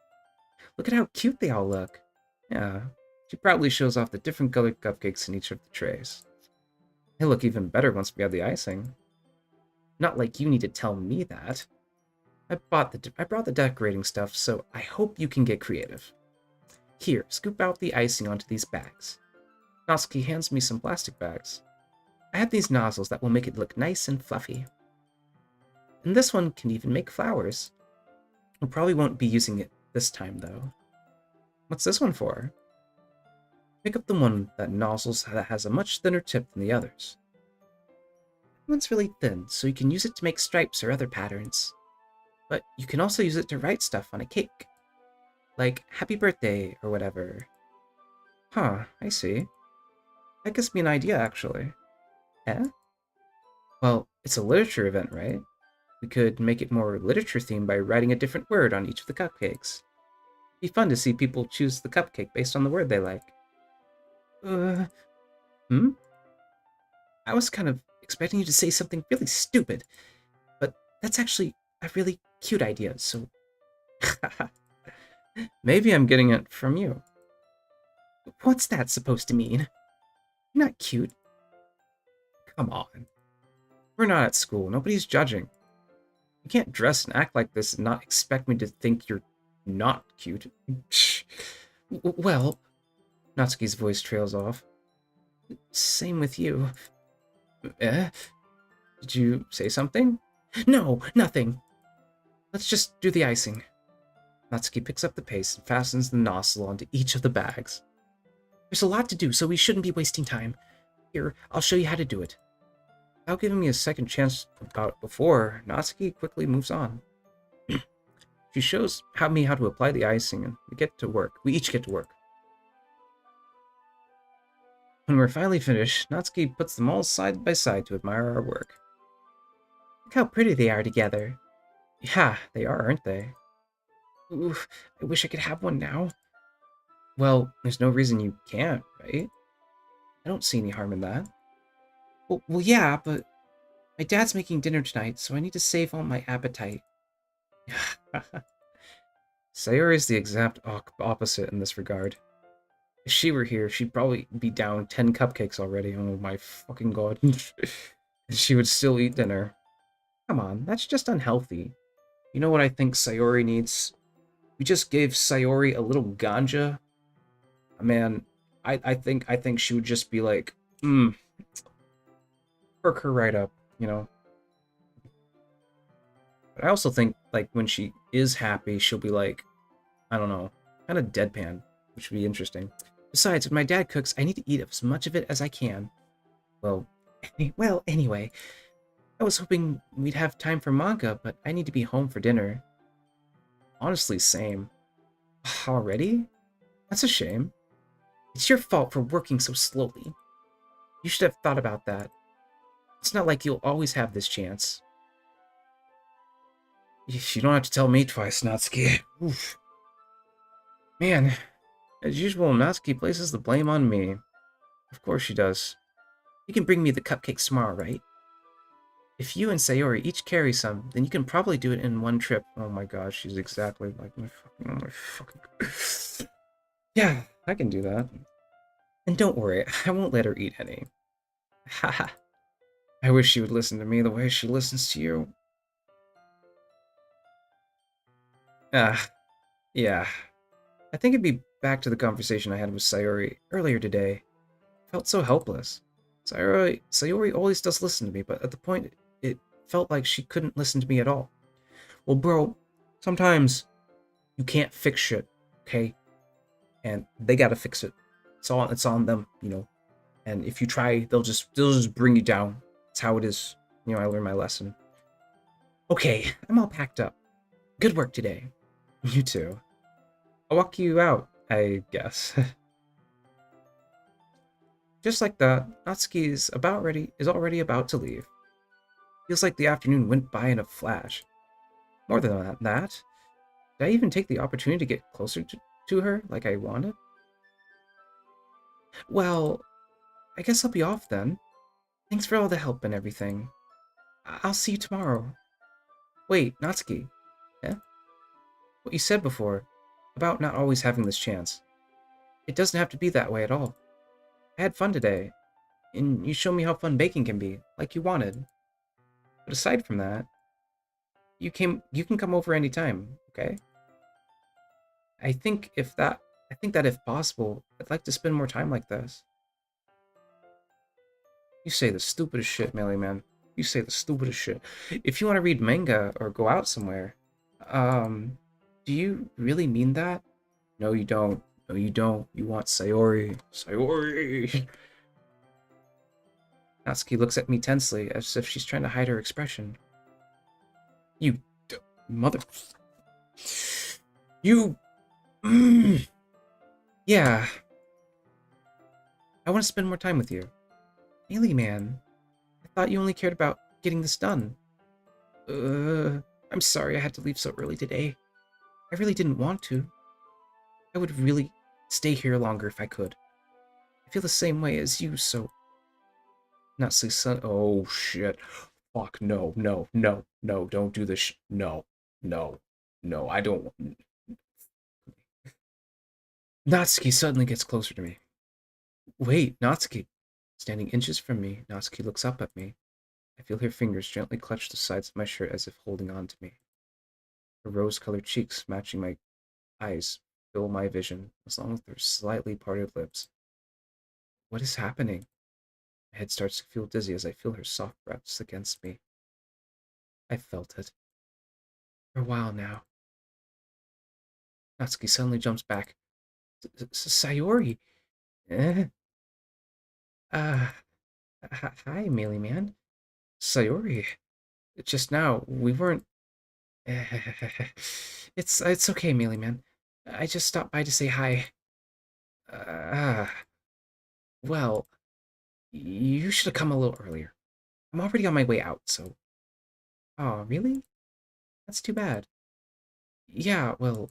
Look at how cute they all look. Yeah, she proudly shows off the different colored cupcakes in each of the trays. They look even better once we have the icing. Not like you need to tell me that. I brought the decorating stuff, so I hope you can get creative. Here, scoop out the icing onto these bags. Natsuki hands me some plastic bags. I have these nozzles that will make it look nice and fluffy. And this one can even make flowers. We probably won't be using it this time, though. What's this one for? Pick up the one that has a much thinner tip than the others. That one's really thin, so you can use it to make stripes or other patterns. But you can also use it to write stuff on a cake. Like, happy birthday, or whatever. Huh, I see. That gives me an idea, actually. Eh? Well, it's a literature event, right? We could make it more literature-themed by writing a different word on each of the cupcakes. It'd be fun to see people choose the cupcake based on the word they like. I was kind of expecting you to say something really stupid, but that's actually a really cute idea, so... Maybe I'm getting it from you. What's that supposed to mean? You're not cute. Come on. We're not at school. Nobody's judging. You can't dress and act like this and not expect me to think you're not cute. Well, Natsuki's voice trails off. Same with you. Eh? Did you say something? No, nothing. Let's just do the icing. Natsuki picks up the paste and fastens the nozzle onto each of the bags. There's a lot to do, so we shouldn't be wasting time. Here, I'll show you how to do it. Without giving me a second chance about before, Natsuki quickly moves on. She shows me how to apply the icing, and we get to work. We each get to work. When we're finally finished, Natsuki puts them all side by side to admire our work. Look how pretty they are together. Yeah, they are, aren't they? Oof, I wish I could have one now. Well, there's no reason you can't, right? I don't see any harm in that. Well, yeah, but my dad's making dinner tonight, so I need to save all my appetite. Sayori is the exact opposite in this regard. If she were here, she'd probably be down 10 cupcakes already. Oh my fucking god. And she would still eat dinner. Come on, that's just unhealthy. You know what I think Sayori needs? We just gave Sayori a little ganja. Man, I think she would just be like, perk her right up, you know? But I also think, like, when she is happy, she'll be like, I don't know, kind of deadpan, which would be interesting. Besides, when my dad cooks, I need to eat as much of it as I can. Well, anyway, I was hoping we'd have time for manga, but I need to be home for dinner. Honestly, same. Already? That's a shame. It's your fault for working so slowly. You should have thought about that. It's not like you'll always have this chance. You don't have to tell me twice, Natsuki. Oof. Man, as usual, Natsuki places the blame on me. Of course she does. You can bring me the cupcakes tomorrow, right? If you and Sayori each carry some, then you can probably do it in one trip. Oh my gosh, she's exactly like my fucking... Oh my fucking... Yeah, I can do that. And don't worry, I won't let her eat any. Haha. I wish she would listen to me the way she listens to you. Ah, yeah. I think it'd be back to the conversation I had with Sayori earlier today. I felt so helpless. Sayori always does listen to me, but at the point, it felt like she couldn't listen to me at all. Well, bro, sometimes you can't fix shit, okay? And they gotta fix it. It's on them, you know. And if you try, they'll just bring you down. It's how it is. You know, I learned my lesson. Okay, I'm all packed up. Good work today. You too. I'll walk you out, I guess. Just like that, Natsuki is already about to leave. Feels like the afternoon went by in a flash. More than that, did I even take the opportunity to get closer to her like I wanted? Well, I guess I'll be off then. Thanks for all the help and everything. I'll see you tomorrow. Wait, Natsuki. Yeah? What you said before, about not always having this chance. It doesn't have to be that way at all. I had fun today, and you showed me how fun baking can be, like you wanted. But aside from that, you can come over anytime, okay? I think if that I think that if possible, I'd like to spend more time like this. You say the stupidest shit, Melee Man. You say the stupidest shit. If you want to read manga or go out somewhere, do you really mean that? No, you don't. No, you don't. You want Sayori. Sayori! Natsuki looks at me tensely, as if she's trying to hide her expression. You mother... You... Yeah. I want to spend more time with you. Melee Man, I thought you only cared about getting this done. I'm sorry I had to leave so early today. I really didn't want to. I would really stay here longer if I could. I feel the same way as you, so... Not so son. Oh, shit. Fuck, no, no, no, no, don't do this no, no, no, I don't... Natsuki suddenly gets closer to me. Wait, Natsuki. Standing inches from me, Natsuki looks up at me. I feel her fingers gently clutch the sides of my shirt as if holding on to me. Her rose-colored cheeks matching my eyes fill my vision, as long as their slightly parted lips. What is happening? My head starts to feel dizzy as I feel her soft breaths against me. I felt it. For a while now. Natsuki suddenly jumps back. Sayori! Eh? Uh, hi, Mealy Man. Sayori. Just now, we weren't... It's okay, Mealy Man. I just stopped by to say hi. Uh, well, you should have come a little earlier. I'm already on my way out, so... Oh, really? That's too bad. Yeah, well,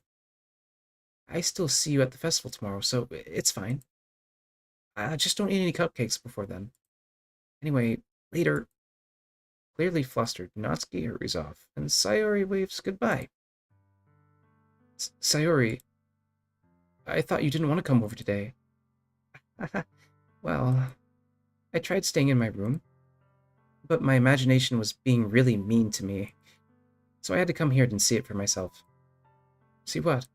I still see you at the festival tomorrow, so it's fine. I just don't eat any cupcakes before then. Anyway, later, clearly flustered, Natsuki hurries off, and Sayori waves goodbye. Sayori, I thought you didn't want to come over today. Well, I tried staying in my room, but my imagination was being really mean to me, so I had to come here and see it for myself. See what?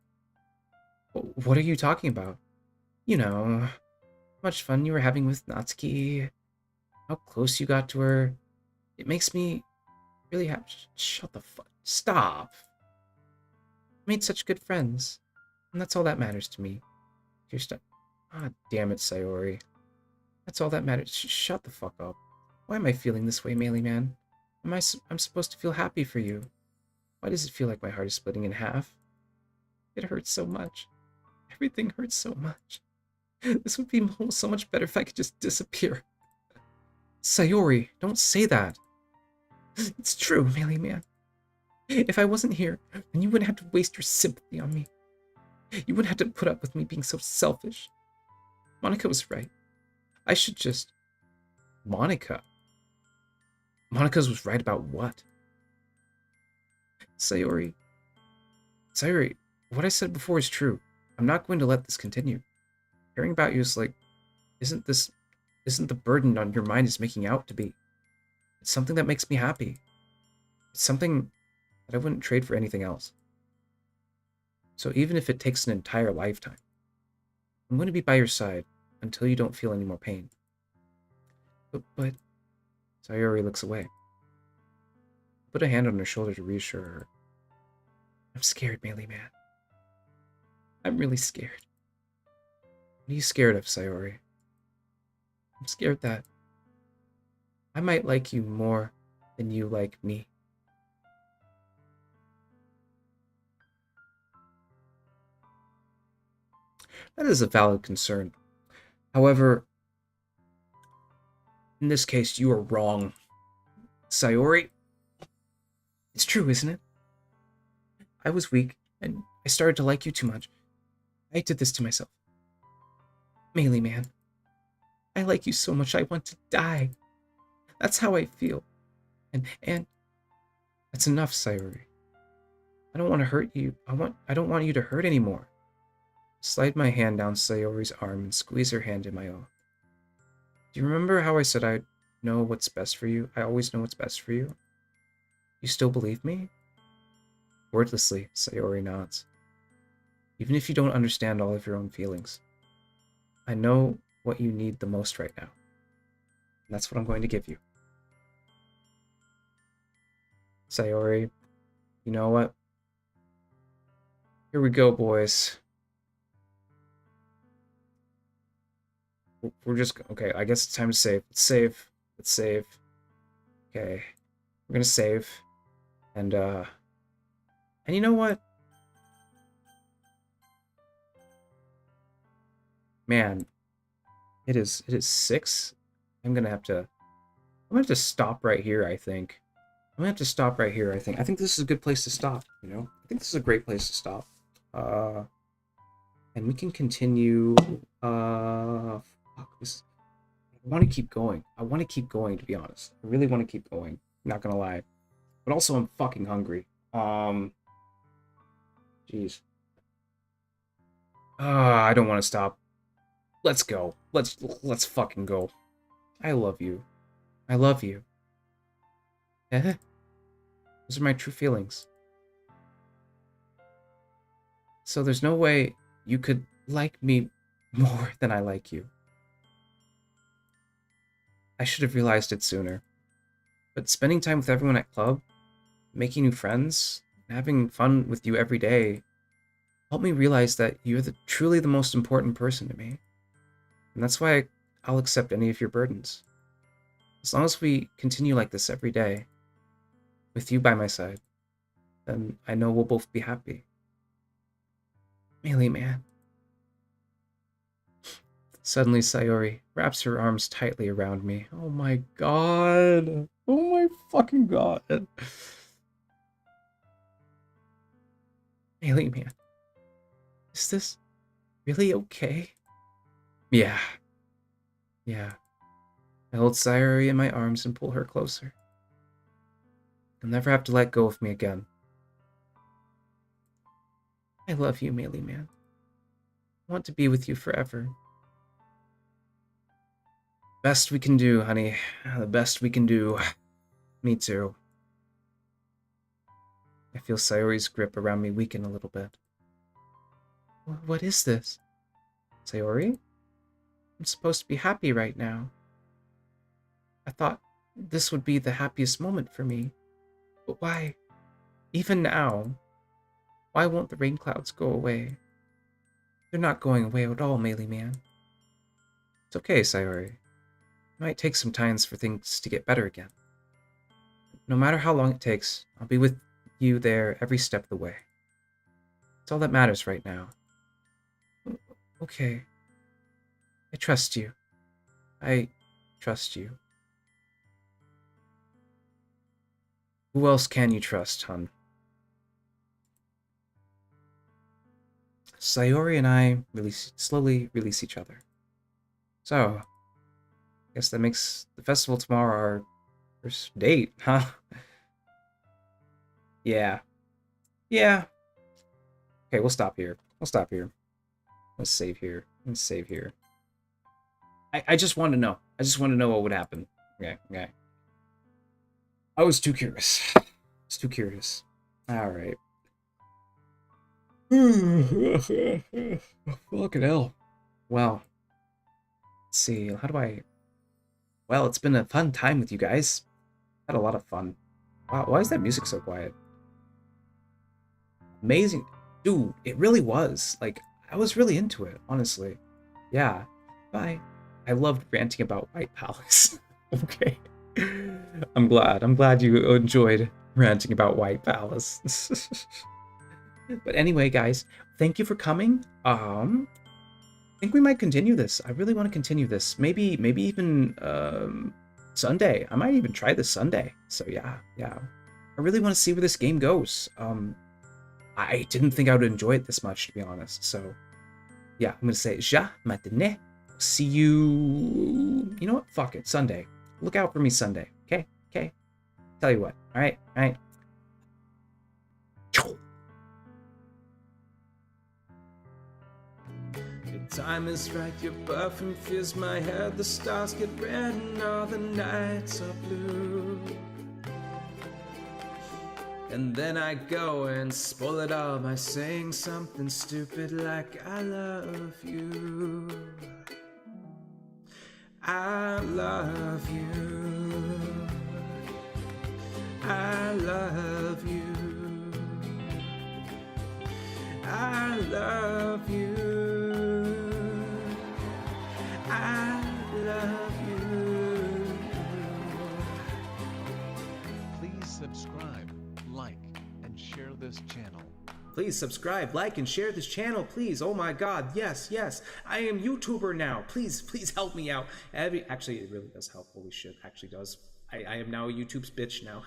What are you talking about? You know, how much fun you were having with Natsuki, how close you got to her. It makes me really happy. Shut the fuck. Stop. Made such good friends, and that's all that matters to me. You're stuck. Ah, damn it, Sayori. That's all that matters. Shut the fuck up. Why am I feeling this way, Mealy Man? I'm supposed to feel happy for you. Why does it feel like my heart is splitting in half? It hurts so much. Everything hurts so much. This would be so much better if I could just disappear. Sayori, don't say that. It's true, Mealy Man. If I wasn't here, then you wouldn't have to waste your sympathy on me. You wouldn't have to put up with me being so selfish. Monica was right. I should just... Monica? Monica's was right about what? Sayori, what I said before is true. I'm not going to let this continue. Caring about you is like... Isn't the burden on your mind is making out to be. It's something that makes me happy. It's something that I wouldn't trade for anything else. So even if it takes an entire lifetime, I'm going to be by your side until you don't feel any more pain. But Sayori looks away. Put a hand on her shoulder to reassure her. I'm scared, Mealy Man. I'm really scared. What are you scared of, Sayori? I'm scared that I might like you more than you like me. That is a valid concern. However, in this case, you are wrong. Sayori, it's true, isn't it? I was weak, and I started to like you too much. I did this to myself. Mealy Man, I like you so much I want to die. That's how I feel. And that's enough, Sayori. I don't want to hurt you. I don't want you to hurt anymore. Slide my hand down Sayori's arm and squeeze her hand in my own. Do you remember how I said I know what's best for you? I always know what's best for you. You still believe me? Wordlessly, Sayori nods. Even if you don't understand all of your own feelings. I know what you need the most right now. And that's what I'm going to give you. Sayori, you know what? Here we go, boys. We're just... Okay, I guess it's time to save. Let's save. Let's save. Okay. We're gonna save. And you know what? Man, it is 6. I'm gonna have to stop right here, I think. I'm gonna have to stop right here, I think. I think this is a good place to stop, you know? I think this is a great place to stop. And we can continue, fuck, this... I want to keep going. I want to keep going, to be honest. I really want to keep going. Not gonna lie. But also, I'm fucking hungry. Jeez. I don't want to stop. Let's go. Let's fucking go. I love you. I love you. Eh? Those are my true feelings. So there's no way you could like me more than I like you. I should have realized it sooner. But spending time with everyone at club, making new friends, having fun with you every day helped me realize that you're truly the most important person to me. And that's why I'll accept any of your burdens. As long as we continue like this every day, with you by my side, then I know we'll both be happy. Melee man. Suddenly, Sayori wraps her arms tightly around me. Oh my god. Oh my fucking god. Melee man. Is this really okay? Yeah. Yeah. I hold Sayori in my arms and pull her closer. You'll never have to let go of me again. I love you, Melee man. I want to be with you forever. Best we can do, honey. The best we can do. Me too. I feel Sayori's grip around me weaken a little bit. What is this? Sayori? I'm supposed to be happy right now. I thought this would be the happiest moment for me. But why? Even now, why won't the rain clouds go away? They're not going away at all, Melee man. It's okay, Sayori. It might take some time for things to get better again. No matter how long it takes, I'll be with you there every step of the way. It's all that matters right now. Okay. I trust you. I trust you. Who else can you trust, hun? Sayori and I slowly release each other. So, I guess that makes the festival tomorrow our first date, huh? Yeah. Yeah. Okay, we'll stop here. We'll stop here. Let's save here. Let's save here. I just want to know. I just want to know what would happen. Okay, okay. I was too curious. I was too curious. Alright. Fucking hell. Well. Let's see. How do I... Well, it's been a fun time with you guys. Had a lot of fun. Wow, why is that music so quiet? Amazing. Dude, it really was. Like, I was really into it, honestly. Yeah. Bye. I loved ranting about White Palace. Okay. I'm glad you enjoyed ranting about White Palace. But anyway, guys, thank you for coming. I think we might continue this. I really want to continue this. Maybe even Sunday. I might even try this Sunday. So yeah. I really want to see where this game goes. I didn't think I would enjoy it this much, to be honest. So yeah, I'm gonna say ja matinee. See you. You know what? Fuck it. Sunday. Look out for me Sunday. Okay. Okay. Tell you what. All right. All right. Your time is right. Your perfume fills my head. The stars get red and all the nights are blue. And then I go and spoil it all by saying something stupid like I love you. I love you. I love you. I love you. I love you. Please subscribe, like, and share this channel. Please subscribe, like, and share this channel, please. Oh my god, yes. I am YouTuber now. Please help me out. Actually, it really does help. Holy shit, actually does. I am now YouTube's bitch now.